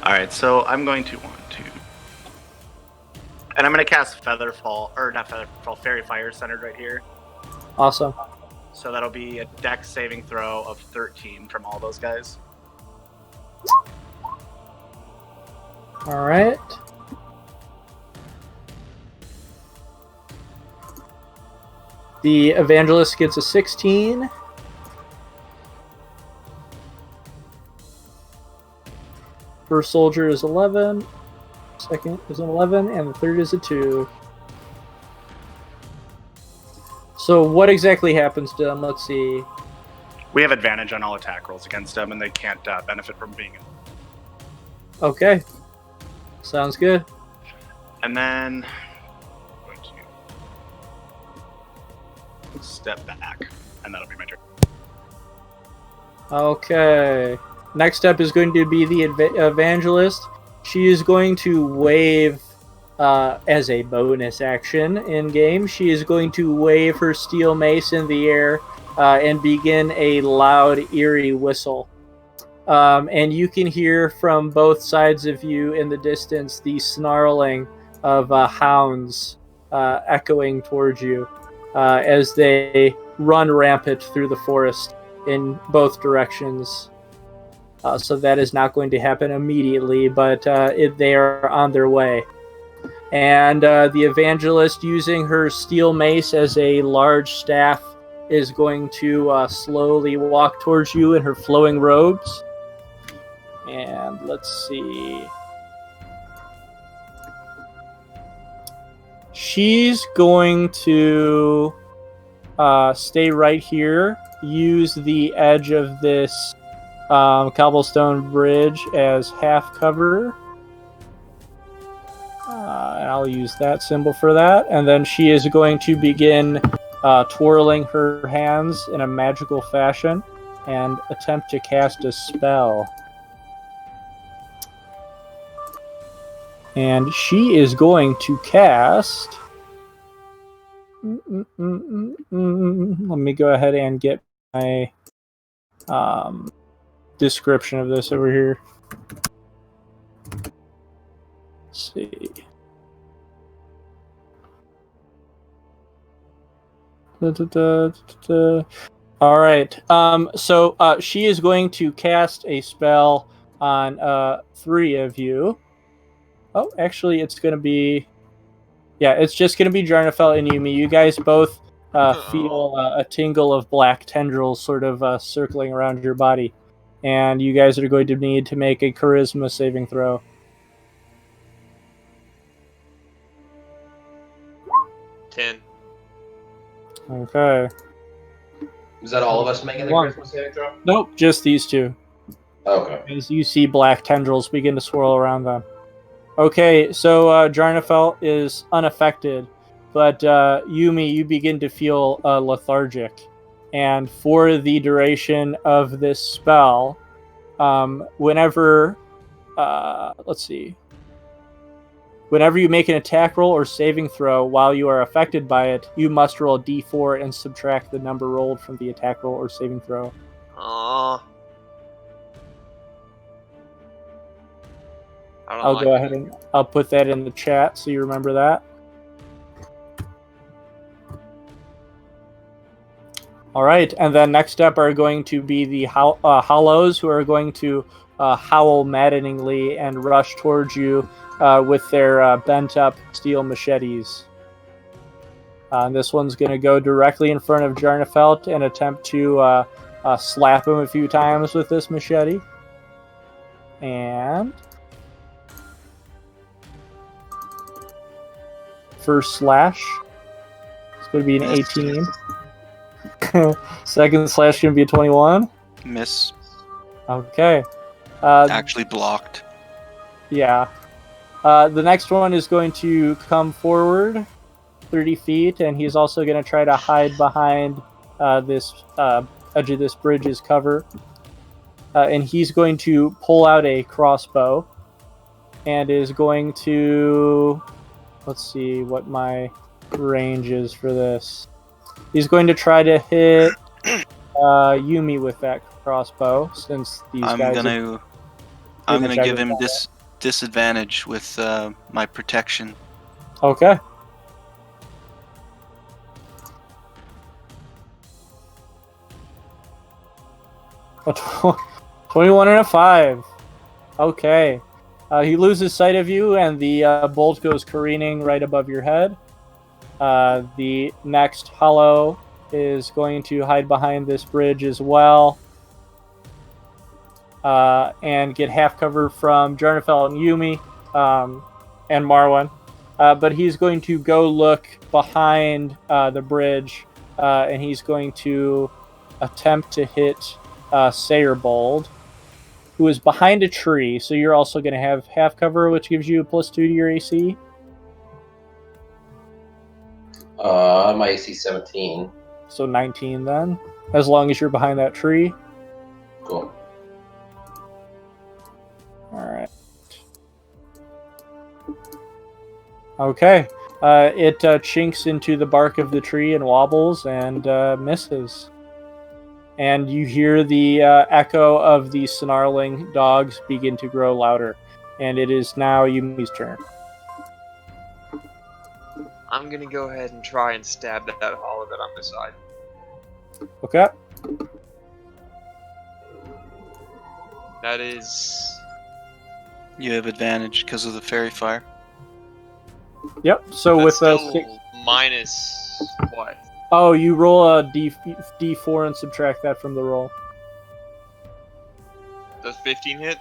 Alright, so I'm going to want to. And I'm going to cast Featherfall, or not Featherfall, Fairy Fire centered right here. Awesome. So that'll be a dex saving throw of 13 from all those guys. All right. The evangelist gets a 16. First soldier is 11. Second is an 11, and the third is a 2. So what exactly happens to them? Let's see. We have advantage on all attack rolls against them, and they can't benefit from being in. Okay. Sounds good. And then I'm going to step back, and that'll be my turn. Okay. Next up is going to be the evangelist. She is going to wave, as a bonus action in-game, she is going to wave her steel mace in the air and begin a loud, eerie whistle. And you can hear from both sides of you in the distance the snarling of hounds echoing towards you as they run rampant through the forest in both directions. So that is not going to happen immediately, but they are on their way. And the evangelist, using her steel mace as a large staff, is going to slowly walk towards you in her flowing robes. And let's see. She's going to stay right here, use the edge of this cobblestone bridge as half cover. And I'll use that symbol for that. And then she is going to begin twirling her hands in a magical fashion and attempt to cast a spell. And she is going to cast... Let me go ahead and get my description of this over here. Let's see. All right. So she is going to cast a spell on 3 of you. Oh, actually, it's going to be... Yeah, it's just going to be Jarnafel and Yumi. You guys both feel a tingle of black tendrils sort of circling around your body. And you guys are going to need to make a charisma saving throw. 10. Okay. Is that all of us making the One. Christmas saving throw? Nope, just these two. Okay. As you see black tendrils begin to swirl around them. Okay, so Jarnafel is unaffected, but Yumi, you begin to feel lethargic. And for the duration of this spell, whenever you make an attack roll or saving throw while you are affected by it, you must roll a d4 and subtract the number rolled from the attack roll or saving throw. Aw. I don't I'll like go it. ahead and I'll put that in the chat so you remember that. All right, and then next up are going to be the hollows, who are going to howl maddeningly and rush towards you with their bent-up steel machetes. This one's going to go directly in front of Jarnafelt and attempt to slap him a few times with this machete. And first slash, it's going to be an 18. Second slash going to be a 21. Miss. Okay. Actually blocked. Yeah. The next one is going to come forward 30 feet, and he's also going to try to hide behind this edge of this bridge's cover. And he's going to pull out a crossbow and is going to... Let's see what my range is for this. He's going to try to hit Yumi with that crossbow, since these I'm guys... gonna give him disadvantage with my protection. Okay. A 21 and a 5. Okay. He loses sight of you, and the bolt goes careening right above your head. The next hollow is going to hide behind this bridge as well, and get half cover from Jarnafel and Yumi and Marwan. But he's going to go look behind the bridge, and he's going to attempt to hit Sayerbold, who is behind a tree. So you're also going to have half cover, which gives you a +2 to your AC. My AC 17. So 19 then, as long as you're behind that tree. Cool. Alright. Okay. It chinks into the bark of the tree and wobbles and misses. And you hear the echo of the snarling dogs begin to grow louder. And it is now Yumi's turn. I'm gonna go ahead and try and stab that hollow that I'm beside. Okay. That is... You have advantage because of the fairy fire. Yep. So that's with still six... minus what? Oh, you roll a D4 and subtract that from the roll. Does 15 hit?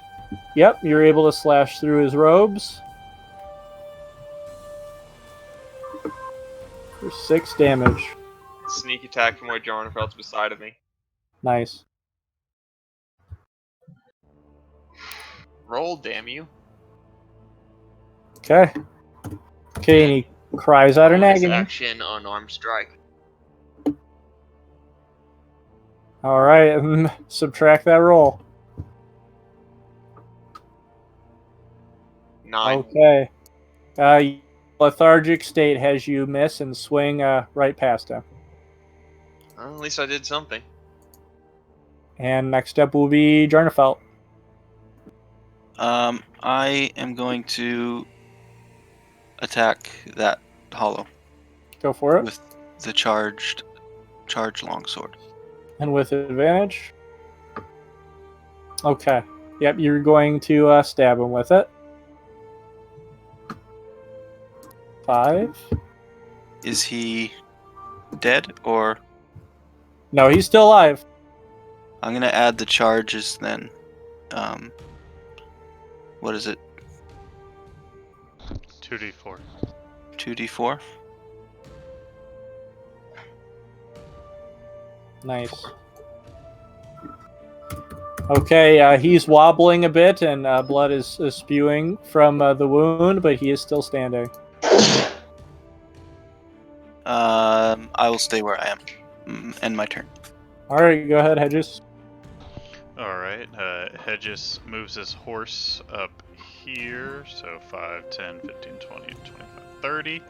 Yep, you're able to slash through his robes. For 6 damage. Sneak attack from where Jarnafeld's beside of me. Nice. Roll, damn you. Okay. Okay, and he cries out in Bonus agony. action, unarmed strike. Alright, subtract that roll. 9. Okay. Lethargic state has you miss and swing right past him. Well, at least I did something. And next up will be Jarnafelt. I am going to attack that hollow Go for it. with the charge longsword. And with advantage. Okay. Yep, you're going to stab him with it. 5. Is he dead or? No, he's still alive. I'm gonna add the charges then. What is it? 2d4. 2d4. Nice. Okay, he's wobbling a bit, and blood is spewing from the wound, but he is still standing. I will stay where I am. End my turn. All right, go ahead, Hedges. Alright, Hedges moves his horse up here, so 5, 10, 15, 20, 25, 30.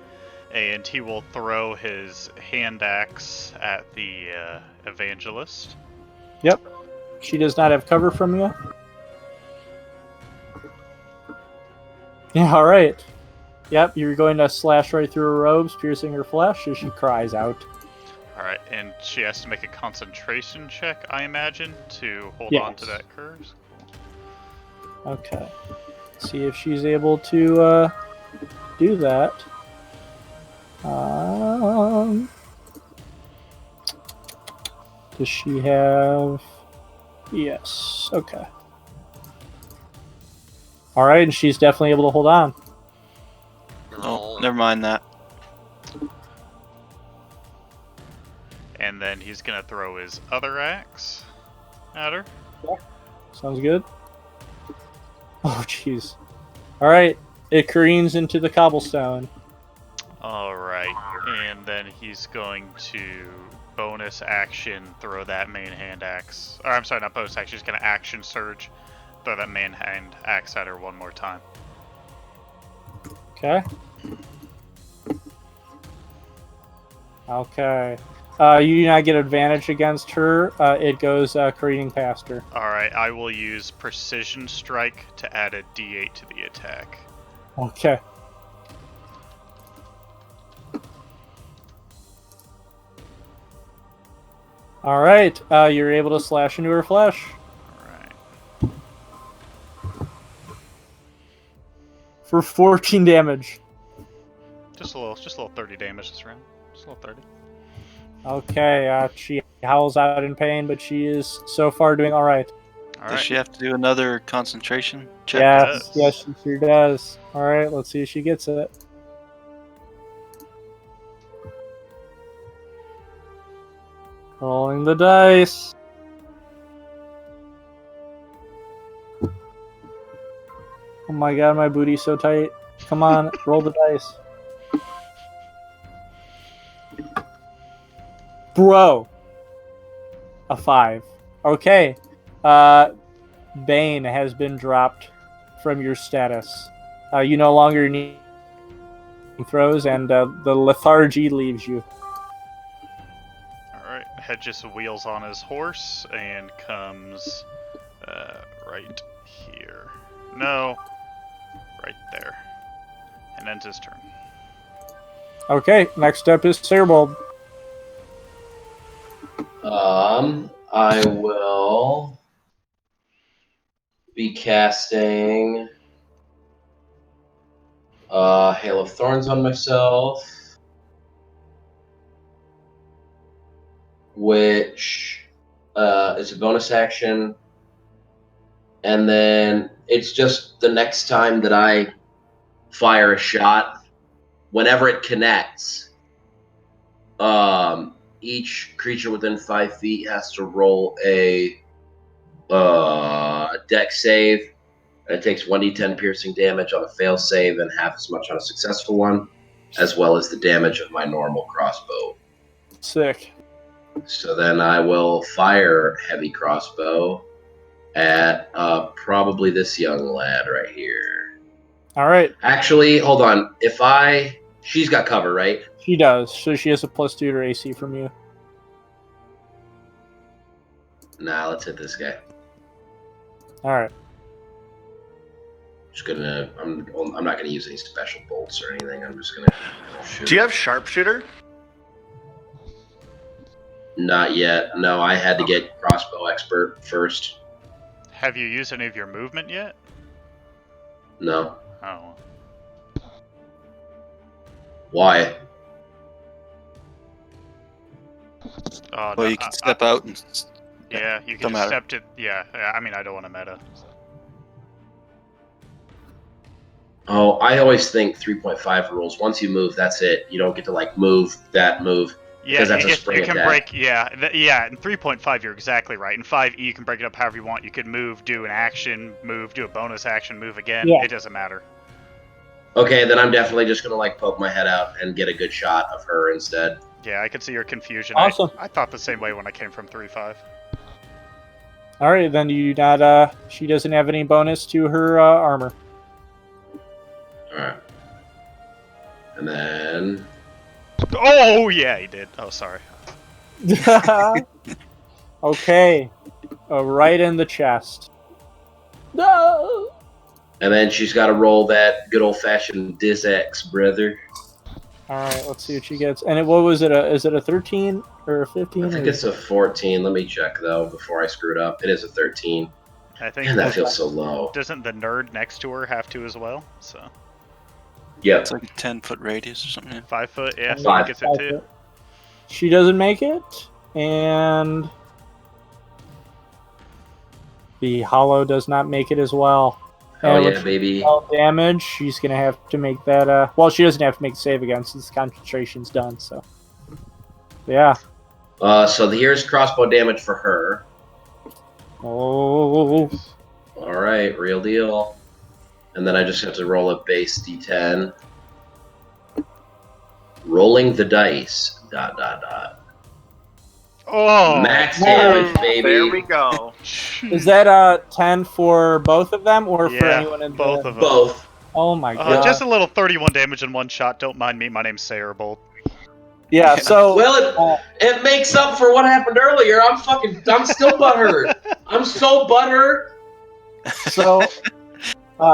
And he will throw his hand axe at the evangelist. Yep. She does not have cover from you. Yeah, all right. Yep, you're going to slash right through her robes, piercing her flesh as she cries out. Alright, and she has to make a concentration check, I imagine, to hold on to that curse. Okay. See if she's able to do that. Does she have... Yes. Okay. All right, and she's definitely able to hold on. Oh, never mind that. And then he's gonna throw his other axe at her. Sounds good. Oh, jeez. All right, it careens into the cobblestone. Alright, and then he's going to bonus action throw that main hand axe. Or I'm sorry, not bonus action, he's gonna action surge, throw that main hand axe at her one more time. Okay. Okay. You do not get advantage against her. It goes careening past her. Alright, I will use Precision Strike to add a d8 to the attack. Okay. All right. You're able to slash into her flesh. Alright. For 14 damage. Just a little 30 damage this round. Just a little 30. Okay, she howls out in pain, but she is so far doing all right. Does she have to do another concentration check? Yes, yes, she sure does. All right, let's see if she gets it. Rolling the dice. Oh my god, my booty's so tight. Come on, roll the dice. Bro. A 5. Okay. Bane has been dropped from your status. You no longer need throws, and the lethargy leaves you. Alright, Hedges wheels on his horse and comes right here. No, right there. And ends his turn. Okay, next up is Searbold. I will be casting Hail of Thorns on myself, which is a bonus action, and then it's just the next time that I fire a shot, whenever it connects, each creature within 5 feet has to roll a dex save. And it takes 1d10 piercing damage on a fail save and half as much on a successful one, as well as the damage of my normal crossbow. Sick. So then I will fire heavy crossbow at probably this young lad right here. All right. Actually, hold on. She's got cover, right? She does. So she has a +2 to her AC from you. Nah, let's hit this guy. All right. I'm not gonna use any special bolts or anything. I'm just gonna shoot. Do you have sharpshooter? Not yet. No, I had to get crossbow expert first. Have you used any of your movement yet? No. Oh. Why? Well, you can step out and... Yeah, you can Don't just matter. step to... Yeah, I mean, I don't want to meta. Oh, I always think 3.5 rules. Once you move, that's it. You don't get to, move that move. Yeah, Because that's a you spring can attack. break. Yeah, yeah. In 3.5, you're exactly right. In 5e, you can break it up however you want. You can move, do an action, move, do a bonus action, move again. Yeah. It doesn't matter. Okay, then I'm definitely just gonna like poke my head out and get a good shot of her instead. Yeah, I could see your confusion. Awesome. I thought the same way when I came from 3.5. All right, then you not. She doesn't have any bonus to her armor. All right. And then Oh yeah, he did. Oh sorry. Okay, right in the chest. No. and then she's got to roll that good old fashioned dis-ex, brother. All right, let's see what she gets. And what was it? Is it a 13 or a 15? I think it's a 14. Let me check though before I screw it up. It is a 13. I think. Man, that feels so low. Doesn't the nerd next to her have to as well? So Yep. It's like a 10-foot radius or something. 5 foot. Yeah, so Five. he gets it too. She doesn't make it, and the hollow does not make it as well. Oh And yeah, with baby. all damage, she's gonna have to make that. Well, she doesn't have to make the save again since concentration's done. So, yeah. So here's crossbow damage for her. Oh, All right, real deal. And then I just have to roll a base d10. Rolling the dice. ... Oh, Max damage, baby. There we go. is that 10 for both of them or for Yeah, anyone in both the... of them. Both. Oh my god! Just a little 31 damage in one shot. Don't mind me. My name's Sayerbolt. Yeah. So Well, it makes up for what happened earlier. I'm still butthurt. I'm so butthurt. So,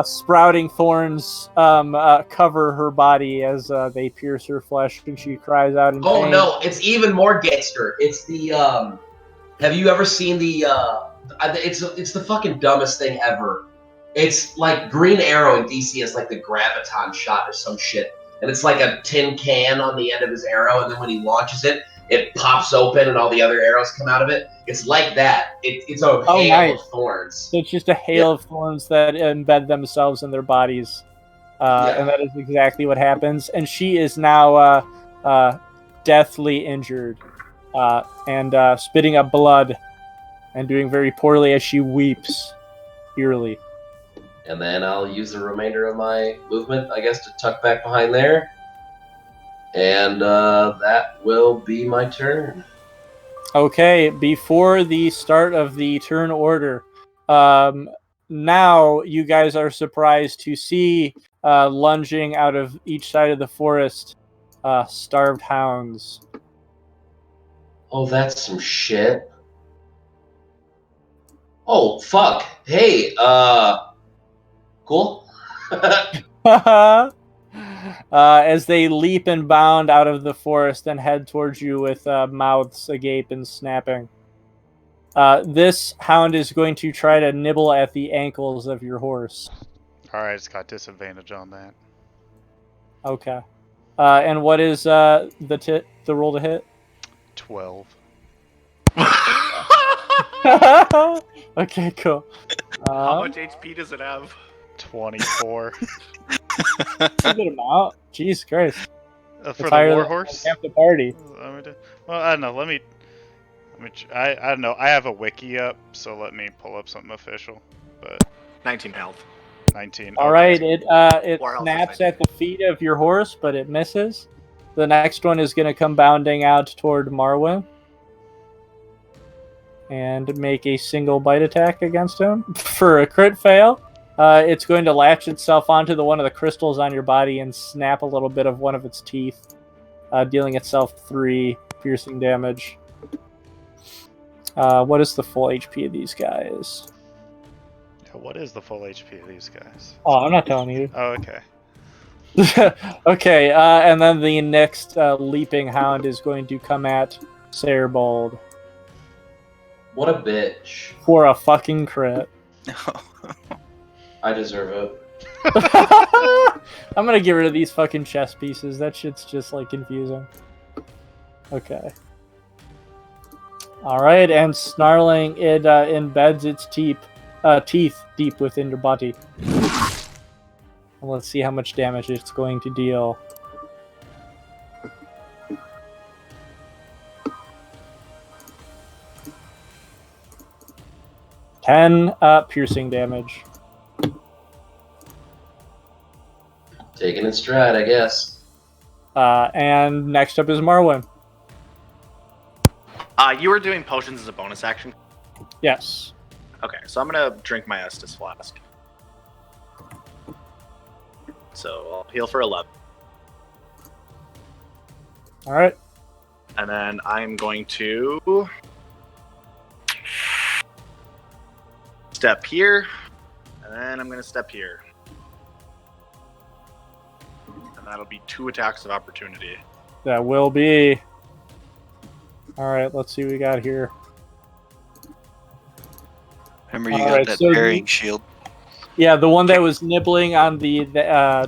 sprouting thorns cover her body as they pierce her flesh, and she cries out in Oh pain. no, it's even more gangster. It's the have you ever seen the it's the fucking dumbest thing ever. It's like Green Arrow in DC is like the graviton shot or some shit. And it's like a tin can on the end of his arrow, and then when he launches it, it pops open and all the other arrows come out of it. It's like that. It's a hail nice. of thorns. So it's just a hail of thorns that embed themselves in their bodies. And that is exactly what happens. And she is now deathly injured and spitting up blood and doing very poorly as she weeps eerily. And then I'll use the remainder of my movement, I guess, to tuck back behind there. And that will be my turn. Okay, before the start of the turn order, now you guys are surprised to see lunging out of each side of the forest starved hounds. Oh, that's some shit. Oh, fuck. Hey, cool. As they leap and bound out of the forest and head towards you with mouths agape and snapping. This hound is going to try to nibble at the ankles of your horse. Alright, it's got disadvantage on that. Okay. And what is the roll to hit? 12. Okay, cool. How much HP does it have? 24. That's a good amount. Jesus Christ. For It's the higher than warhorse? half the party. Well, I don't know. Let me. I don't know. I have a wiki up, so let me pull up something official. But 19 health. 19. All okay. right, it Or else snaps it's 19. at the feet of your horse, but it misses. The next one is going to come bounding out toward Marwan and make a single bite attack against him for a crit fail. It's going to latch itself onto one of the crystals on your body and snap a little bit of one of its teeth, dealing itself 3 piercing damage. What is the full HP of these guys? Yeah, what is the full HP of these guys? Oh, I'm not telling you. Oh, okay. Okay, and then the next leaping hound is going to come at Sayerbold What a bitch. for a fucking crit. I deserve it. I'm gonna get rid of these fucking chess pieces. That shit's just like confusing. Okay. Alright, and snarling, it embeds its teeth deep within your body. And let's see how much damage it's going to deal. 10 piercing damage. Taking it stride, I guess. And next up is Marwan. You were doing potions as a bonus action? Yes. Okay, so I'm gonna drink my Estus Flask. So I'll heal for 11. All right. And then I'm going to step here, and then I'm going to step here. And that'll be 2 attacks of opportunity. That will be. All right, let's see what we got here. Remember, you All got right, that so parrying shield. Yeah, the one that was nibbling on the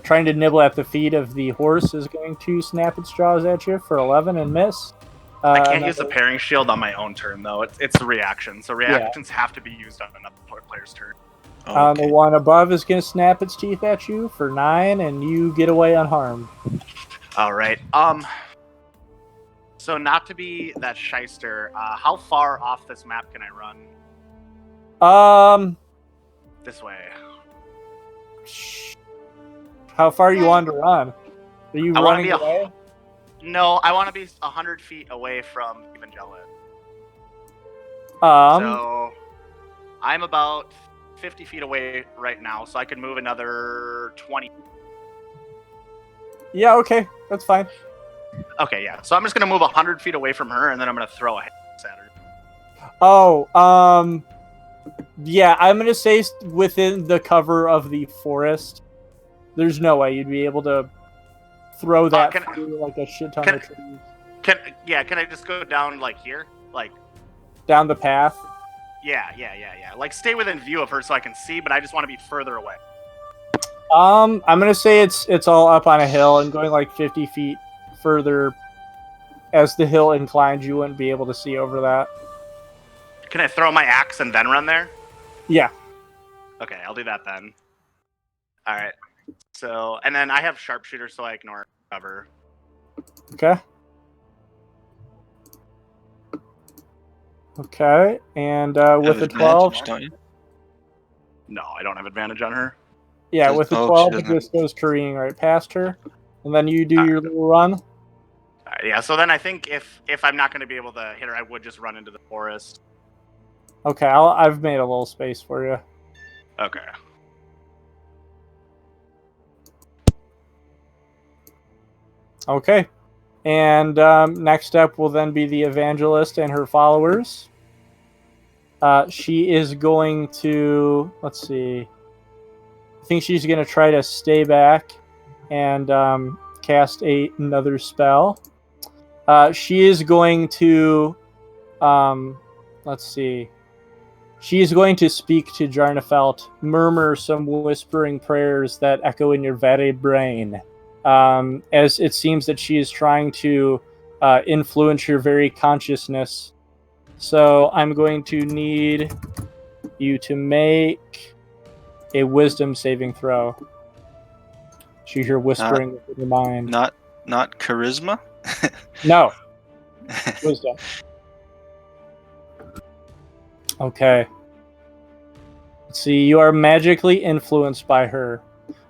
trying to nibble at the feet of the horse is going to snap its jaws at you for 11 and miss. I can't use the parrying shield on my own turn, though. It's a reaction, so reactions have to be used on another player's turn. The one above is going to snap its teeth at you for 9, and you get away unharmed. All right. So not to be that shyster, how far off this map can I run? This way. How far you want to run? Are you running away? No, I want to be 100 feet away from Evangelion. So I'm about 50 feet away right now, so I could move another 20. Yeah, okay, that's fine. Okay, yeah. So I'm just gonna move 100 feet away from her, and then I'm gonna throw a Hedges at her. Oh, yeah, I'm gonna say within the cover of the forest. There's no way you'd be able to throw that through like a shit ton of trees. Can I just go down like here, like down the path? Yeah. Like stay within view of her so I can see, but I just want to be further away. I'm gonna say it's all up on a hill and going like 50 feet further. As the hill inclines, you wouldn't be able to see over that. Can I throw my axe and then run there? Yeah. Okay, I'll do that then. All right. So, and then I have sharpshooter, so I ignore cover. Okay. Okay, and with a 12, don't you? No, I don't have advantage on her. Yeah, with a 12, it just goes careening right past her, and then you do your little run. All right, yeah. So then I think if I'm not going to be able to hit her, I would just run into the forest. Okay, I've made a little space for you. Okay. Okay. And next up will then be the evangelist and her followers. She is going to, let's see. I think she's going to try to stay back and cast another spell. She is going to, let's see. She is going to speak to Jarnafelt, murmur some whispering prayers that echo in your very brain. As it seems that she is trying to influence your very consciousness. So I'm going to need you to make a wisdom saving throw. So you hear whispering within your mind. Not charisma? No. Wisdom. Okay. Let's see. You are magically influenced by her.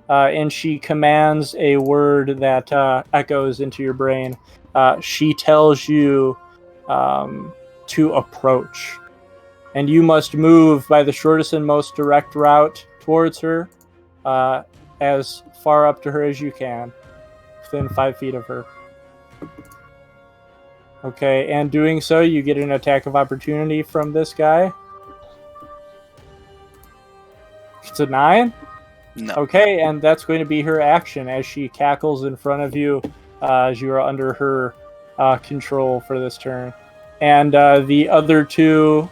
And she commands a word that echoes into your brain. She tells you to approach. And you must move by the shortest and most direct route towards her, as far up to her as you can, within 5 feet of her. Okay, and doing so, you get an attack of opportunity from this guy. It's a 9? No. Okay, and that's going to be her action as she cackles in front of you as you are under her control for this turn. And the other two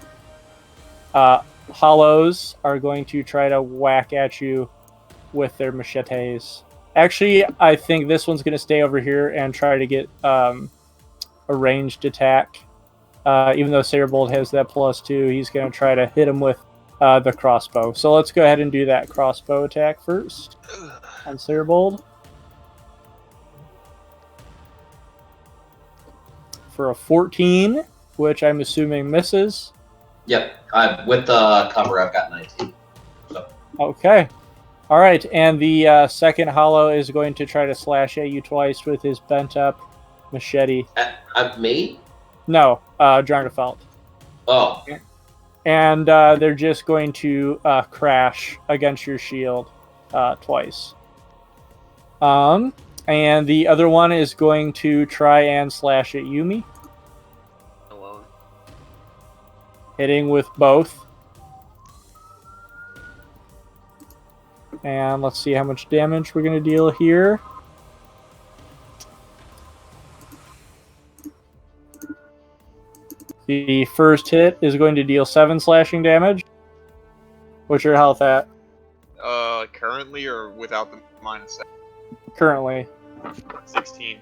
hollows are going to try to whack at you with their machetes. Actually, I think this one's going to stay over here and try to get a ranged attack. Even though Sarebold has that +2, he's going to try to hit him with the crossbow. So let's go ahead and do that crossbow attack first on Sarebold. For a 14, which I'm assuming misses. Yep. With the cover, I've got 19. So. Okay. All right, and the second hollow is going to try to slash at you twice with his bent up machete. Me? No, Jarnafelt. Oh. And they're just going to crash against your shield twice. And the other one is going to try and slash at Yumi, Alone. hitting with both. And let's see how much damage we're going to deal here. The first hit is going to deal 7 slashing damage. What's your health at? Currently or without the -7? Currently. 16.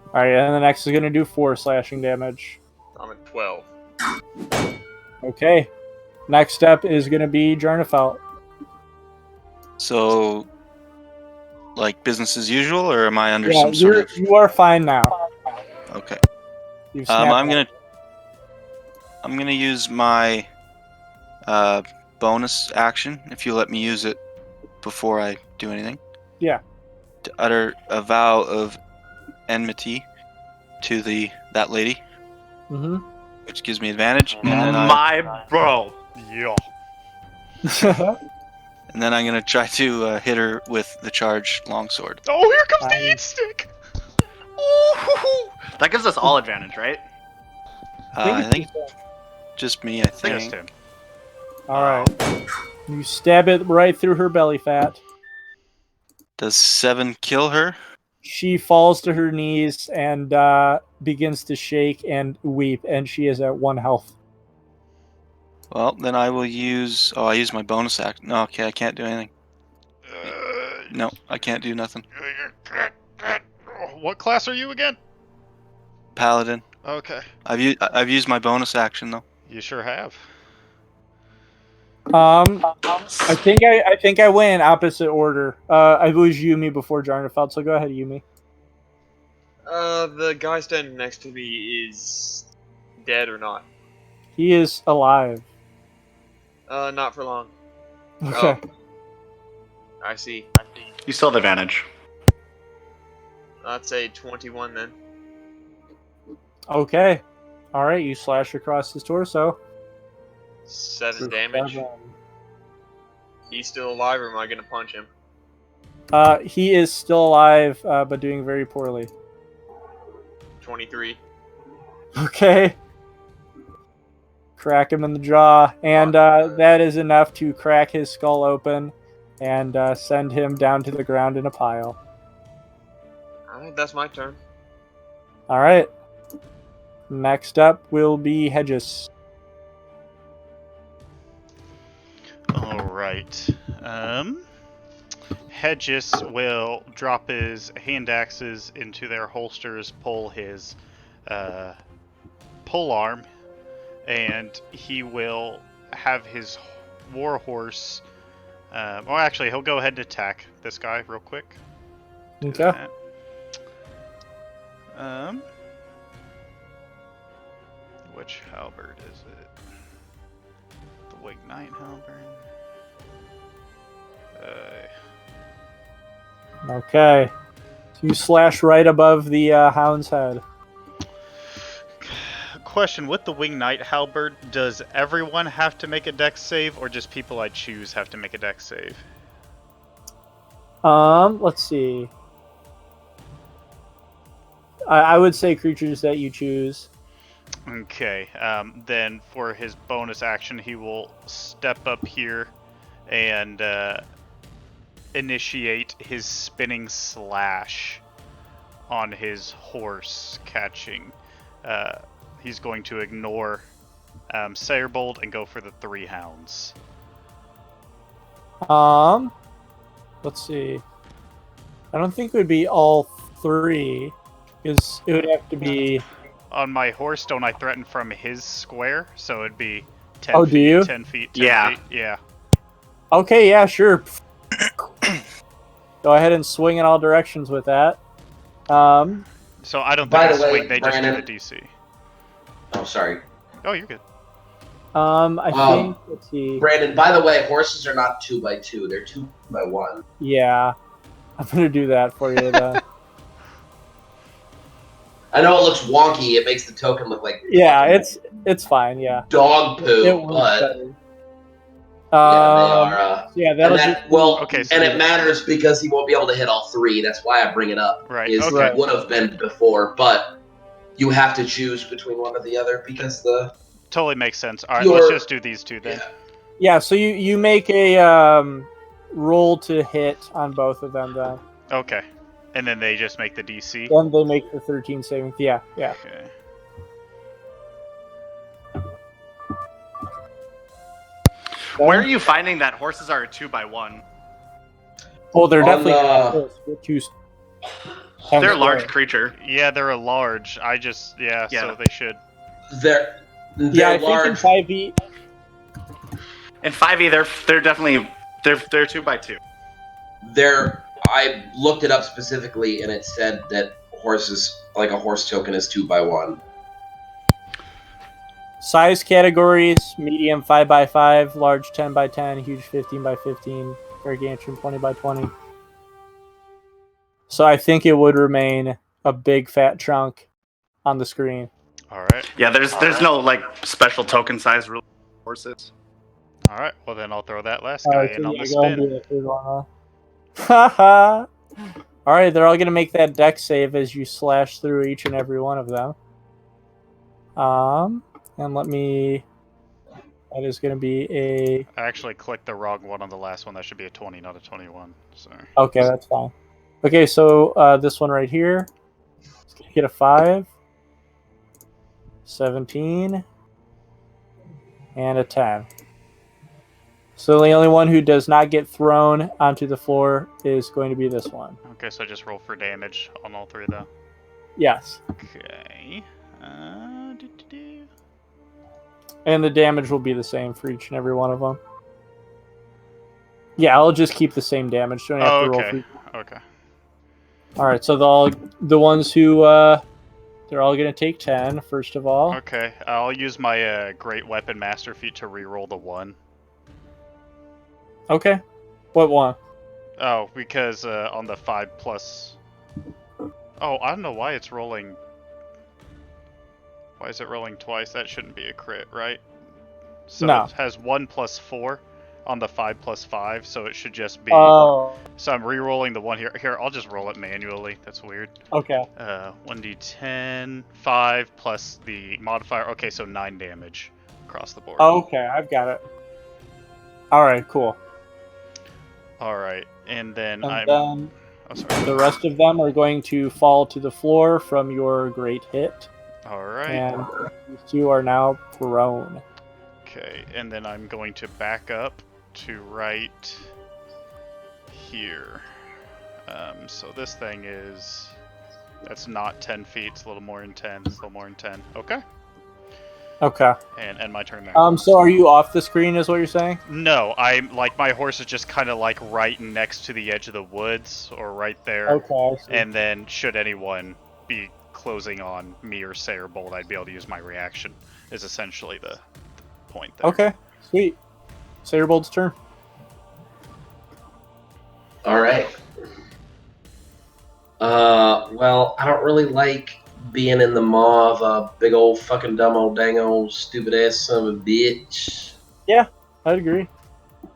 Alright, and the next is going to do 4 slashing damage. I'm at 12. Okay. Next step is going to be Jarnafelt. So, like business as usual, or am I under some sort of? You are fine now. Okay. You've snapped I'm gonna use my bonus action if you let me use it before I do anything. Yeah. To utter a vow of enmity to that lady, which gives me advantage, and then My bro. Yeah. and then I'm gonna try to hit her with the charged longsword. Oh, here comes the eat stick! That gives us all advantage, right? I think just me. I think. Just him. Alright. You stab it right through her belly fat. Does 7 kill her? She falls to her knees and begins to shake and weep, and she is at 1 health. Well, then I will use. Oh, I use my bonus act. No, okay, I can't do anything. No, I can't do nothing. What class are you again? Paladin. Okay. I've used my bonus action though. You sure have. I think I went in opposite order. I was Yumi before Jarnafelt, so go ahead, Yumi. The guy standing next to me is dead or not? He is alive. Not for long. Okay. Oh. I see. You still have advantage. I'd say 21 then. Okay. Alright, you slash across his torso. 7 damage. He's still alive, or am I gonna punch him? He is still alive, but doing very poorly. 23. Okay. Crack him in the jaw, and that is enough to crack his skull open and send him down to the ground in a pile. Alright, that's my turn. Alright. Next up will be Hedges. Alright. Hedges will drop his hand axes into their holsters, pull his pole arm, and he will have his warhorse. Well, actually, he'll go ahead and attack this guy real quick. Okay. Which halberd is it? The Wig Knight halberd. Okay. So you slash right above the hound's head. Question: with the Wing Knight halberd, does everyone have to make a dex save, or just people I choose have to make a dex save? Let's see. I would say creatures that you choose. Okay. Then for his bonus action, he will step up here and initiate his spinning slash on his horse, catching. He's going to ignore Sayerbold and go for the 3 hounds. Let's see. I don't think it would be all 3, because it would have to be... On my horse, don't I threaten from his square? So it'd be 10 Oh, feet, do you? 10 feet, 10 Yeah. feet. Yeah. Okay, yeah, sure. Go ahead and swing in all directions with that. So I don't By think the they way, swing, they just do Brandon- the DC. Oh, sorry. Oh, you're good. I think, let's see. Brandon, by the way, horses are not 2x2; they're 2x1. Yeah, I'm gonna do that for you then. I know it looks wonky; it makes the token look like Yeah, fucking it's fine. Yeah, dog it poo, works but better. yeah, they are. Yeah, And that'll that just well, Okay, and it matters because he won't be able to hit all 3. That's why I bring it up. Right, Is okay. it would have been before, but you have to choose between one or the other because the Totally makes sense. All right, Your- let's just do these two then. Yeah, so you make a roll to hit on both of them then. Okay. And then they just make the DC. Then they make the 13 saving. Yeah. Okay. Where are you finding that horses are a 2x1? Oh, they're On definitely the- not close. They're two. They're a large creature. Yeah, they're a large. Yeah. So they should. they're Yeah, I large. think in 5e. In 5e, they're definitely they're 2x2. I looked it up specifically, and it said that horses, like a horse token, is 2x1. Size categories: medium 5x5, large 10x10, huge 15x15, gargantuan 20x20. So I think it would remain a big fat chunk on the screen. All right. Yeah, there's no like special token size rule for horses. All right. Well, then I'll throw that last All guy right, in so on yeah, the go and spin. do the third one. Haha. All right, they're all gonna make that dex save as you slash through each and every one of them. And let me. That is gonna be a. I actually clicked the wrong one on the last one. That should be a 20, not a 21. Sorry. Okay, that's fine. Okay, so this one right here. It's gonna get a 5, 17, and a 10. So the only one who does not get thrown onto the floor is going to be this one. Okay, so just roll for damage on all three, though. Yes. Okay. Do-do-do. And the damage will be the same for each and every one of them. Yeah, I'll just keep the same damage. Don't have to roll Okay. for. Okay. All right, so the ones who they're all gonna take 10 first of all. Okay. I'll use my Great Weapon Master feat to reroll the 1. Okay. What one? Oh, because on the 5+. Oh, I don't know why it's rolling. Why is it rolling twice? That shouldn't be a crit, right? So No. it has 1 + 4 on the 5 + 5, so it should just be. Oh. So I'm re-rolling the 1 here. Here, I'll just roll it manually. That's weird. Okay. 1d10, 5 plus the modifier. Okay, so 9 damage across the board. Okay, I've got it. All right, cool. All right, and then And I'm. then Oh, sorry. the rest of them are going to fall to the floor from your great hit, All right. and these two are now prone. Okay, and then I'm going to back up to right here. So this thing is. That's not 10 feet. It's a little more than 10. It's a little more than 10. Okay. Okay. And end my turn there. So are you off the screen? Is what you're saying? No, I'm like my horse is just kind of like right next to the edge of the woods or right there. Okay. I see. And then should anyone be closing on me or Sayer Bolt, I'd be able to use my reaction. Is essentially the point there. Okay. Sweet. Sayerbold's turn. All right. Well, I don't really like being in the maw of a big old fucking dumb old dang old stupid ass son of a bitch. I'd agree.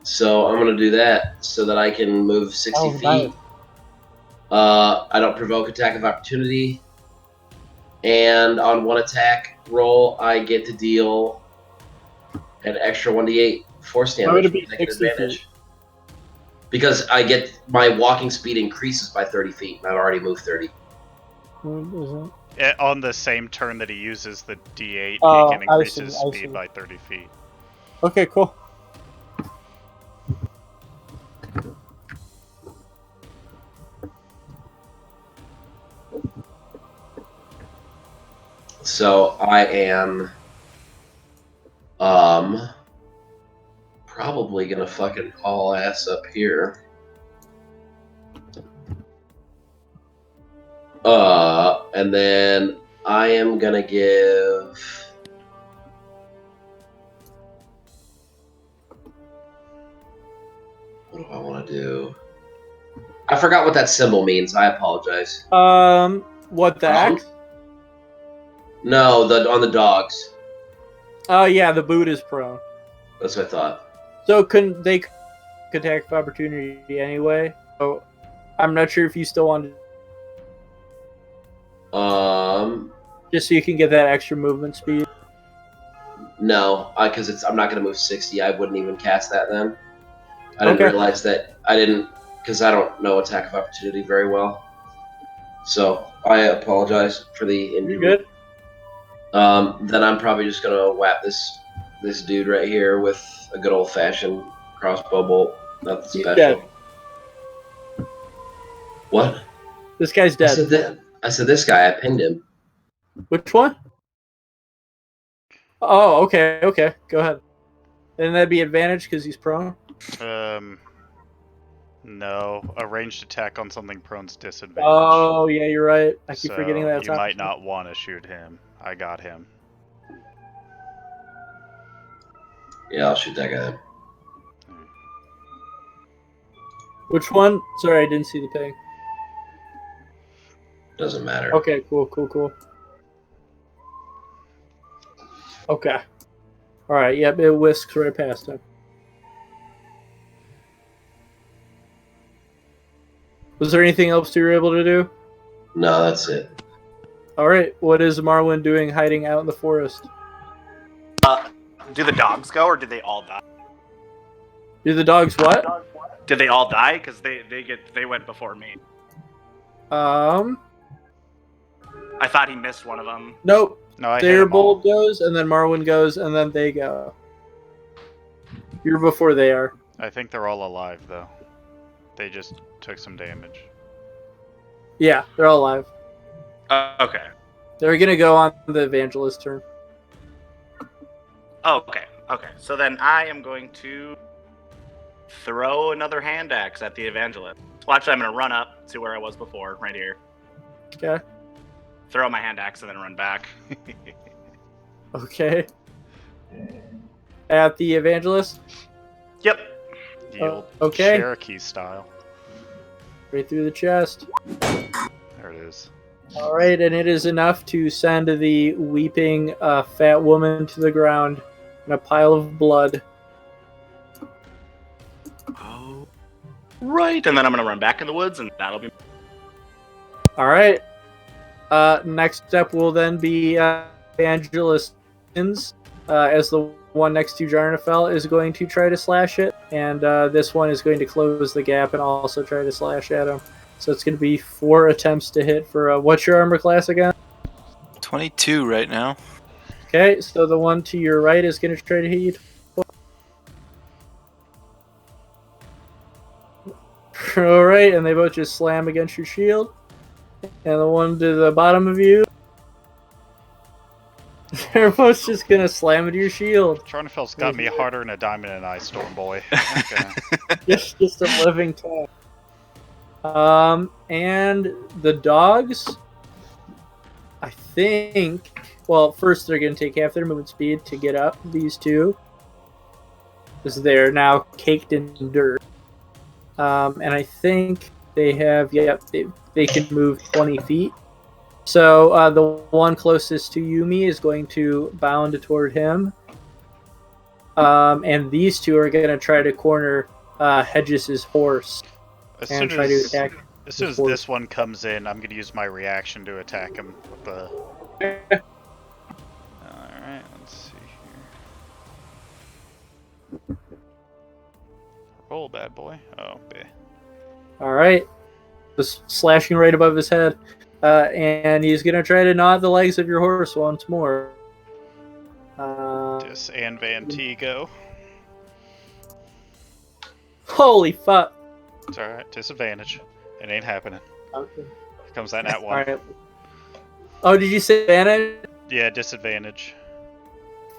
So I'm gonna do that so that I can move 60 feet. Nice. I don't provoke attack of opportunity, and on one attack roll, I get to deal an extra 1d8 force Why would damage it be with negative 60 advantage. feet? Because I get my walking speed increases by 30 feet, and I've already moved 30. Isn't- On the same turn that he uses the D8, Oh, he can I increase see, his I speed see. by 30 feet. Okay, cool. So I am probably gonna fucking haul ass up here. And then I am gonna give What do I want to do? I forgot what that symbol means. I apologize. What the X? No, on the dogs. Oh yeah, the boot is prone. That's what I thought. So couldn't they attack of opportunity anyway? So I'm not sure if you still want to, just so you can get that extra movement speed. No, because I'm not going to move 60. I wouldn't even cast that then. I didn't Okay. realize that I didn't, because I don't know attack of opportunity very well. So I apologize for the injury. You're good. Then I'm probably just gonna whap this dude right here with a good old fashioned crossbow bolt. Nothing He's special. dead. What? This guy's dead. I said this guy. I pinned him. Which one? Oh, okay, okay. Go ahead. And that'd be advantage because he's prone? No. A ranged attack on something prone's disadvantage. Oh, yeah, you're right. I keep forgetting that. You might not want to shoot him. I got him. Yeah, I'll shoot that guy. Which one? Sorry, I didn't see the ping. Doesn't matter. Okay, cool. Okay. Alright, yep, it whisks right past him. Was there anything else you were able to do? No, that's it. Alright, what is Marwan doing hiding out in the forest? Do the dogs go, or did they all die? Do the dogs what? Did they all die? Because they went before me. I thought he missed one of them. Nope. No, I hit them Theobald all. goes, and then Marwan goes, and then they go. You're before they are. I think they're all alive, though. They just took some damage. Yeah, they're all alive. Okay. They're gonna go on the evangelist turn. Oh, okay. Okay. So then I am going to throw another hand axe at the evangelist. Well, actually, I'm going to run up to where I was before, right here. Okay. Throw my hand axe and then run back. Okay. At the evangelist? Yep. The old okay. Cherokee style. Right through the chest. There it is. Alright, and it is enough to send the weeping fat woman to the ground in a pile of blood. Oh. Right. And then I'm going to run back in the woods, and that'll be... Alright. Next step will then be Evangelist as the one next to Jarnafel is going to try to slash it, and this one is going to close the gap and also try to slash at him. So it's going to be 4 attempts to hit for what's your armor class again? 22 right now. Okay, so the one to your right is going to try to hit you. Alright, and they both just slam against your shield. And the one to the bottom of you, they're both just going to slam into your shield. Jarnafel's got me harder than a diamond in an eye, Storm Boy. Okay. just a living tank. And the dogs, I think, well, first they're going to take half their movement speed to get up, these two, because they're now caked in dirt. And I think they have, they can move 20 feet. So the one closest to Yumi is going to bound toward him. And these two are going to try to corner Hedges' horse. As and soon try to as, attack as soon as this one comes in, I'm going to use my reaction to attack him with the... Alright, let's see here. Roll, bad boy. Oh, okay. Alright. Just slashing right above his head. And he's going to try to gnaw at the legs of your horse once more. Dis and Van T go. Holy fuck. It's alright, disadvantage. It ain't happening. Okay. Here comes that nat one. Alright. Oh, did you say advantage? Yeah, disadvantage.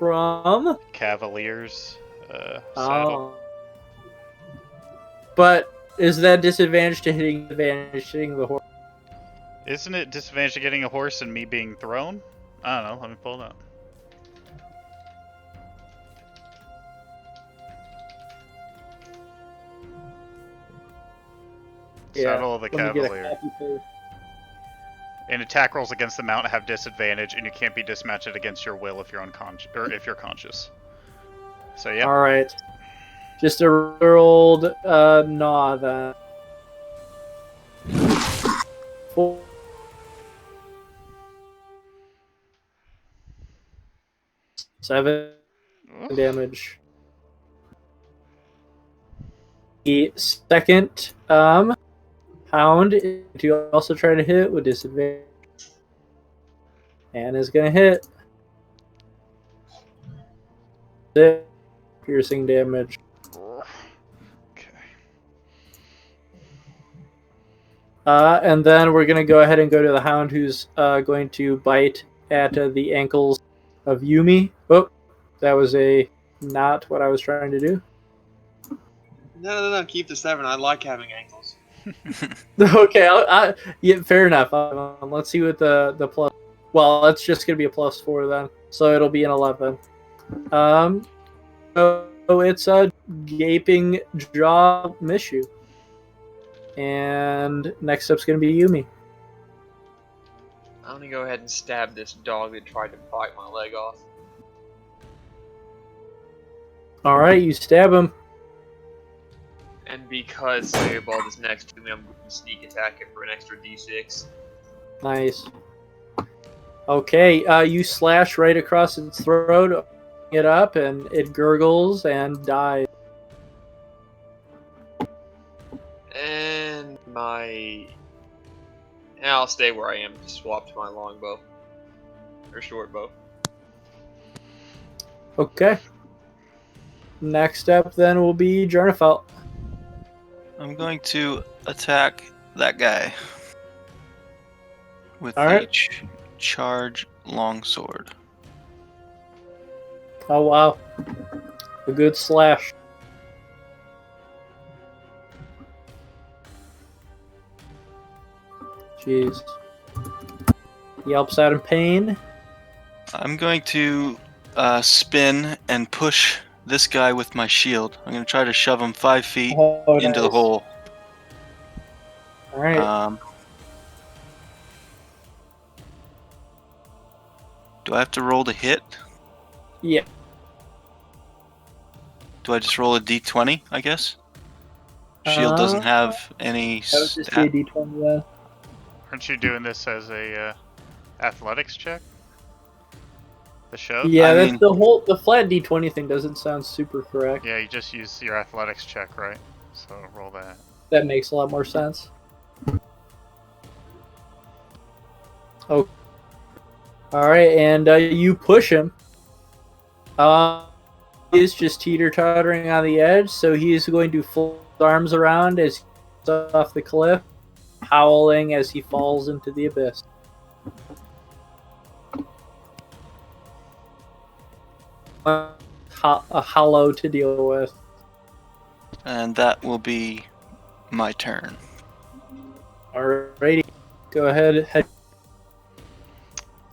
From? Cavaliers. Saddle. Oh. But is that disadvantage to hitting the horse? Isn't it disadvantage to getting a horse and me being thrown? I don't know, let me pull it up. Saddle of the let me get a Cavalier. copy paste. And attack rolls against the mount have disadvantage, and you can't be dismounted against your will if you're unconscious or if you're conscious. So yeah. All right. Just a regular old gnaw then. 4. 7 damage. The second hound to also try to hit with disadvantage. And is gonna hit. 6 piercing damage. Okay. And then we're gonna go ahead and go to the hound, who's going to bite at the ankles of Yumi. Oh, that was not what I was trying to do. No. Keep the 7. I like having ankles. Okay, yeah, fair enough. Let's see what the plus. Well, it's just gonna be a +4 then, so it'll be an 11. So it's a gaping jaw Mishu, and next up's gonna be Yumi. I'm gonna go ahead and stab this dog that tried to bite my leg off. All right, you stab him. And because Sayabald is next to me, I'm going to sneak attack it for an extra d6. Nice. Okay, you slash right across its throat, opening it up, and it gurgles and dies. And I'll stay where I am to swap to my longbow. Or short bow. Okay. Next up then will be Jarnafelt. I'm going to attack that guy with All right. the charge longsword. Oh wow. A good slash. Jeez. Yelps out in pain. I'm going to spin and push this guy with my shield. I'm going to try to shove him 5 feet Oh, into the nice. hole. Alright. Do I have to roll to hit? Yeah. Do I just roll a d20, I guess? Shield doesn't have any That was just be a stat. D20, yeah. Aren't you doing this as a athletics check? The shove? Yeah, I that's mean- the flat D20 thing doesn't sound super correct. Yeah, you just use your athletics check, right? So roll that. That makes a lot more sense. Oh. Alright, and you push him. He's just teeter-tottering on the edge, so he's going to fold his arms around as he falls off the cliff, howling as he falls into the abyss. A hollow to deal with. And that will be my turn. Alrighty. Go ahead.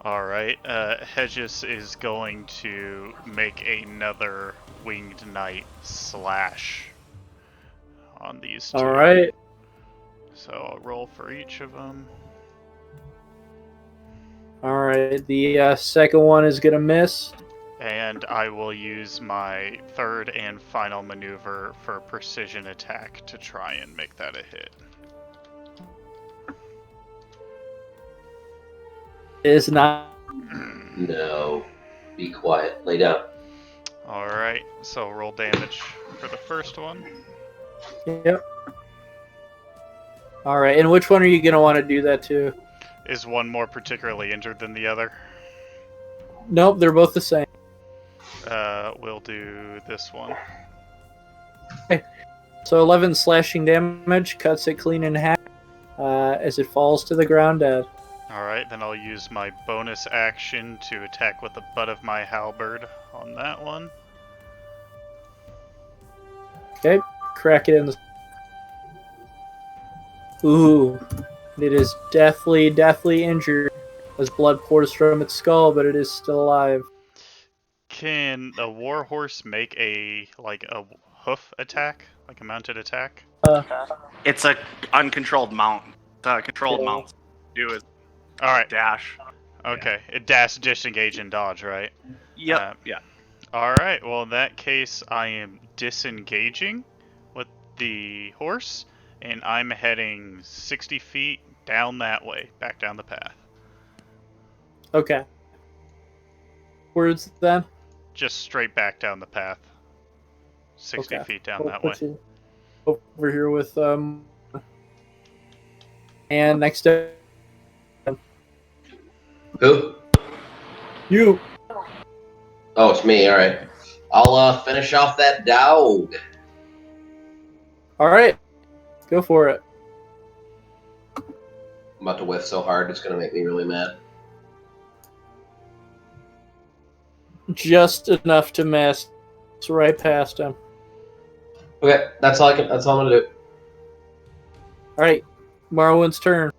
Alright, Hedges is going to make another winged knight slash on these two. Alright. So I'll roll for each of them. Alright. The second one is going to miss. And I will use my third and final maneuver for precision attack to try and make that a hit. Is not. No. Be quiet. Lay down. Alright, so roll damage for the first one. Yep. Alright, and which one are you going to want to do that to? Is one more particularly injured than the other? Nope, they're both the same. We'll do this one. So 11 slashing damage, cuts it clean in half as it falls to the ground dead. Alright, then I'll use my bonus action to attack with the butt of my halberd on that one. Okay, crack it in the... Ooh, it is deathly injured as blood pours from its skull, but it is still alive. Can a warhorse make a hoof attack? Like a mounted attack? It's a uncontrolled mount. The controlled Yeah. mount do is All right. dash. Okay. It dash, disengage, and dodge, right? Yep. Yeah. All right. Well, in that case, I am disengaging with the horse, and I'm heading 60 feet down that way, back down the path. Okay. Words then? Just straight back down the path. 60 Okay. feet down We'll that way. put you over here with and next up Who? you. Oh, it's me. All right. I'll finish off that dog. All right, go for it. I'm about to whiff so hard, it's going to make me really mad. Just enough to miss. It's right past him. Okay, that's all I'm going to do. All right, Marwan's turn.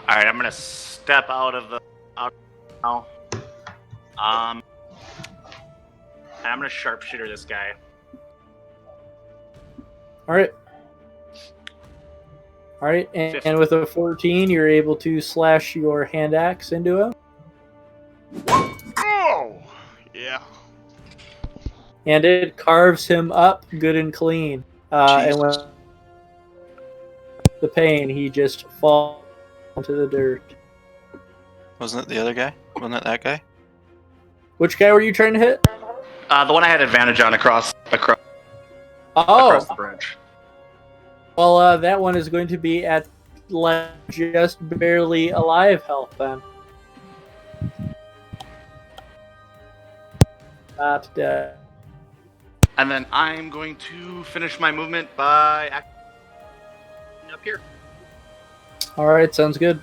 All right, I'm gonna step out now. I'm gonna sharpshooter this guy. All right. All right, and with a 14, you're able to slash your hand axe into him, Oh! Yeah. and it carves him up good and clean. And with the pain, he just falls into the dirt. Wasn't it the other guy? Wasn't it that guy? Which guy were you trying to hit? The one I had advantage on across Oh, the bridge. well, that one is going to be at just barely alive health then. Not dead. And then I'm going to finish my movement by acting up here. All right, sounds good.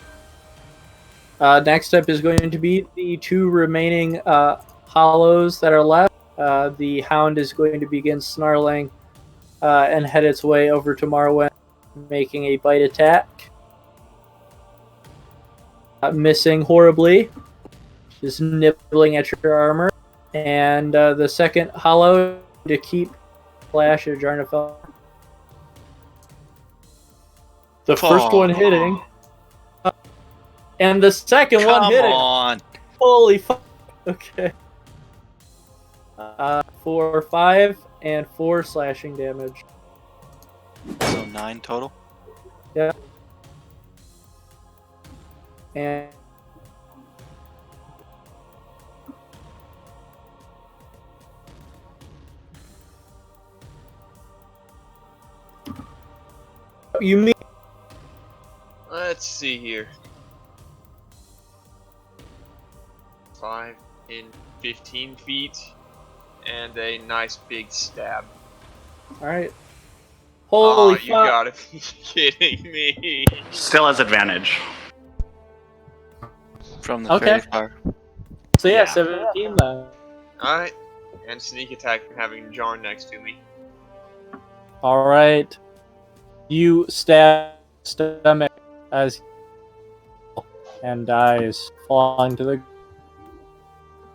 Next up is going to be the two remaining hollows that are left. The hound is going to begin snarling and head its way over to Marwan, making a bite attack. Missing horribly, just nibbling at your armor. And the second hollow to keep Flash at Jarnafel. The first one hitting. And the second one hitting. Come on. Holy fuck. Okay. For 5 and 4 slashing damage. So 9 total? Yeah. And you mean Let's see here. 5 in 15 feet, and a nice big stab. alright. Holy fuck. You gotta be kidding me. Still has advantage. From the Okay. fairy fire. So yeah, Yeah. 17 then. Alright. And sneak attack from having Jarn next to me. Alright. You stab stomach as and dies, falling to the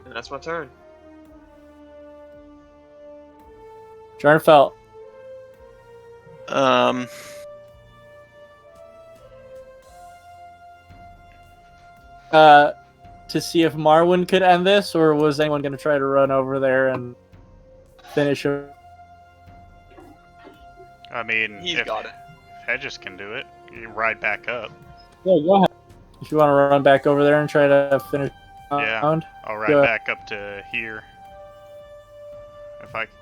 And that's my turn. Jarnfeld. To see if Marwan could end this, or was anyone going to try to run over there and finish it? I mean, He's if got it. Hedges can do it, you ride back up. Yeah, go ahead. If you want to run back over there and try to finish the Yeah. round. I'll ride Go. back up to here.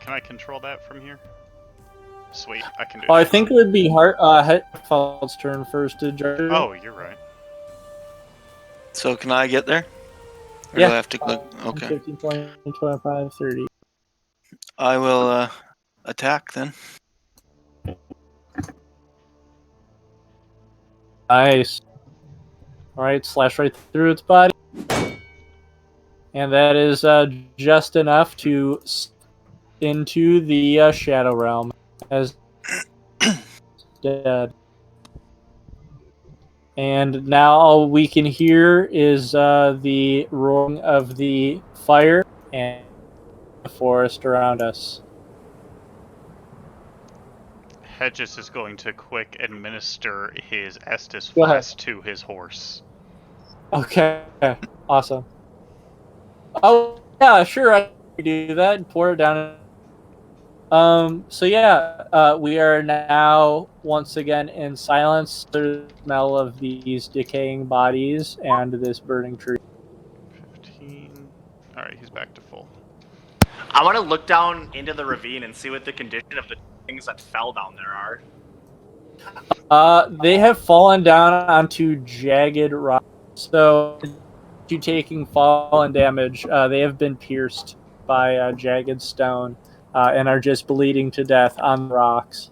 Can I control that from here? Sweet, I can do Oh, I that. think it would be Hedgefeld's turn first to Jarn. Oh, you're right. So can I get there? Or Yeah. do I have to click? Okay. 15, 20, 25, 30. I will attack then. Nice. Alright, slash right through its body. And that is just enough to into the Shadow Realm as dead. And now all we can hear is the roaring of the fire and the forest around us. Hedges is going to quick administer his Estus Go ahead. Flask to his horse. Okay, awesome. Oh yeah, sure, I can do that and pour it down. So yeah, we are now once again in silence. There's the smell of these decaying bodies and this burning tree. 15. Alright, he's back to full. I want to look down into the ravine and see what the condition of the things that fell down there are. They have fallen down onto jagged rock. So, you taking fallen damage, they have been pierced by jagged stone and are just bleeding to death on the rocks.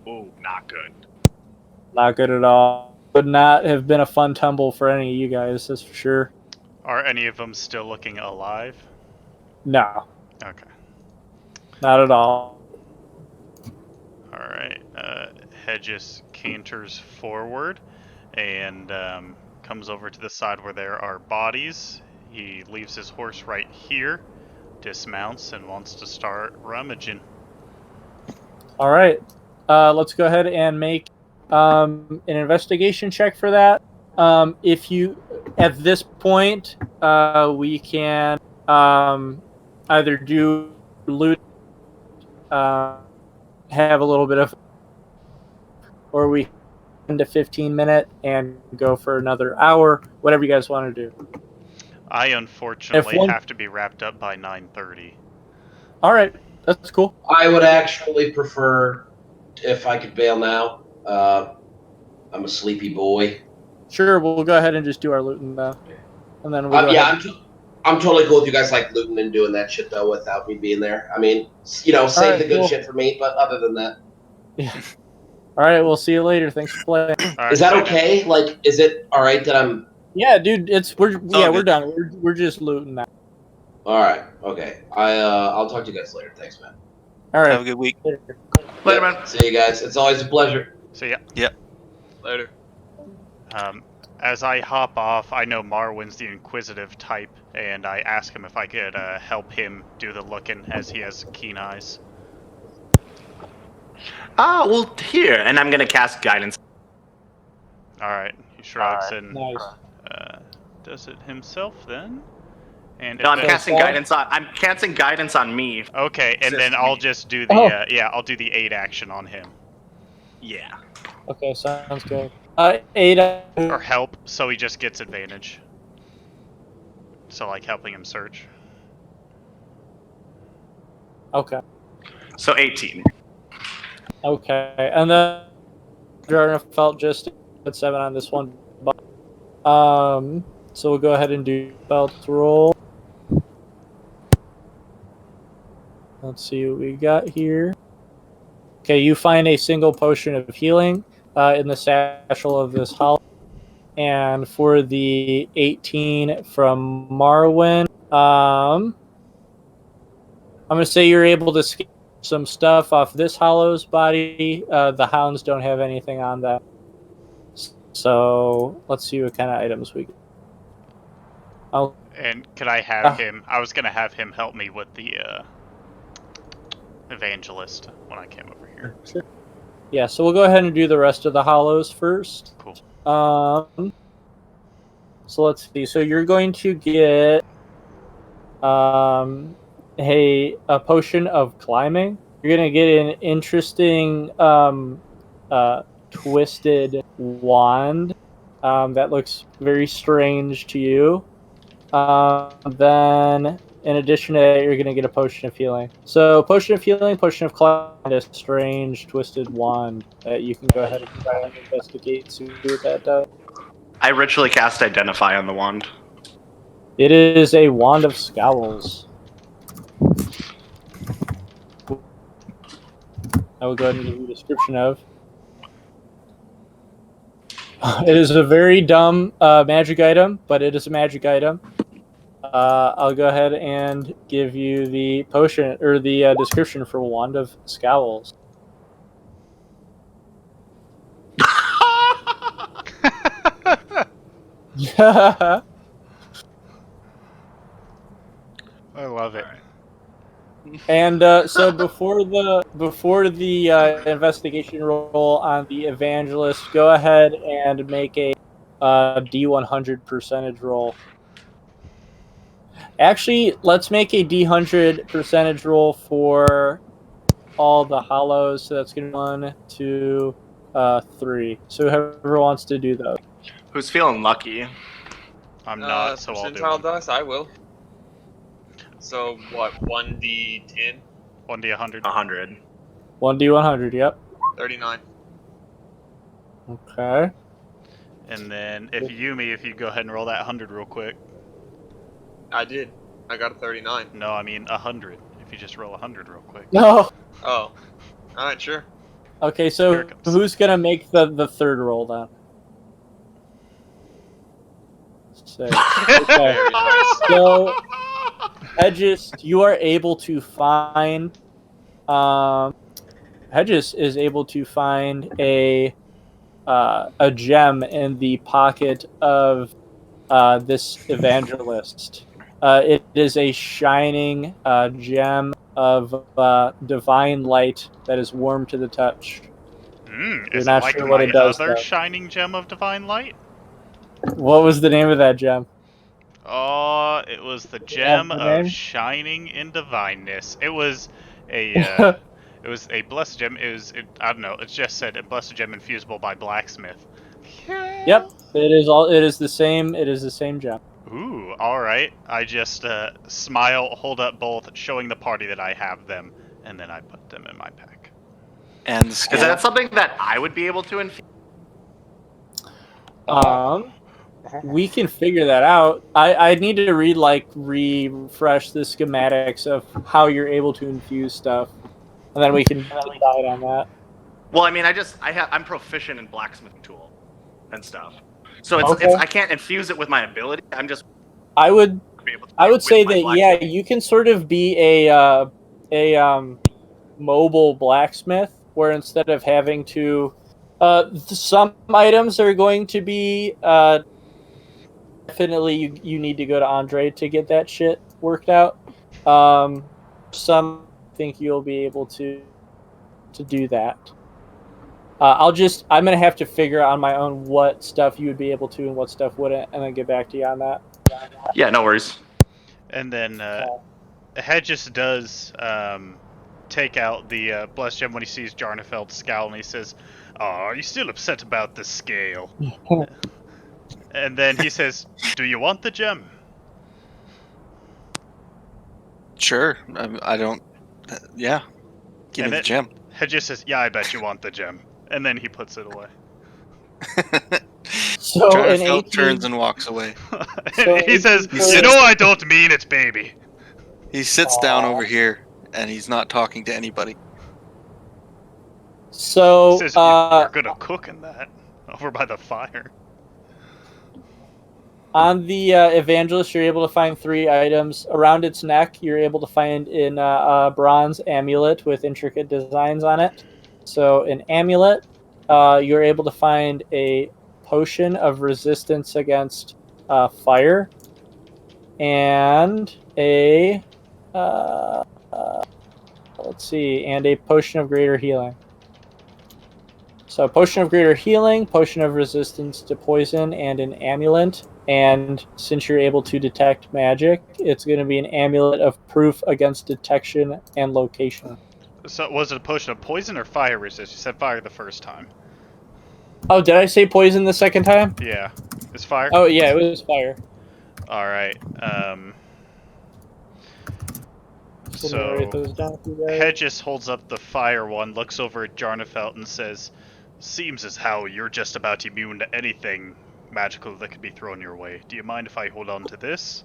Ooh, not good. Not good at all. Would not have been a fun tumble for any of you guys, that's for sure. Are any of them still looking alive? No, Okay. not at all. Alright. Hedges canters forward and comes over to the side where there are bodies. He leaves his horse right here, dismounts, and wants to start rummaging. All right, let's go ahead and make an investigation check for that. If you, at this point, we can either do loot, have a little bit of, or we 10 to 15 minute and go for another hour, whatever you guys want to do. I unfortunately F1. have to be wrapped up by 9:30. All right, that's cool. I would actually prefer if I could bail now. I'm a sleepy boy. Sure, we'll go ahead and just do our looting now, and then we'll go Yeah, ahead. I'm totally cool with you guys like looting and doing that shit though without me being there. I mean, save right, the good cool. shit for me, but other than that. Yeah. All right, we'll see you later. Thanks for playing. Is that okay? Like, is it all right that I'm? Yeah, dude, we're good. done. We're just looting now. All right, okay. I'll talk to you guys later. Thanks, man. All right. Have a good week. Later, Yeah, man. See you guys. It's always a pleasure. So yeah. Later. As I hop off, I know Marwan's the inquisitive type, and I ask him if I could help him do the looking, as he has keen eyes. Well, here, and I'm gonna cast guidance. Alright, he shrugs and Nice. does it himself then? And No, I'm then- casting guidance on. I'm casting guidance on me. Okay, and then Just I'll me. just do the I'll do the aid action on him. Yeah. Okay, sounds good. 8. Or help, so he just gets advantage. So like helping him search. Okay. So 18. Okay, and then Jordan felt just at 7 on this one. So we'll go ahead and do felt roll. Let's see what we got here. Okay, you find a single potion of healing in the satchel of this hollow. And for the 18 from Marwan, I'm going to say you're able to skip some stuff off this hollow's body. The hounds don't have anything on that. So let's see what kind of items we get. And could I have him? I was gonna have him help me with the evangelist when I came over here. Sure. Yeah, so we'll go ahead and do the rest of the hollows first. Cool. So let's see. So you're going to get a potion of climbing. You're gonna get an interesting twisted wand that looks very strange to you. Then, in addition to that, you're going to get a potion of healing. So, potion of healing, potion of climbing, and a strange twisted wand that you can go ahead and try and investigate, see what that does. I ritually cast Identify on the wand. It is a wand of scowls. I will go ahead and give you a description of. It is a very dumb magic item, but it is a magic item. I'll go ahead and give you the potion or the description for Wand of Scowls. I love it. And so before the investigation roll on the evangelist, go ahead and make a D100 percentage roll. Actually, let's make a D100 percentage roll for all the hollows. So that's going to be 1, 2, 3. So whoever wants to do those. Who's feeling lucky? I'm not, so I'll do percentile one. dice, I will. So what? 1d10, 1d100. 100. 1D100. Yep. 39. Okay. And then if you go ahead and roll that 100 real quick. I did. I got a 39. No, I mean 100. If you just roll 100 real quick. No. Oh. Alright, sure. Okay, Here so it comes. who's gonna make the third roll then? 6. Okay. Very nice. So, Hedges, you are able to find. Hedges is able to find a gem in the pocket of this evangelist. It is a shining gem of divine light that is warm to the touch. You're Is not it like sure what my it does, other though. shining gem of divine light? What was the name of that gem? Oh, it was the have gem the of name? shining in divineness. It was a it was a blessed gem. I don't know. It just said a blessed gem infusible by blacksmith. Yep, it is the same. It is the same gem. Ooh, all right. I just smile, hold up both, showing the party that I have them, and then I put them in my pack. And the Is scale. that something that I would be able to infuse? We can figure that out. I need to refresh the schematics of how you're able to infuse stuff, and then we can decide on that. Well, I mean, I'm proficient in blacksmithing tool and stuff. So Okay. I can't infuse it with my ability. I'm just I would be able to I do it would with say my that blacksmithing. you can sort of be a mobile blacksmith, where instead of having to some items are going to be definitely you need to go to Andre to get that shit worked out. Some think you'll be able to do that. I'm gonna have to figure out on my own what stuff you would be able to and what stuff wouldn't, and then get back to you on that. Yeah, no worries. And then Hedges does take out the blessed gem when he sees Jarnefeld scowl, and he says, "Oh, are you still upset about the scale?" And then he says, "Do you want the gem?" Sure. I don't. Yeah. Give And me the gem. Hedges says, "Yeah, I bet you want the gem." And then he puts it away. So an Jarnefeld 18 turns and walks away. So And he says, 18 "You know I don't mean it, baby." He sits down over here, and he's not talking to anybody. So He says, "You're good at cooking that over by the fire." on the evangelist, you're able to find 3 items. Around its neck, you're able to find a bronze amulet with intricate designs on it. So an amulet, you're able to find a potion of resistance against fire, and a let's see, and a potion of greater healing. So potion of greater healing, potion of resistance to poison, and an amulet. And since you're able to detect magic, it's going to be an amulet of proof against detection and location. So was it a potion of poison or fire resist? You said fire the first time. Oh, did I say poison the second time? Yeah. It's fire? Oh, yeah, it was fire. Alright. Let me write those down for you guys. Hedges holds up the fire one, looks over at Jarnefeld, and says, "Seems as how you're just about immune to anything magical that could be thrown your way. Do you mind if I hold on to this?"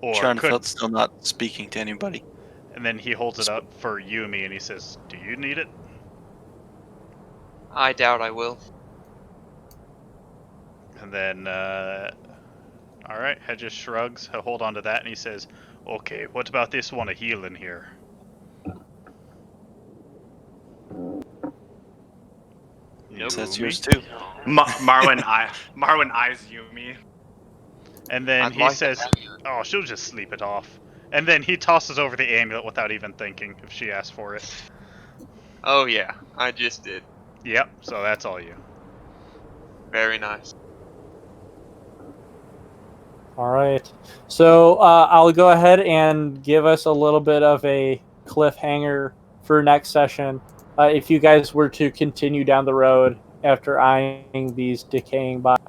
Or Jarnefeld's still not speaking to anybody. And then he holds it up for Yumi, and he says, "Do you need it?" I doubt I will. And then, alright, Hedges shrugs, he'll hold on to that, and he says, "Okay, what about this one of healing here?" Nope. So that's yours too. Marwan eyes Yumi. And then I'd he like says, that. "Oh, she'll just sleep it off." And then he tosses over the amulet without even thinking if she asks for it. Oh yeah, I just did. Yep, so that's all you. Very nice. All right. So I'll go ahead and give us a little bit of a cliffhanger for next session. If you guys were to continue down the road after eyeing these decaying bodies,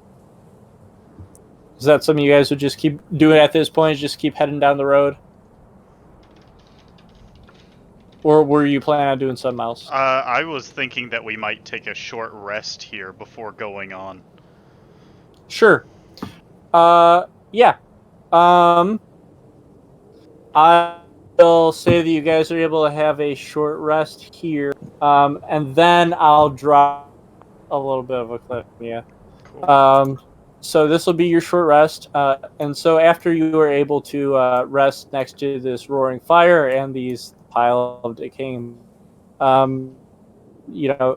is that something you guys would just keep doing at this point? Just keep heading down the road? Or were you planning on doing something else? I was thinking that we might take a short rest here before going on. Sure. Yeah. I will say that you guys are able to have a short rest here, and then I'll drop a little bit of a clip. Yeah. Cool. So this will be your short rest, and so after you are able to rest next to this roaring fire and these pile of decaying,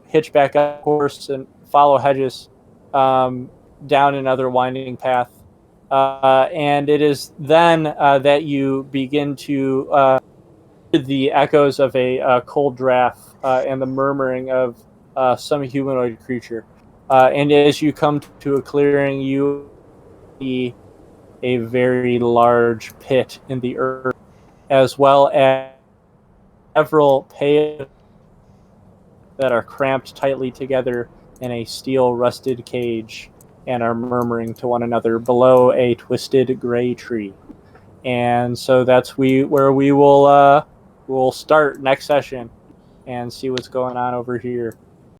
hitch back up horse and follow Hedges down another winding path. And it is then that you begin to hear the echoes of a cold draft and the murmuring of some humanoid creature. And as you come to a clearing, you see a very large pit in the earth, as well as several pale that are cramped tightly together in a steel rusted cage and are murmuring to one another below a twisted gray tree. And so that's where we will we'll start next session and see what's going on over here.